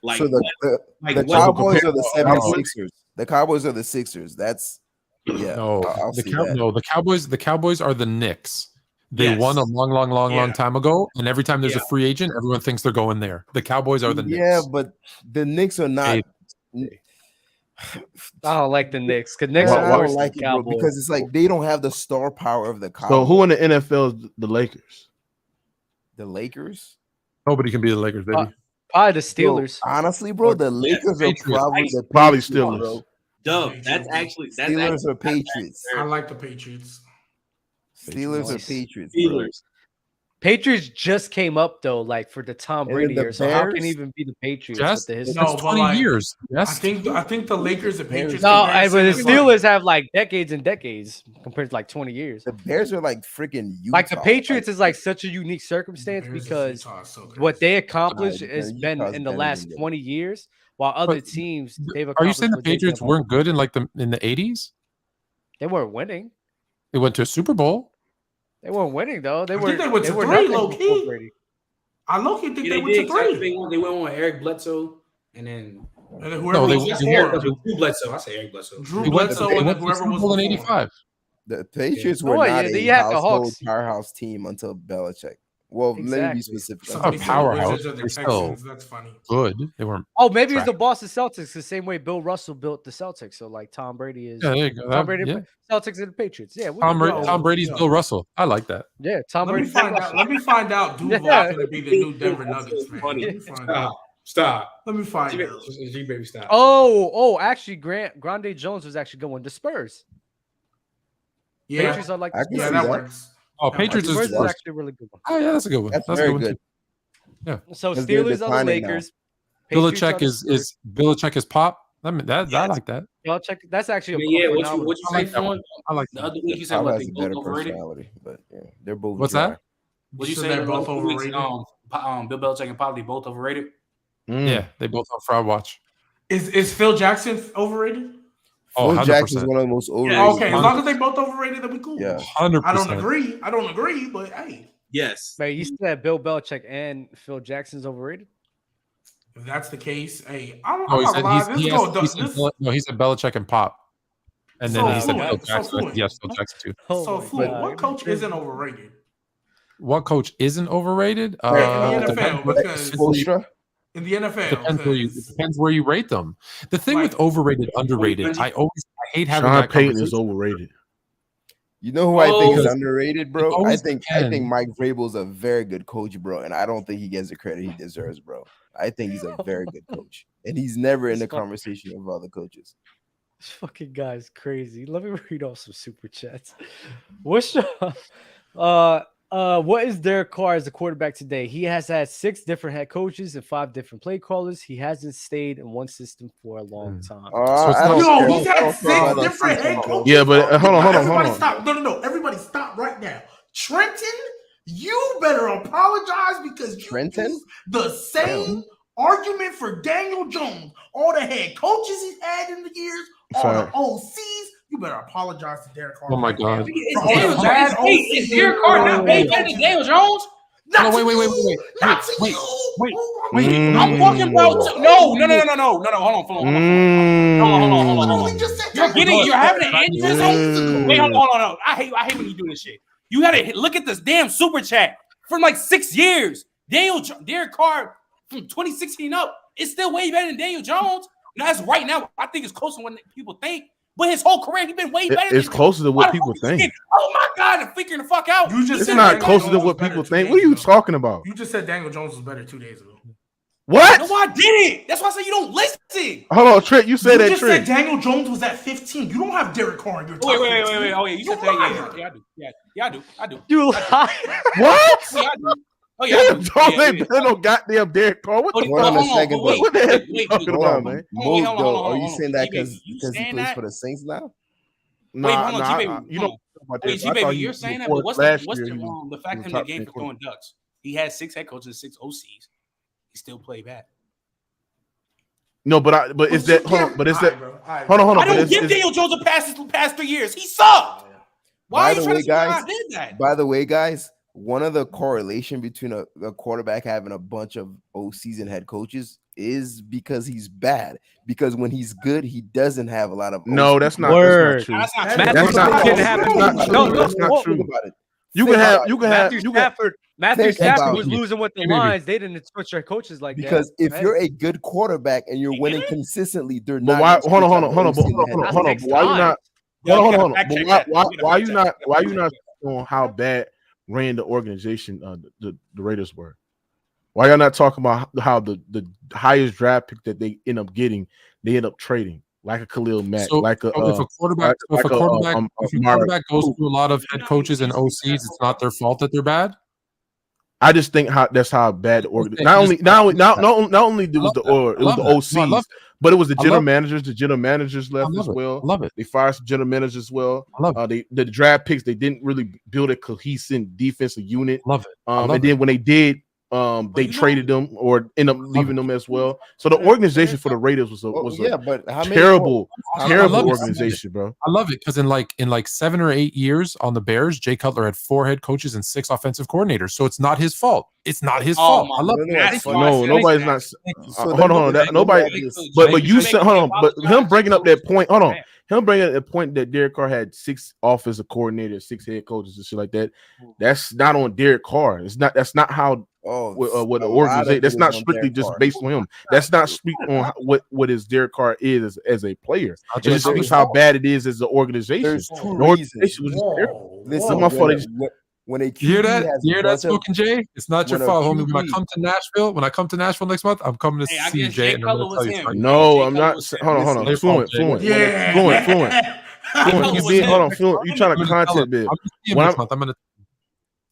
Like, So the what Cowboys are the Cowboys? 76ers. The Cowboys are the Sixers. That's No, I'll see that. the Cowboys are the Knicks. They Yes. won a long time ago, and every time there's a Yeah. free agent, everyone thinks they're going there. The Cowboys are the Knicks. Yeah, but the Knicks are not. I don't like the Knicks because Knicks Well, are I worse don't like than it, bro, Cowboys. because it's like they don't have the star power of the Cowboys. So who in the NFL is the Lakers? The Lakers? Nobody can be the Lakers, baby. Probably the Steelers. Bro, honestly, bro, the Lakers are Patriots. probably the Probably Patriots, Steelers. bro. Dub, that's actually Steelers or Patriots. I like the Patriots. Steelers or Nice. Patriots, bro. Steelers. Patriots just came up though, like for the Tom And Brady then the year. So how can Bears? it even be the Patriots Just with the it's history? No, but 20 like, years. Yes. I think the Lakers and Patriots. No, but comparison the is like- Steelers have like decades and decades compared to like 20 years. The Bears are like freaking Utah. Like the Patriots is like such a unique circumstance Bears is because Utah, so crazy. what they accomplished Nah, has Utah's been in the better last than them. 20 years, while other But teams they've Are you accomplished. saying the what they Patriots did. weren't good in the 80s? They weren't winning. They went to a Super Bowl. They weren't winning though. They I were. think they went to were three, nothing low before key. Brady. I low key think Yeah, they they went did. to 'Cause three. They went on Eric Bledsoe, and then And then No, whoever they was went- four. Drew Bledsoe. I say Eric Bledsoe. Drew They went, Bledsoe they and went then to the whoever Super was Bowl in before. '85. The Patriots Oh, were yeah, not you a had the household Hawks. powerhouse team until Belichick. Well, let me be Exactly. specific. Somebody A said powerhouse. the Wizards or the They still- Texans. That's funny. Good. They weren't. Oh, maybe it's Trash. the Boston Celtics, the same way Bill Russell built the Celtics. So like Tom Brady is Yeah, there you go. Tom Brady, Yeah. Celtics and the Patriots. Yeah, we Tom, can go. Tom Brady's yo. Bill Russell. I like that. Yeah, Tom Let me Brady. find out. Let me find out. Duval's Yeah. gonna be the new Denver Nuggets, man. Funny. Let me find out. Stop. Let me find G out. baby, stop. Oh, actually, Grande Jones was actually going to Spurs. Yeah, Patriots are like I the can yeah, Spurs. see that that. works. Oh, That Patriots Spurs is is first. actually a really good one. Oh yeah, that's a good one. That's a very good one good. too. So 'Cause they're Steelers are the declining now. Lakers. Patriots are Belichick the is Spurs. Belichick is pop. I mean, I like that. Belichick. That's actually a Yeah, what phenomenal. you I say, like that one. Sean? I like The that. other week you said Pop what has they a both better overrated. personality, but yeah, they're both. What's dry. that? What you So say? they're the both other weeks, overrated? Bill Belichick and Pop, they both overrated. Yeah, they both on fraud watch. Is Phil Jackson overrated? Oh, Phil Jackson's 100%. one of the most overrated. Okay, as long as they both overrated, then we cool. Yeah. 100%. I don't agree. I don't agree, but hey, Yes. Man, you said Bill Belichick and Phil Jackson's overrated. if that's the case, hey, I'm No, not he gonna said lie. he said Belichick and Pop, and then So he said fluent, Phil so Jackson. fluent. Yes, Phil Jackson too. Oh so my fluid. God. What coach isn't overrated? What coach isn't overrated? in the NFL, depends- because Spoelstra? in the NFL, depends where you rate them. The thing with overrated, underrated, I hate having Sean that Payton is conversation. overrated. You know who I think is Because underrated, it bro? I always think depends. Mike Vrabel's a very good coach, bro, and I don't think he gets the credit he deserves, bro. I think he's a very good coach, and he's never in the conversation of other coaches. This fucking guy's crazy. Let me read off some super chats. What's your what is Derrick Carr as a quarterback today? He has had 6 different head coaches and 5 different play callers. He hasn't stayed in one system for a long time. So it's I not- don't Yo, care. he's I had don't care 6 about that different system, head bro. coaches. Yeah, but hold on. Everybody stop. No. Everybody stop right now. Trenton, you better apologize because you Trenton? used the same argument for Daniel Jones. All the head coaches he's had in the years, all Sorry. the OCs. You better apologize to Derrick Carr. Oh my right now. God. For all the bad OCs. Is Derrick Carr not way better than Daniel Jones? Not No, to wait. you, not to Wait, you. wait, Oh, wait. I'm talking about no. Hold on. Hold on. I only just said You're Daniel getting, Jones you're having better an than interest. Jones. Wait, hold on. I hate when you do this shit. You gotta look at this damn super chat from like 6 years. Derrick Carr from 2016 up, it's still way better than Daniel Jones. Now, that's right now. I think it's closer than what people think. But his whole career, he's been way better. It's closer to what people think. Oh my God, I'm figuring the fuck out. You just It's said not Daniel closer Jones to was what better people 2 think. days What are you ago. talking about? You just said Daniel Jones was better 2 days ago. What? No, I didn't. That's why I said you don't listen. Hold on, Trent. You said You that, just Trent. said Daniel Jones was at 15. You don't have Derrick Carr in your top Wait. 15. Oh, yeah. You said that. Yeah, I do. Yeah, I do. You lie. What? Yeah, I do. Oh, yeah, I do. Don't they better no goddamn Derrick Carr? What the Hold on a second, wait, What the hell wait, you wait, talking Hold about, on, man? man. Hold on, Mo, hold though, on, are you hold on. saying that You because he saying plays that? for the Saints now? Wait, hold on, G-Baby. You know about Wait, this. G-Baby, you're saying that, but what's the fact in the game for throwing ducks? He had 6 head coaches and 6 OCs. He still played bad. No, but is that hold on? But is that hold on? I don't give Daniel Jones a pass the past 3 years. He sucked. Why are you trying to say I did that? By the way, guys, one of the correlation between a quarterback having a bunch of OCs and head coaches is because he's bad. Because when he's good, he doesn't have a lot of. No, that's not true. That's not true. That's not true. About it. You can have Matthew Stafford was losing with the lines. They didn't switch their coaches like that. Because if you're a good quarterback and you're winning consistently, they're not. Why? Hold on. Why you not? Hold on. Why you not on how bad ran the organization the Raiders were? Why y'all not talking about how the highest draft pick that they end up getting, they end up trading like a Khalil Mack, if a quarterback goes through a lot of head coaches and OCs, it's not their fault that they're bad. I just think that's how bad the organization. Not only it was the OCs, but it was the general managers. The general managers left as well. I love it. They fired some general managers as well. The draft picks, they didn't really build a cohesive defensive unit. Love it. And then when they did, they traded them or end up leaving them as well. So the organization for the Raiders was a terrible organization, bro. I love it because in like 7 or 8 years on the Bears, Jay Cutler had 4 head coaches and 6 offensive coordinators. So it's not his fault. It's not his fault. I love it. No, nobody's not. Hold on, nobody. But you said hold on. But him bringing up that point. Hold on. Him bringing up the point that Derrick Carr had 6 offensive coordinators, 6 head coaches and shit like that. That's not on Derrick Carr. It's not. That's not how. What the organization? That's not strictly just based on him. That's not speaking on what his Derrick Carr is as a player. It just speaks how bad it is as an organization. There's The 2 organization reasons. was just terrible. Listen, My fault. when a QB You hear that? has You hear a that, bunch of- Smoking Jay? It's not your when a fault, homie. QB When I come to Nashville next month, I'm coming to Hey, I see guess Jay. Jay And I'm Cutler gonna was tell you him. something. No, Jay I'm Cutler not. was Hold on. Their fault, Jay. Fluent. Yeah. You trying to content bit. I'm just seeing next month. I'm gonna.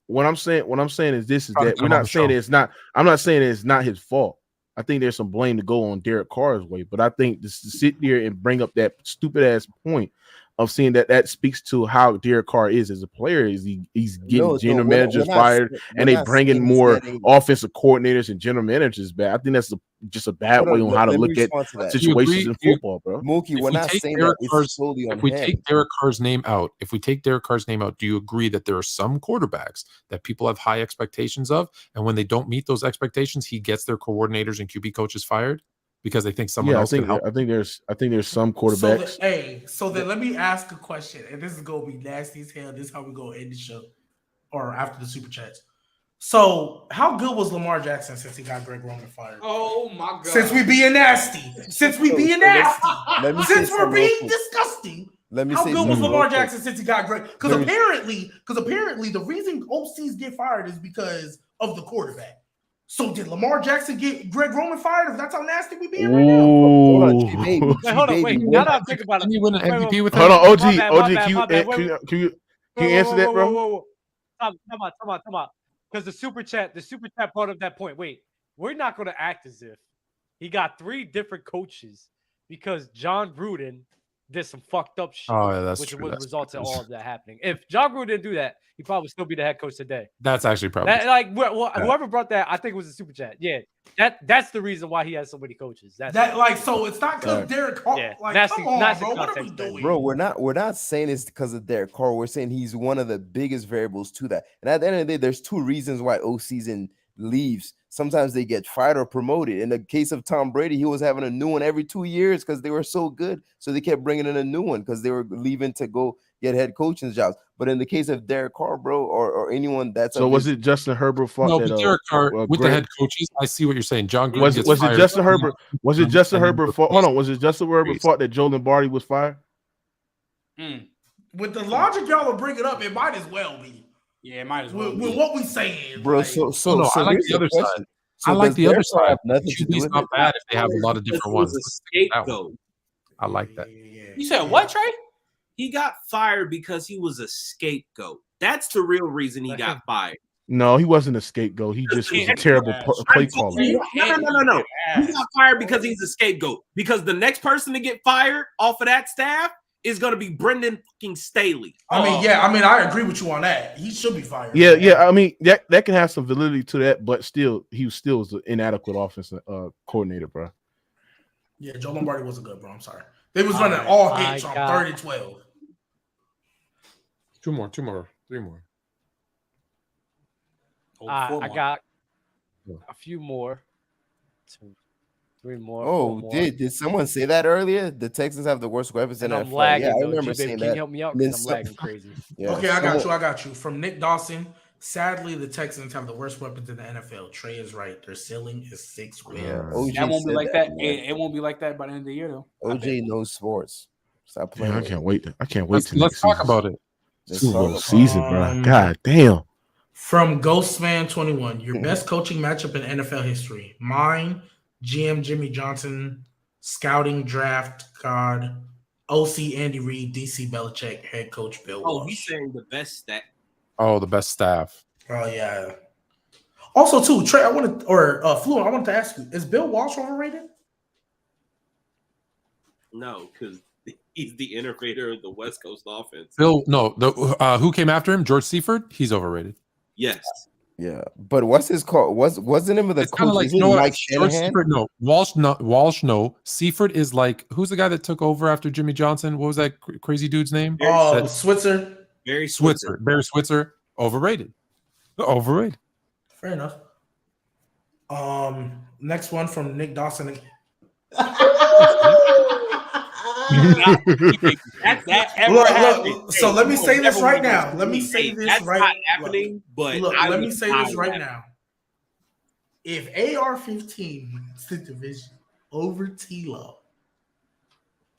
What I'm saying is this is Trying to that come we're on not the saying show. it's not. I'm not saying it's not his fault. I think there's some blame to go on Derrick Carr's way, but I think to sit there and bring up that stupid ass point of seeing that speaks to how Derrick Carr is as a player. Is he's getting general managers fired and they bringing more offensive coordinators and general managers back. I think that's just a bad way on how to look at situations in football, bro. Mookie, we're not saying that it's solely on him. If we take Derrick Carr's name out, do you agree that there are some quarterbacks that people have high expectations of, and when they don't meet those expectations, he gets their coordinators and QB coaches fired because they think someone else can help? I think there's some quarterbacks. So then let me ask a question, and this is gonna be nasty as hell. This is how we gonna end the show, or after the super chats. So, how good was Lamar Jackson since he got Greg Roman fired? Oh my god! Since we being nasty, since we're being disgusting. Let me how say good was Lamar real quick. Jackson since he got Greg? Because apparently the reason OCs get fired is because of the quarterback. So did Lamar Jackson get Greg Roman fired? If that's how nasty we being right now. Hold on, G-Baby. Wait. Now that I'm thinking about it, Didn't he win an MVP with him? Hold on, OG, my bad. can you answer that, bro? Whoa. Come on. Because the super chat brought up that point. Wait, we're not going to act as if he got 3 different coaches because John Gruden did some fucked up shit, Oh, yeah, that's which true. was That's results in true. all of that happening. If John Gruden didn't do that, he probably still be the head coach today. That's actually probably. Whoever brought that, I think it was a super chat. Yeah, that's the reason why he has so many coaches. So it's not because Derrick Carr. Yeah, Come on, bro. What are we doing? Bro, we're not saying it's because of Derrick Carr. We're saying he's one of the biggest variables to that. And at the end of the day, there's 2 reasons why O-season leaves. Sometimes they get fired or promoted. In the case of Tom Brady, he was having a new one every 2 years because they were so good. So they kept bringing in a new one because they were leaving to go get head coaching jobs. But in the case of Derrick Carr, bro, or anyone that's so was it Justin Herbert fault? No, that, but Derrick Carr with the head coaches, I see what you're saying. John Gruden was gets it fired. Justin Herbert? Was it Justin Herbert fault? Hold on, was it Justin Herbert fault that Joe Lombardi was fired? With the logic y'all are bringing up, it might as well be. Yeah, it might as well. With what we saying, bro. like, So I like the other side. I like the other side. QB's not bad if they have a lot of different ones. Scapegoat. I like that. You said what, Trey? He got fired because he was a scapegoat. That's the real reason he got fired. No, he wasn't a scapegoat. He just was a terrible play caller. No. He got fired because he's a scapegoat. Because the next person to get fired off of that staff is going to be Brendan fucking Staley. I agree with you on that. He should be fired. Yeah. I mean, that can have some validity to that, but still, he was still an inadequate offensive coordinator, bro. Yeah, Joe Lombardi wasn't good, bro. I'm sorry. They was running all hits on 3rd and 12. Two more, 3 more. I got a few more. 2, 3 more. Oh, 4 more. did someone say that earlier? The Texans have the worst weapons in the I'm NFL. lagging. Yeah, I Though. remember G-Baby, saying can that. you help me out? Because I'm lagging crazy. Yeah, Okay, I got you. From Nick Dawson. Sadly, the Texans have the worst weapons in the NFL. Trey is right. Their ceiling is 6 wins. Yeah, That won't be like that. It won't be like that by the end of the year, though. OJ knows sports. Stop playing. Man, I can't wait. I can't wait. Let's talk about it. Super Bowl season, bro. God damn. From Ghostman21, your best coaching matchup in NFL history. Mine, GM Jimmy Johnson, scouting draft god, OC Andy Reid, DC Belichick, head coach Bill Walsh. Oh, he's saying the best stat. Oh, the best staff. Oh yeah. Also, too, Trey, Fluent, I wanted to ask you: is Bill Walsh overrated? No, because he's the innovator of the West Coast offense. Who came after him? George Seifert. He's overrated. Yes. Yeah, but what's his call? What's the name of the coach? Like, Is it Mike Shanahan? Seifert, no. Walsh, no. Seifert is like, who's the guy that took over after Jimmy Johnson? What was that crazy dude's name? Switzer. Barry Switzer. Barry Switzer. Overrated. Fair enough. Next one from Nick Dawson. So let me say this right now. Let me say this right now. Happening, but let me say this right now. If AR-15 wins the division over T-Law,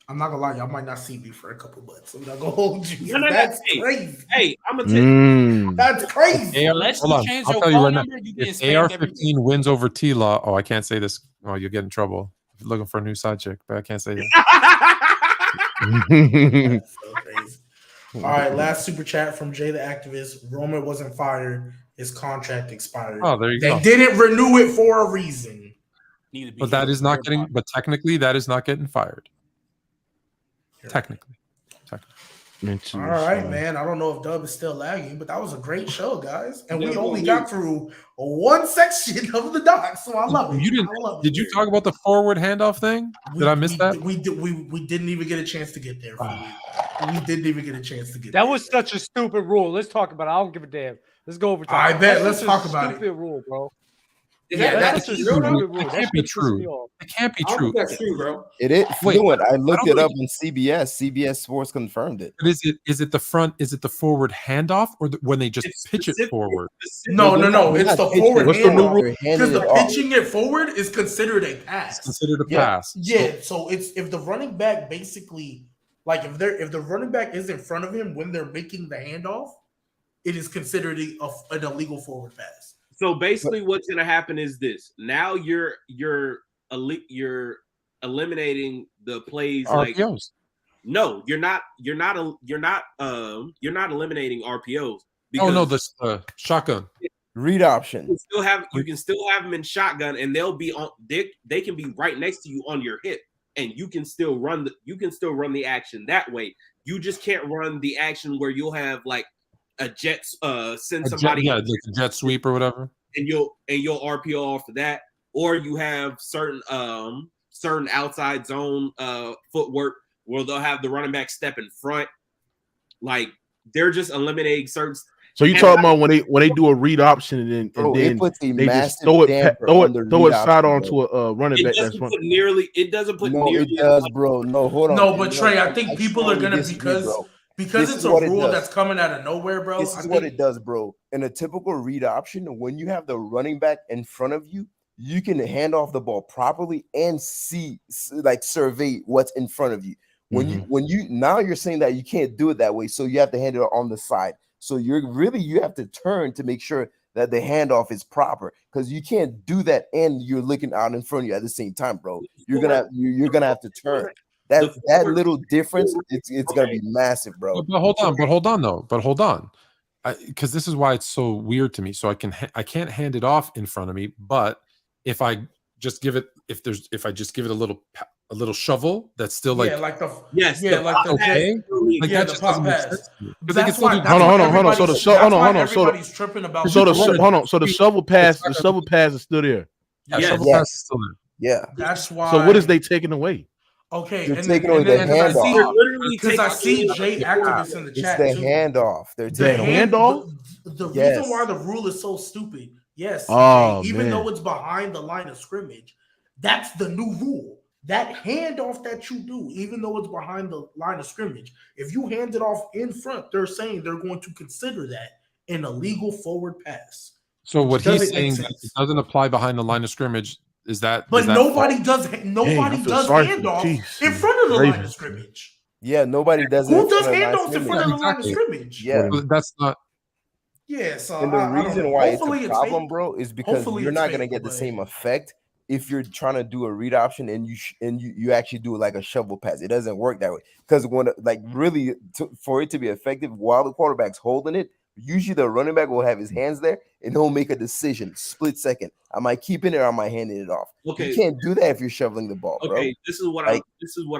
I'm not gonna lie, y'all might not see me for a couple months. I'm not gonna hold you. That's crazy. Hey, I'm gonna tell you. That's crazy. Unless you change your phone number, you get if AR-15 wins over T-Law, oh, I can't say this. Oh, you'll get in trouble. Looking for a new side chick, but I can't say that. So crazy. All right, last super chat from Jay the Activist. Roman wasn't fired. His contract expired. Oh, there you go. They didn't renew it for a reason. But that is not getting. But technically, that is not getting fired. Technically. All right, man. I don't know if Dub is still lagging, but that was a great show, guys. And we only got through one section of the doc, so I love it. Did you talk about the forward handoff thing? Did I miss that? We didn't even get a chance to get there. We didn't even get a chance to get there. That was such a stupid rule. Let's talk about it. I don't give a damn. Let's go over time. I bet. Let's talk about it. Stupid rule, bro. That's a true. stupid rule. It can't be true. It can't be true. That's true, bro. It is fluent. I looked it up on CBS. CBS Sports confirmed it. But is it the front? Is it the forward handoff, or when they just pitch it forward? No. It's the forward handoff. Because the off. pitching it forward is considered a pass. It's considered a pass. Yeah. So it's if the running back basically, like if the running back is in front of him when they're making the handoff, it is considered an illegal forward pass. So basically, what's going to happen is this. Now you're eliminating the plays RPOs. like no, you're not eliminating RPOs. Because the shotgun read option. You can still have them in shotgun, and they'll be on. They can be right next to you on your hip, and you can still run the action that way. You just can't run the action where you'll have like a jet send somebody like a jet sweep or whatever, and you'll RPO off of that, or you have certain outside zone footwork where they'll have the running back step in front. Like they're just eliminating certain. So you talking about when they do a read option and then they just throw it side onto a running back. It doesn't put nearly. It does, bro. No, hold on. No, but Trey, I think people are gonna because it's a rule that's coming out of nowhere, bro. This is what it does, bro. In a typical read option, when you have the running back in front of you, you can hand off the ball properly and survey what's in front of you. When you now you're saying that you can't do it that way, so you have to hand it on the side. So you have to turn to make sure that the handoff is proper, because you can't do that and you're looking out in front of you at the same time, bro. You're gonna have to turn. That little difference, it's gonna be massive, bro. But hold on, because this is why it's so weird to me. So I can't hand it off in front of me, but if I just give it a little a little shovel that's still like like the yes, yeah, the like the okay, like yeah, that the just pop doesn't make pass. sense to me. That's why. Hold on. So everybody's tripping about. So the shovel pass is still there. Yeah, Yes. shovel pass is still there. Yeah. That's why. So what is they taking away? Okay, They're and taking then, away and the then handoff. because I see Jay activists in the It's chat the too. handoff. They're The taking away. handoff? The Yes. reason why the rule is so stupid, yes, Oh, even man. though it's behind the line of scrimmage, that's the new rule. That handoff that you do, even though it's behind the line of scrimmage, if you hand it off in front, they're saying they're going to consider that an illegal forward pass. So what Doesn't he's make saying sense. it doesn't apply behind the line of scrimmage. Is that? But is that nobody false? does. Nobody feel does sorry for handoffs Chiefs. in front of the line of Ravens. scrimmage. Yeah, nobody does it. Who in does front of handoffs in front of the line of Exactly. scrimmage? Yeah. So that's not. Yeah, so And the I don't reason know. why it's Hopefully a problem, fake. bro, is because Hopefully you're it's not gonna fake, get the but- same effect if you're trying to do a read option and you actually do it like a shovel pass. It doesn't work that way because when really for it to be effective while the quarterback's holding it, usually the running back will have his hands there and he'll make a decision split second. Am I keeping it or am I handing it off? Okay. You can't do that if you're shoveling the ball, bro. Okay, this is what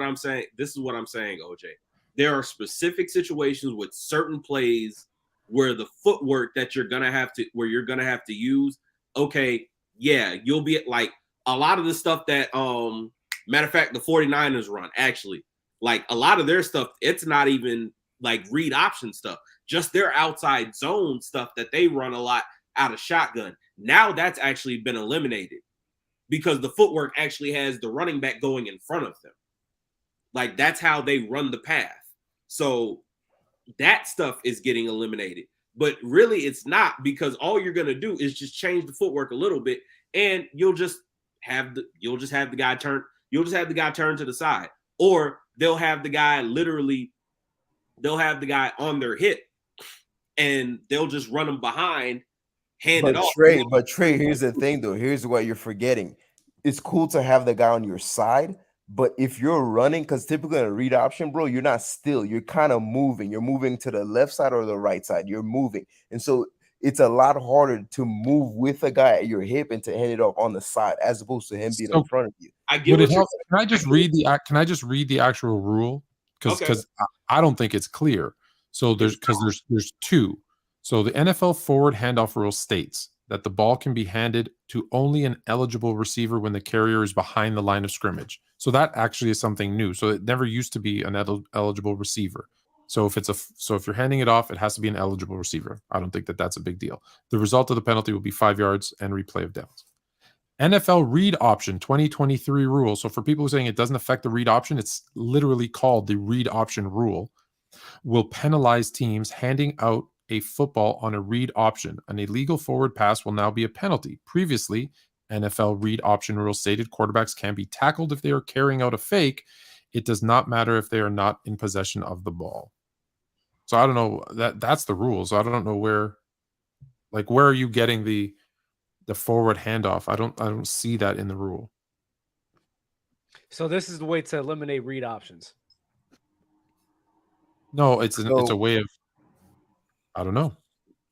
I'm saying. This is what I'm saying, OJ. There are specific situations with certain plays where the footwork that you're gonna have to use. Okay, yeah, you'll be like a lot of the stuff that matter of fact, the 49ers run actually, like a lot of their stuff, it's not even like read option stuff, just their outside zone stuff that they run a lot out of shotgun. Now that's actually been eliminated because the footwork actually has the running back going in front of them. Like that's how they run the path. So that stuff is getting eliminated. But really it's not, because all you're going to do is just change the footwork a little bit and you'll just have the guy turn to the side, or they'll have the guy on their hip and they'll just run them behind, hand it off. But Trey, here's the thing though. Here's what you're forgetting. It's cool to have the guy on your side, but if you're running, because typically in a read option, bro, you're not still. You're kind of moving. You're moving to the left side or the right side. You're moving. And so it's a lot harder to move with a guy at your hip and to hand it off on the side as opposed to him being in front of you. Would it help? Can I just read the actual rule? Because I don't think it's clear. So there's two. So the NFL forward handoff rule states that the ball can be handed to only an eligible receiver when the carrier is behind the line of scrimmage. So that actually is something new. So it never used to be an eligible receiver. So if you're handing it off, it has to be an eligible receiver. I don't think that's a big deal. The result of the penalty will be 5 yards and replay of downs. NFL read option 2023 rule. So for people who are saying it doesn't affect the read option, it's literally called the read option rule. Will penalize teams handing out a football on a read option. An illegal forward pass will now be a penalty. Previously, NFL read option rule stated quarterbacks can be tackled if they are carrying out a fake. It does not matter if they are not in possession of the ball. So I don't know, that's the rule. So I don't know where are you getting the forward handoff? I don't see that in the rule. So this is the way to eliminate read options. No, it's a way of, I don't know.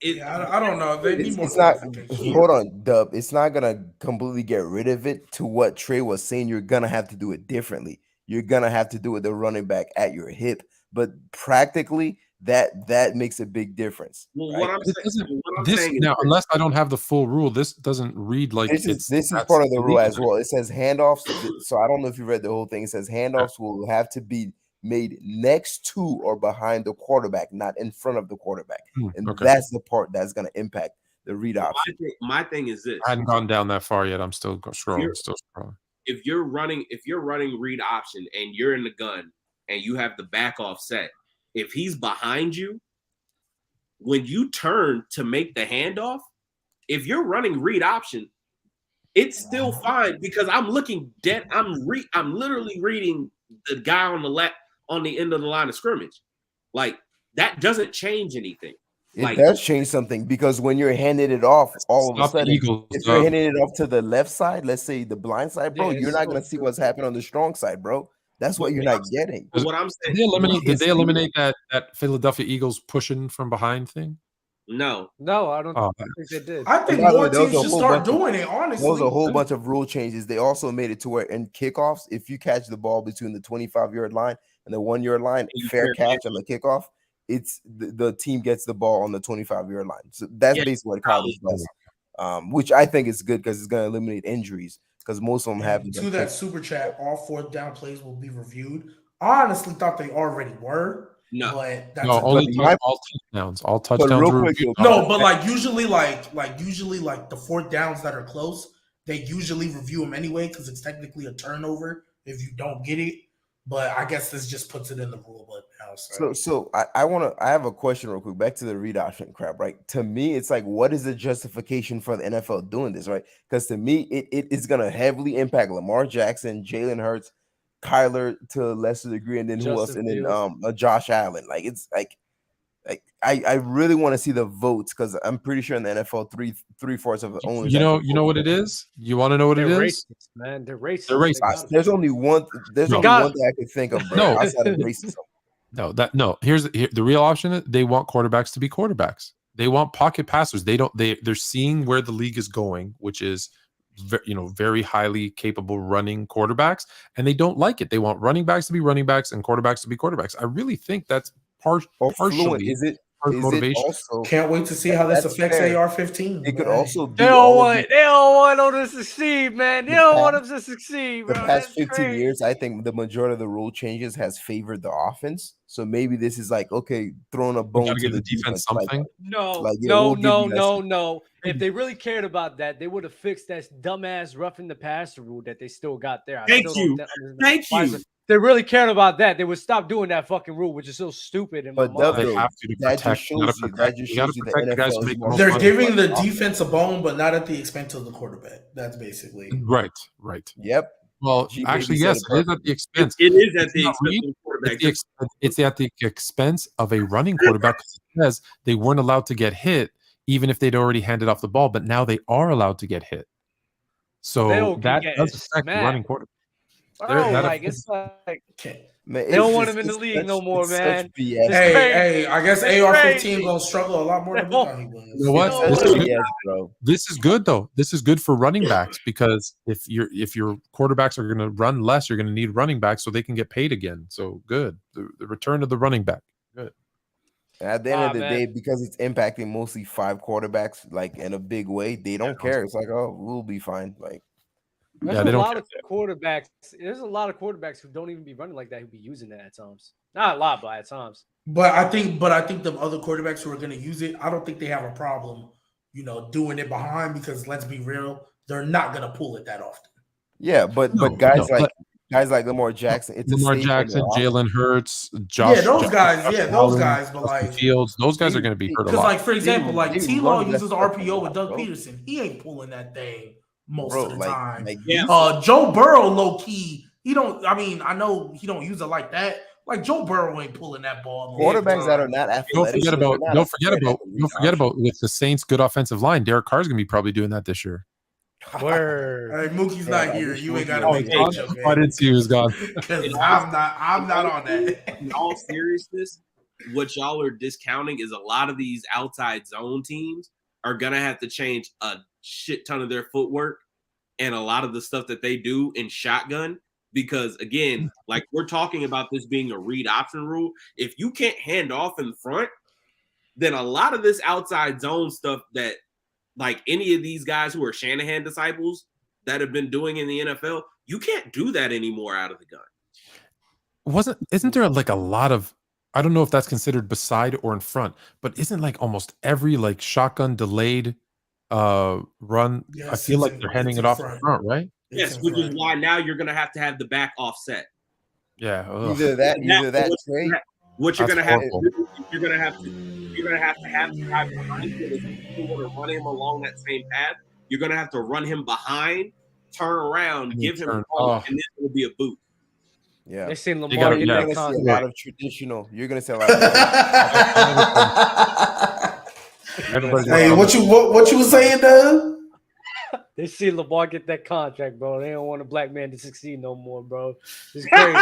I don't know. They need more. It's not. Hold on, Dub. It's not gonna completely get rid of it. To what Trey was saying, you're gonna have to do it differently. You're gonna have to do it with the running back at your hip, but practically that makes a big difference. Well, right? what I'm saying now, unless I don't have the full rule, this doesn't read like this is part of the rule as well. It says handoffs. So I don't know if you read the whole thing. It says handoffs will have to be made next to or behind the quarterback, not in front of the quarterback. And that's the part that's going to impact the read option. My thing is this. I hadn't gone down that far yet. I'm still scrolling. If you're running read option and you're in the gun and you have the back off set, if he's behind you, when you turn to make the handoff, if you're running read option, it's still fine because I'm looking dead. I'm literally reading the guy on the left on the end of the line of scrimmage. Like that doesn't change anything. It does change something because when you're handing it off, all of a sudden, if you're handing it off to the left side, let's say the blind side, bro, you're not going to see what's happening on the strong side, bro. That's what you're not getting. What I'm saying, did they eliminate that Philadelphia Eagles pushing from behind thing? No, I don't think they did. I think By the more way, there was teams a should whole start bunch of- doing it, honestly. There was a whole bunch of rule changes. They also made it to where in kickoffs, if you catch the ball between the 25-yard line and the 1-yard line, fair catch on the kickoff, it's the team gets the ball on the 25-yard line. So that's basically what college does, which I think is good because it's going to eliminate injuries because most of them have. To that super chat, all fourth down plays will be reviewed. I honestly thought they already were. No, but that's only all touchdowns. All touchdowns. real were quick, reviewed. no, but like usually the fourth downs that are close, they usually review them anyway because it's technically a turnover if you don't get it. But I guess this just puts it in the rule book now. So I have a question real quick. Back to the read option crap, right? To me, it's like, what is the justification for the NFL doing this, right? Because to me, it's gonna heavily impact Lamar Jackson, Jalen Hurts, Kyler to a lesser degree, and then who else? And then Josh Allen. Like it's like I really want to see the votes because I'm pretty sure in the NFL 3/4 of the owners. You know what it is? You want to know what it is? Racist, man. They're racist. They're racist. There's only one. There's only one thing I could think of, bro, outside of racism. No. Here's the real option. They want quarterbacks to be quarterbacks. They want pocket passers. They're seeing where the league is going, which is very highly capable running quarterbacks, and they don't like it. They want running backs to be running backs and quarterbacks to be quarterbacks. I really think that's partially Is it motivation. Also, can't wait to see how this affects AR-15. It could also be they don't want them to succeed, man. They don't want them to succeed, bro. The past 15 years, I think the majority of the rule changes has favored the offense. So maybe this is like, okay, throwing a bone to the defense. Something. No. If they really cared about that, they would have fixed that dumbass roughing the passer rule that they still got there. Thank you. They really cared about that, they would stop doing that fucking rule, which is so stupid. But they have to protect. The guys. They're giving the defense a bone, but not at the expense of the quarterback. That's basically right. Yep. Well, actually, yes, it is at the expense. It is at the expense of the quarterback. It's at the expense of a running quarterback because it says they weren't allowed to get hit even if they'd already handed off the ball, but now they are allowed to get hit. So that does affect the running quarterback. It's like they don't want him in the league no more, man. Hey, I guess AR-15 gonna struggle a lot more than we thought he was. You know what? This is good though. This is good for running backs because if your quarterbacks are going to run less, you're going to need running backs so they can get paid again. So good. The return of the running back. Good. At the end of the day, because it's impacting mostly 5 quarterbacks, like in a big way, they don't care. It's like, oh, we'll be fine. Like. There's a lot of quarterbacks. There's a lot of quarterbacks who don't even be running like that who be using that at times. Not a lot, but at times. But I think the other quarterbacks who are going to use it, I don't think they have a problem, doing it behind because let's be real, they're not going to pull it that often. Yeah, but guys like Lamar Jackson, Jalen Hurts, Josh. Yeah, those guys. But like Fields, those guys are going to be hurt a lot. Because like for example, like T-Law uses RPO with Doug Peterson. He ain't pulling that thing. Most of the time. Joe Burrow, low key, he don't. I mean, I know he don't use it like that. Like Joe Burrow ain't pulling that ball. Quarterbacks that are not athletic. Don't forget about with the Saints' good offensive line. Derek Carr's gonna be probably doing that this year. Word. Hey, Mookie's not here. You ain't gotta make that joke. I didn't see he was gone. I'm not on that. In all seriousness, what y'all are discounting is a lot of these outside zone teams are gonna have to change a shit ton of their footwork and a lot of the stuff that they do in shotgun because again, like we're talking about this being a read option rule. If you can't hand off in front, then a lot of this outside zone stuff that like any of these guys who are Shanahan disciples that have been doing in the NFL, you can't do that anymore out of the gun. Isn't there like a lot of, I don't know if that's considered beside or in front, but isn't like almost every like shotgun delayed run, I feel like they're handing it off in front, right? Yes, which is why now you're gonna have to have the back offset. Yeah, either that. What you're gonna have to do, you're gonna have to have the guy behind you. If you want to run him along that same path, you're gonna have to run him behind, turn around, give him a ball, and then it'll be a boot. Yeah, they seen Lamar get that a lot of traditional. You're gonna see a lot of hey, what you was saying, Doug? They see Lamar get that contract, bro. They don't want a black man to succeed no more, bro. It's crazy.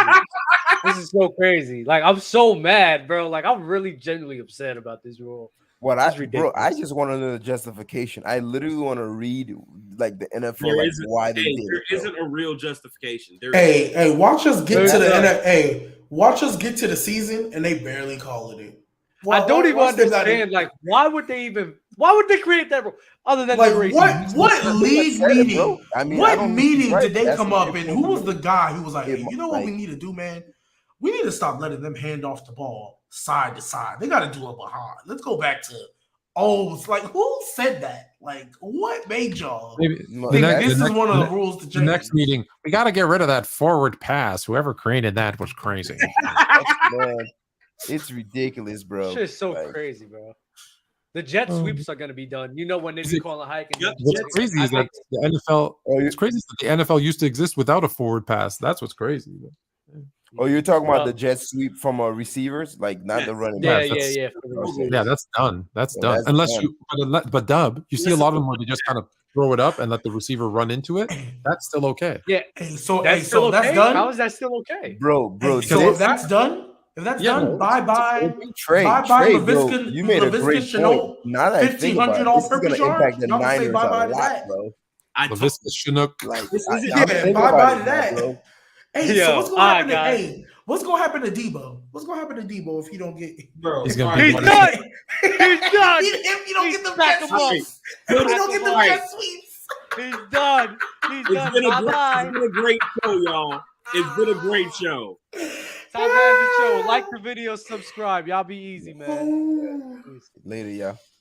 This is so crazy. Like, I'm so mad, bro. Like, I'm really genuinely upset about this rule. What I just want to know the justification. I literally want to read like the NFL why they did it. There isn't a real justification. Hey, watch us get to the NFL. Hey, watch us get to the season and they barely call it. I don't even understand. Like, why would they create that rule other than like what league meeting? I mean, what meeting did they come up in? Who was the guy who was like, hey, you know what we need to do, man? We need to stop letting them hand off the ball side to side. They got to do it behind. Let's go back to it's like who said that? Like what made y'all? This is one of the rules to change. The next meeting, we got to get rid of that forward pass. Whoever created that was crazy. Man, it's ridiculous, bro. Shit's so crazy, bro. The jet sweeps are gonna be done. You know when they call a hike. What's crazy is that the NFL. It's crazy that the NFL used to exist without a forward pass. That's what's crazy. Oh, you're talking about the jet sweep from receivers, like not the running back. Yeah, that's done. That's done. Unless but Dub, you see a lot of them where they just kind of throw it up and let the receiver run into it. That's still okay. Yeah. So that's done. How is that still okay, bro? So if that's done. If that's done, bye-bye. Trade, Laviska, you made a great point. Now that I think about it, this is going to impact the Niners a lot, bro. Laviska Chinook. Bye-bye to that. Hey, so what's going to happen to what's going to happen to Debo? What's going to happen to Debo if he don't get He's done. If you don't get the jet sweeps. If you don't get the jet sweeps. He's done. He's done. It's been a great show, y'all. It's been a great show. Time to end the show. Like the video, subscribe. Y'all be easy, man. Later, y'all.